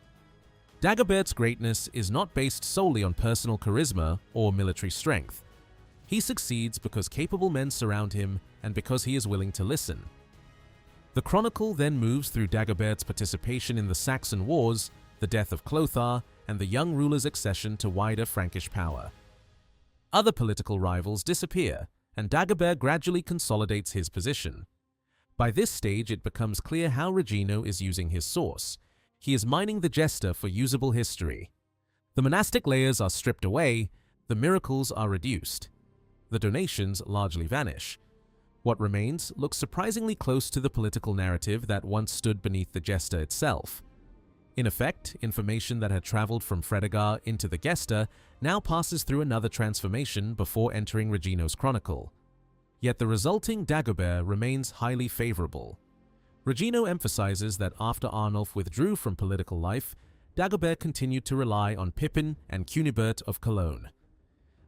Dagobert's greatness is not based solely on personal charisma or military strength. He succeeds because capable men surround him and because he is willing to listen. The chronicle then moves through Dagobert's participation in the Saxon Wars, the death of Clothar, and the young ruler's accession to wider Frankish power. Other political rivals disappear, and Dagobert gradually consolidates his position. By this stage, it becomes clear how Regino is using his source. He is mining the Gesta for usable history. The monastic layers are stripped away, the miracles are reduced. The donations largely vanish. What remains looks surprisingly close to the political narrative that once stood beneath the Gesta itself. In effect, information that had traveled from Fredegar into the Gesta now passes through another transformation before entering Regino's chronicle. Yet the resulting Dagobert remains highly favorable. Regino emphasizes that after Arnulf withdrew from political life, Dagobert continued to rely on Pippin and Cunibert of Cologne.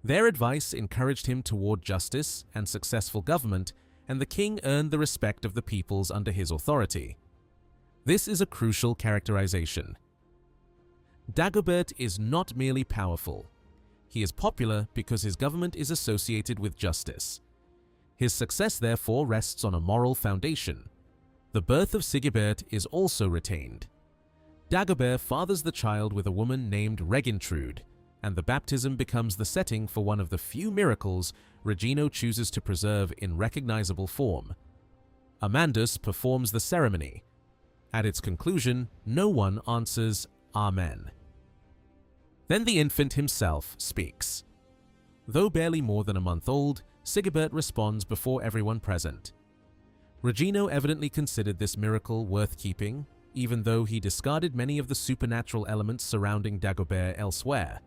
Their advice encouraged him toward justice and successful government, and the king earned the respect of the peoples under his authority. This is a crucial characterization. Dagobert is not merely powerful. He is popular because his government is associated with justice. His success therefore rests on a moral foundation. The birth of Sigibert is also retained. Dagobert fathers the child with a woman named Regintrude, and the baptism becomes the setting for one of the few miracles Regino chooses to preserve in recognizable form. Amandus performs the ceremony. At its conclusion, no one answers Amen. Then the infant himself speaks. Though barely more than a month old, Sigibert responds before everyone present. Regino evidently considered this miracle worth keeping, even though he discarded many of the supernatural elements surrounding Dagobert elsewhere.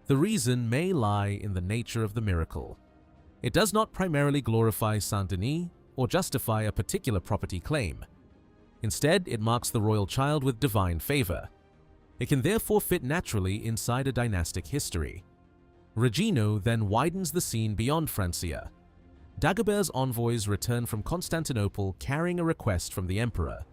The reason may lie in the nature of the miracle. It does not primarily glorify Saint-Denis or justify a particular property claim. Instead, it marks the royal child with divine favor. It can therefore fit naturally inside a dynastic history. Regino then widens the scene beyond Francia. Dagobert's envoys return from Constantinople carrying a request from the emperor.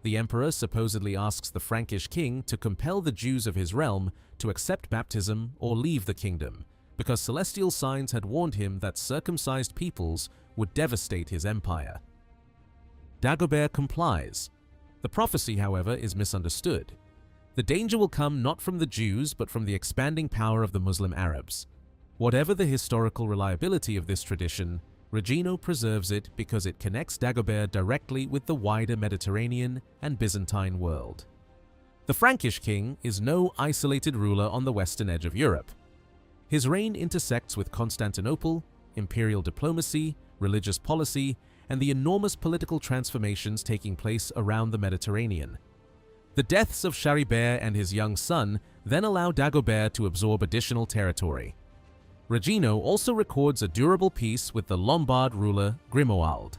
The emperor supposedly asks the Frankish king to compel the Jews of his realm to accept baptism or leave the kingdom, because celestial signs had warned him that circumcised peoples would devastate his empire. Dagobert complies. The prophecy, however, is misunderstood. The danger will come not from the Jews, but from the expanding power of the Muslim Arabs. Whatever the historical reliability of this tradition, Regino preserves it because it connects Dagobert directly with the wider Mediterranean and Byzantine world. The Frankish king is no isolated ruler on the western edge of Europe. His reign intersects with Constantinople, imperial diplomacy, religious policy, and the enormous political transformations taking place around the Mediterranean. The deaths of Charibert and his young son then allow Dagobert to absorb additional territory. Regino also records a durable peace with the Lombard ruler Grimoald.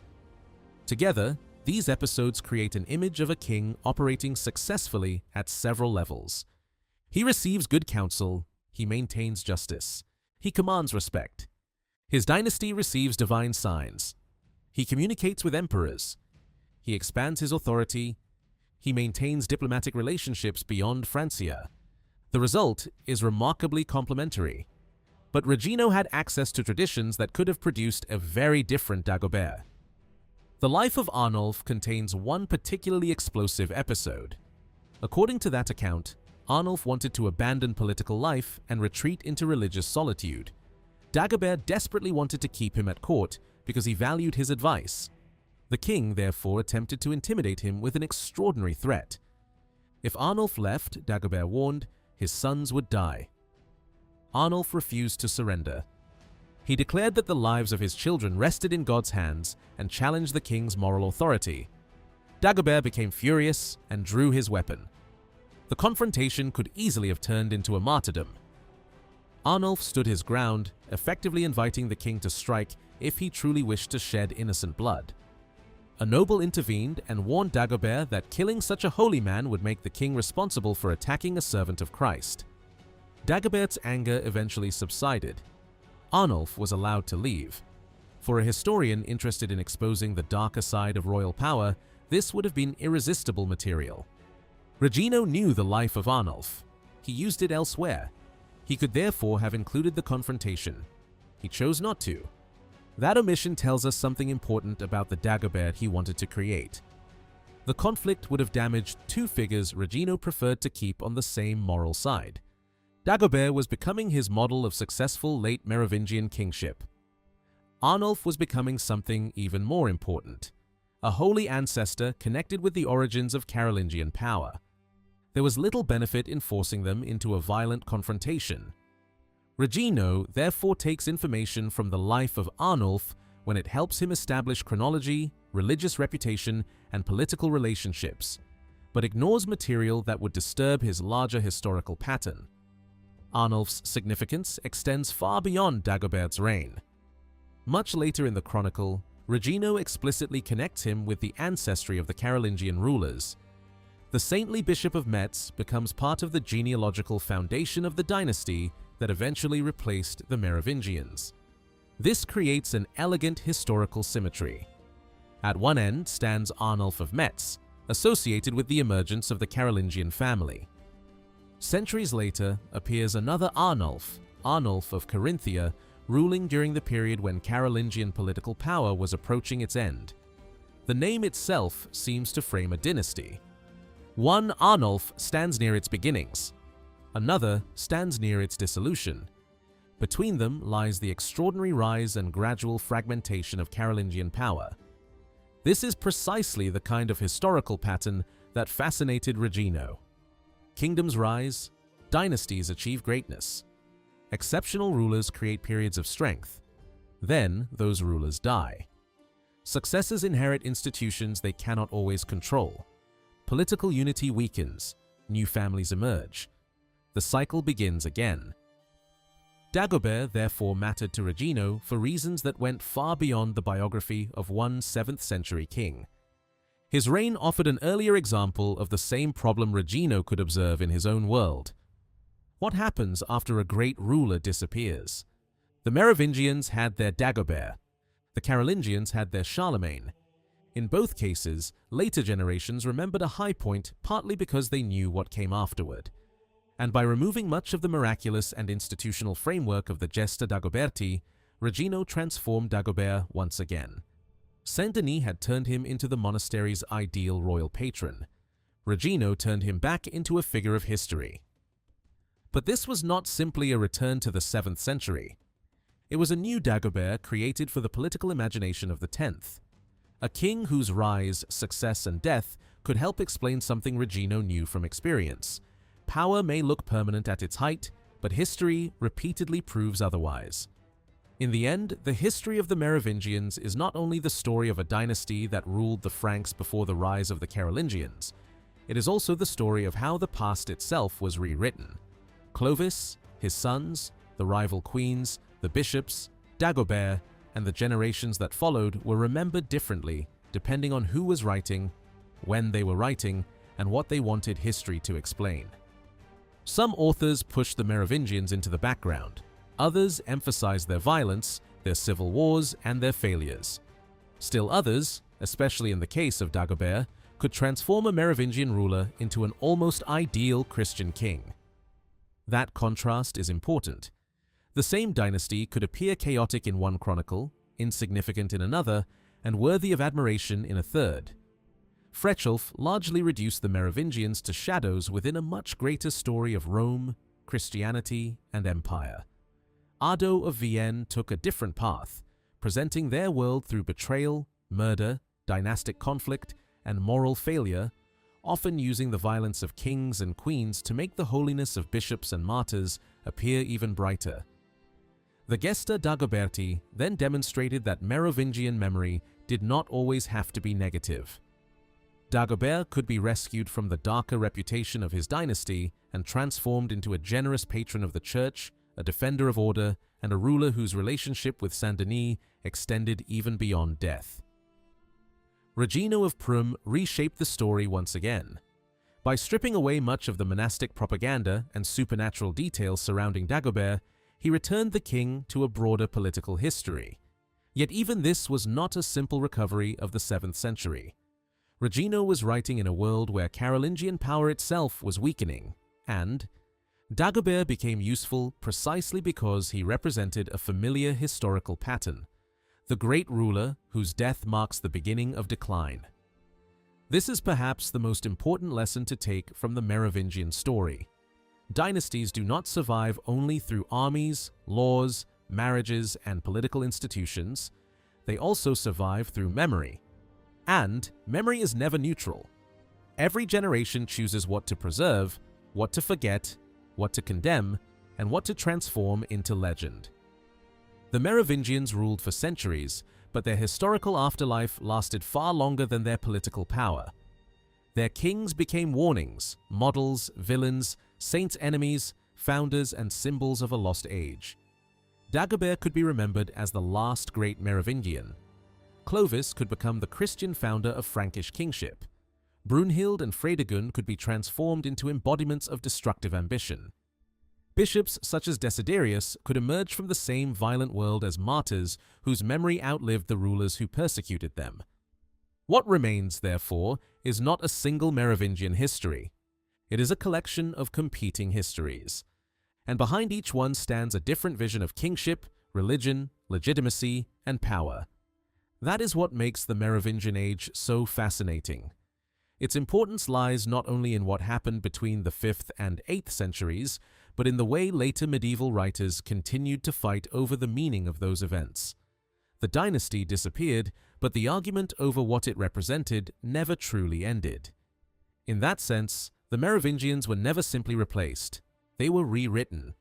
Together, these episodes create an image of a king operating successfully at several levels. He receives good counsel, he maintains justice, he commands respect. His dynasty receives divine signs. He communicates with emperors. He expands his authority. He maintains diplomatic relationships beyond Francia. The result is remarkably complementary. But Regino had access to traditions that could have produced a very different Dagobert. The life of Arnulf contains one particularly explosive episode. According to that account, Arnulf wanted to abandon political life and retreat into religious solitude. Dagobert desperately wanted to keep him at court because he valued his advice. The king, therefore, attempted to intimidate him with an extraordinary threat. If Arnulf left, Dagobert warned, his sons would die. Arnulf refused to surrender. He declared that the lives of his children rested in God's hands and challenged the king's moral authority. Dagobert became furious and drew his weapon. The confrontation could easily have turned into a martyrdom. Arnulf stood his ground, effectively inviting the king to strike if he truly wished to shed innocent blood. A noble intervened and warned Dagobert that killing such a holy man would make the king responsible for attacking a servant of Christ. Dagobert's anger eventually subsided. Arnulf was allowed to leave. For a historian interested in exposing the darker side of royal power, this would have been irresistible material. Regino knew the life of Arnulf. He used it elsewhere. He could therefore have included the confrontation. He chose not to. That omission tells us something important about the Dagobert he wanted to create. The conflict would have damaged two figures Regino preferred to keep on the same moral side. Dagobert was becoming his model of successful late Merovingian kingship. Arnulf was becoming something even more important, a holy ancestor connected with the origins of Carolingian power. There was little benefit in forcing them into a violent confrontation. Regino therefore takes information from the life of Arnulf when it helps him establish chronology, religious reputation, and political relationships, but ignores material that would disturb his larger historical pattern. Arnulf's significance extends far beyond Dagobert's reign. Much later in the chronicle, Regino explicitly connects him with the ancestry of the Carolingian rulers. The saintly bishop of Metz becomes part of the genealogical foundation of the dynasty that eventually replaced the Merovingians. This creates an elegant historical symmetry. At one end stands Arnulf of Metz, associated with the emergence of the Carolingian family. Centuries later appears another Arnulf, Arnulf of Carinthia, ruling during the period when Carolingian political power was approaching its end. The name itself seems to frame a dynasty. One Arnulf stands near its beginnings. Another stands near its dissolution. Between them lies the extraordinary rise and gradual fragmentation of Carolingian power. This is precisely the kind of historical pattern that fascinated Regino. Kingdoms rise, dynasties achieve greatness. Exceptional rulers create periods of strength. Then those rulers die. Successors inherit institutions they cannot always control. Political unity weakens, new families emerge. The cycle begins again. Dagobert therefore mattered to Regino for reasons that went far beyond the biography of one 7th century king. His reign offered an earlier example of the same problem Regino could observe in his own world. What happens after a great ruler disappears? The Merovingians had their Dagobert. The Carolingians had their Charlemagne. In both cases, later generations remembered a high point partly because they knew what came afterward. And by removing much of the miraculous and institutional framework of the Gesta Dagoberti, Regino transformed Dagobert once again. Saint-Denis had turned him into the monastery's ideal royal patron. Regino turned him back into a figure of history. But this was not simply a return to the 7th century. It was a new Dagobert created for the political imagination of the 10th. A king whose rise, success, and death could help explain something Regino knew from experience. Power may look permanent at its height, but history repeatedly proves otherwise. In the end, the history of the Merovingians is not only the story of a dynasty that ruled the Franks before the rise of the Carolingians, it is also the story of how the past itself was rewritten. Clovis, his sons, the rival queens, the bishops, Dagobert, and the generations that followed were remembered differently depending on who was writing, when they were writing, and what they wanted history to explain. Some authors pushed the Merovingians into the background. Others emphasized their violence, their civil wars, and their failures. Still others, especially in the case of Dagobert, could transform a Merovingian ruler into an almost ideal Christian king. That contrast is important. The same dynasty could appear chaotic in one chronicle, insignificant in another, and worthy of admiration in a third. Frechelf largely reduced the Merovingians to shadows within a much greater story of Rome, Christianity, and empire. Ardo of Vienne took a different path, presenting their world through betrayal, murder, dynastic conflict, and moral failure, often using the violence of kings and queens to make the holiness of bishops and martyrs appear even brighter. The Gesta Dagoberti then demonstrated that Merovingian memory did not always have to be negative. Dagobert could be rescued from the darker reputation of his dynasty and transformed into a generous patron of the church, a defender of order, and a ruler whose relationship with Saint-Denis extended even beyond death. Regino of Prüm reshaped the story once again. By stripping away much of the monastic propaganda and supernatural details surrounding Dagobert, he returned the king to a broader political history. Yet even this was not a simple recovery of the 7th century. Regino was writing in a world where Carolingian power itself was weakening, and Dagobert became useful precisely because he represented a familiar historical pattern, the great ruler whose death marks the beginning of decline. This is perhaps the most important lesson to take from the Merovingian story. Dynasties do not survive only through armies, laws, marriages, and political institutions. They also survive through memory. And memory is never neutral. Every generation chooses what to preserve, what to forget, what to condemn, and what to transform into legend. The Merovingians ruled for centuries, but their historical afterlife lasted far longer than their political power. Their kings became warnings, models, villains, saints' enemies, founders, and symbols of a lost age. Dagobert could be remembered as the last great Merovingian. Clovis could become the Christian founder of Frankish kingship. Brunhild and Fredegund could be transformed into embodiments of destructive ambition. Bishops such as Desiderius could emerge from the same violent world as martyrs whose memory outlived the rulers who persecuted them. What remains, therefore, is not a single Merovingian history. It is a collection of competing histories. And behind each one stands a different vision of kingship, religion, legitimacy, and power. That is what makes the Merovingian age so fascinating. Its importance lies not only in what happened between the 5th and 8th centuries, but in the way later medieval writers continued to fight over the meaning of those events. The dynasty disappeared, but the argument over what it represented never truly ended. In that sense, the Merovingians were never simply replaced. They were rewritten.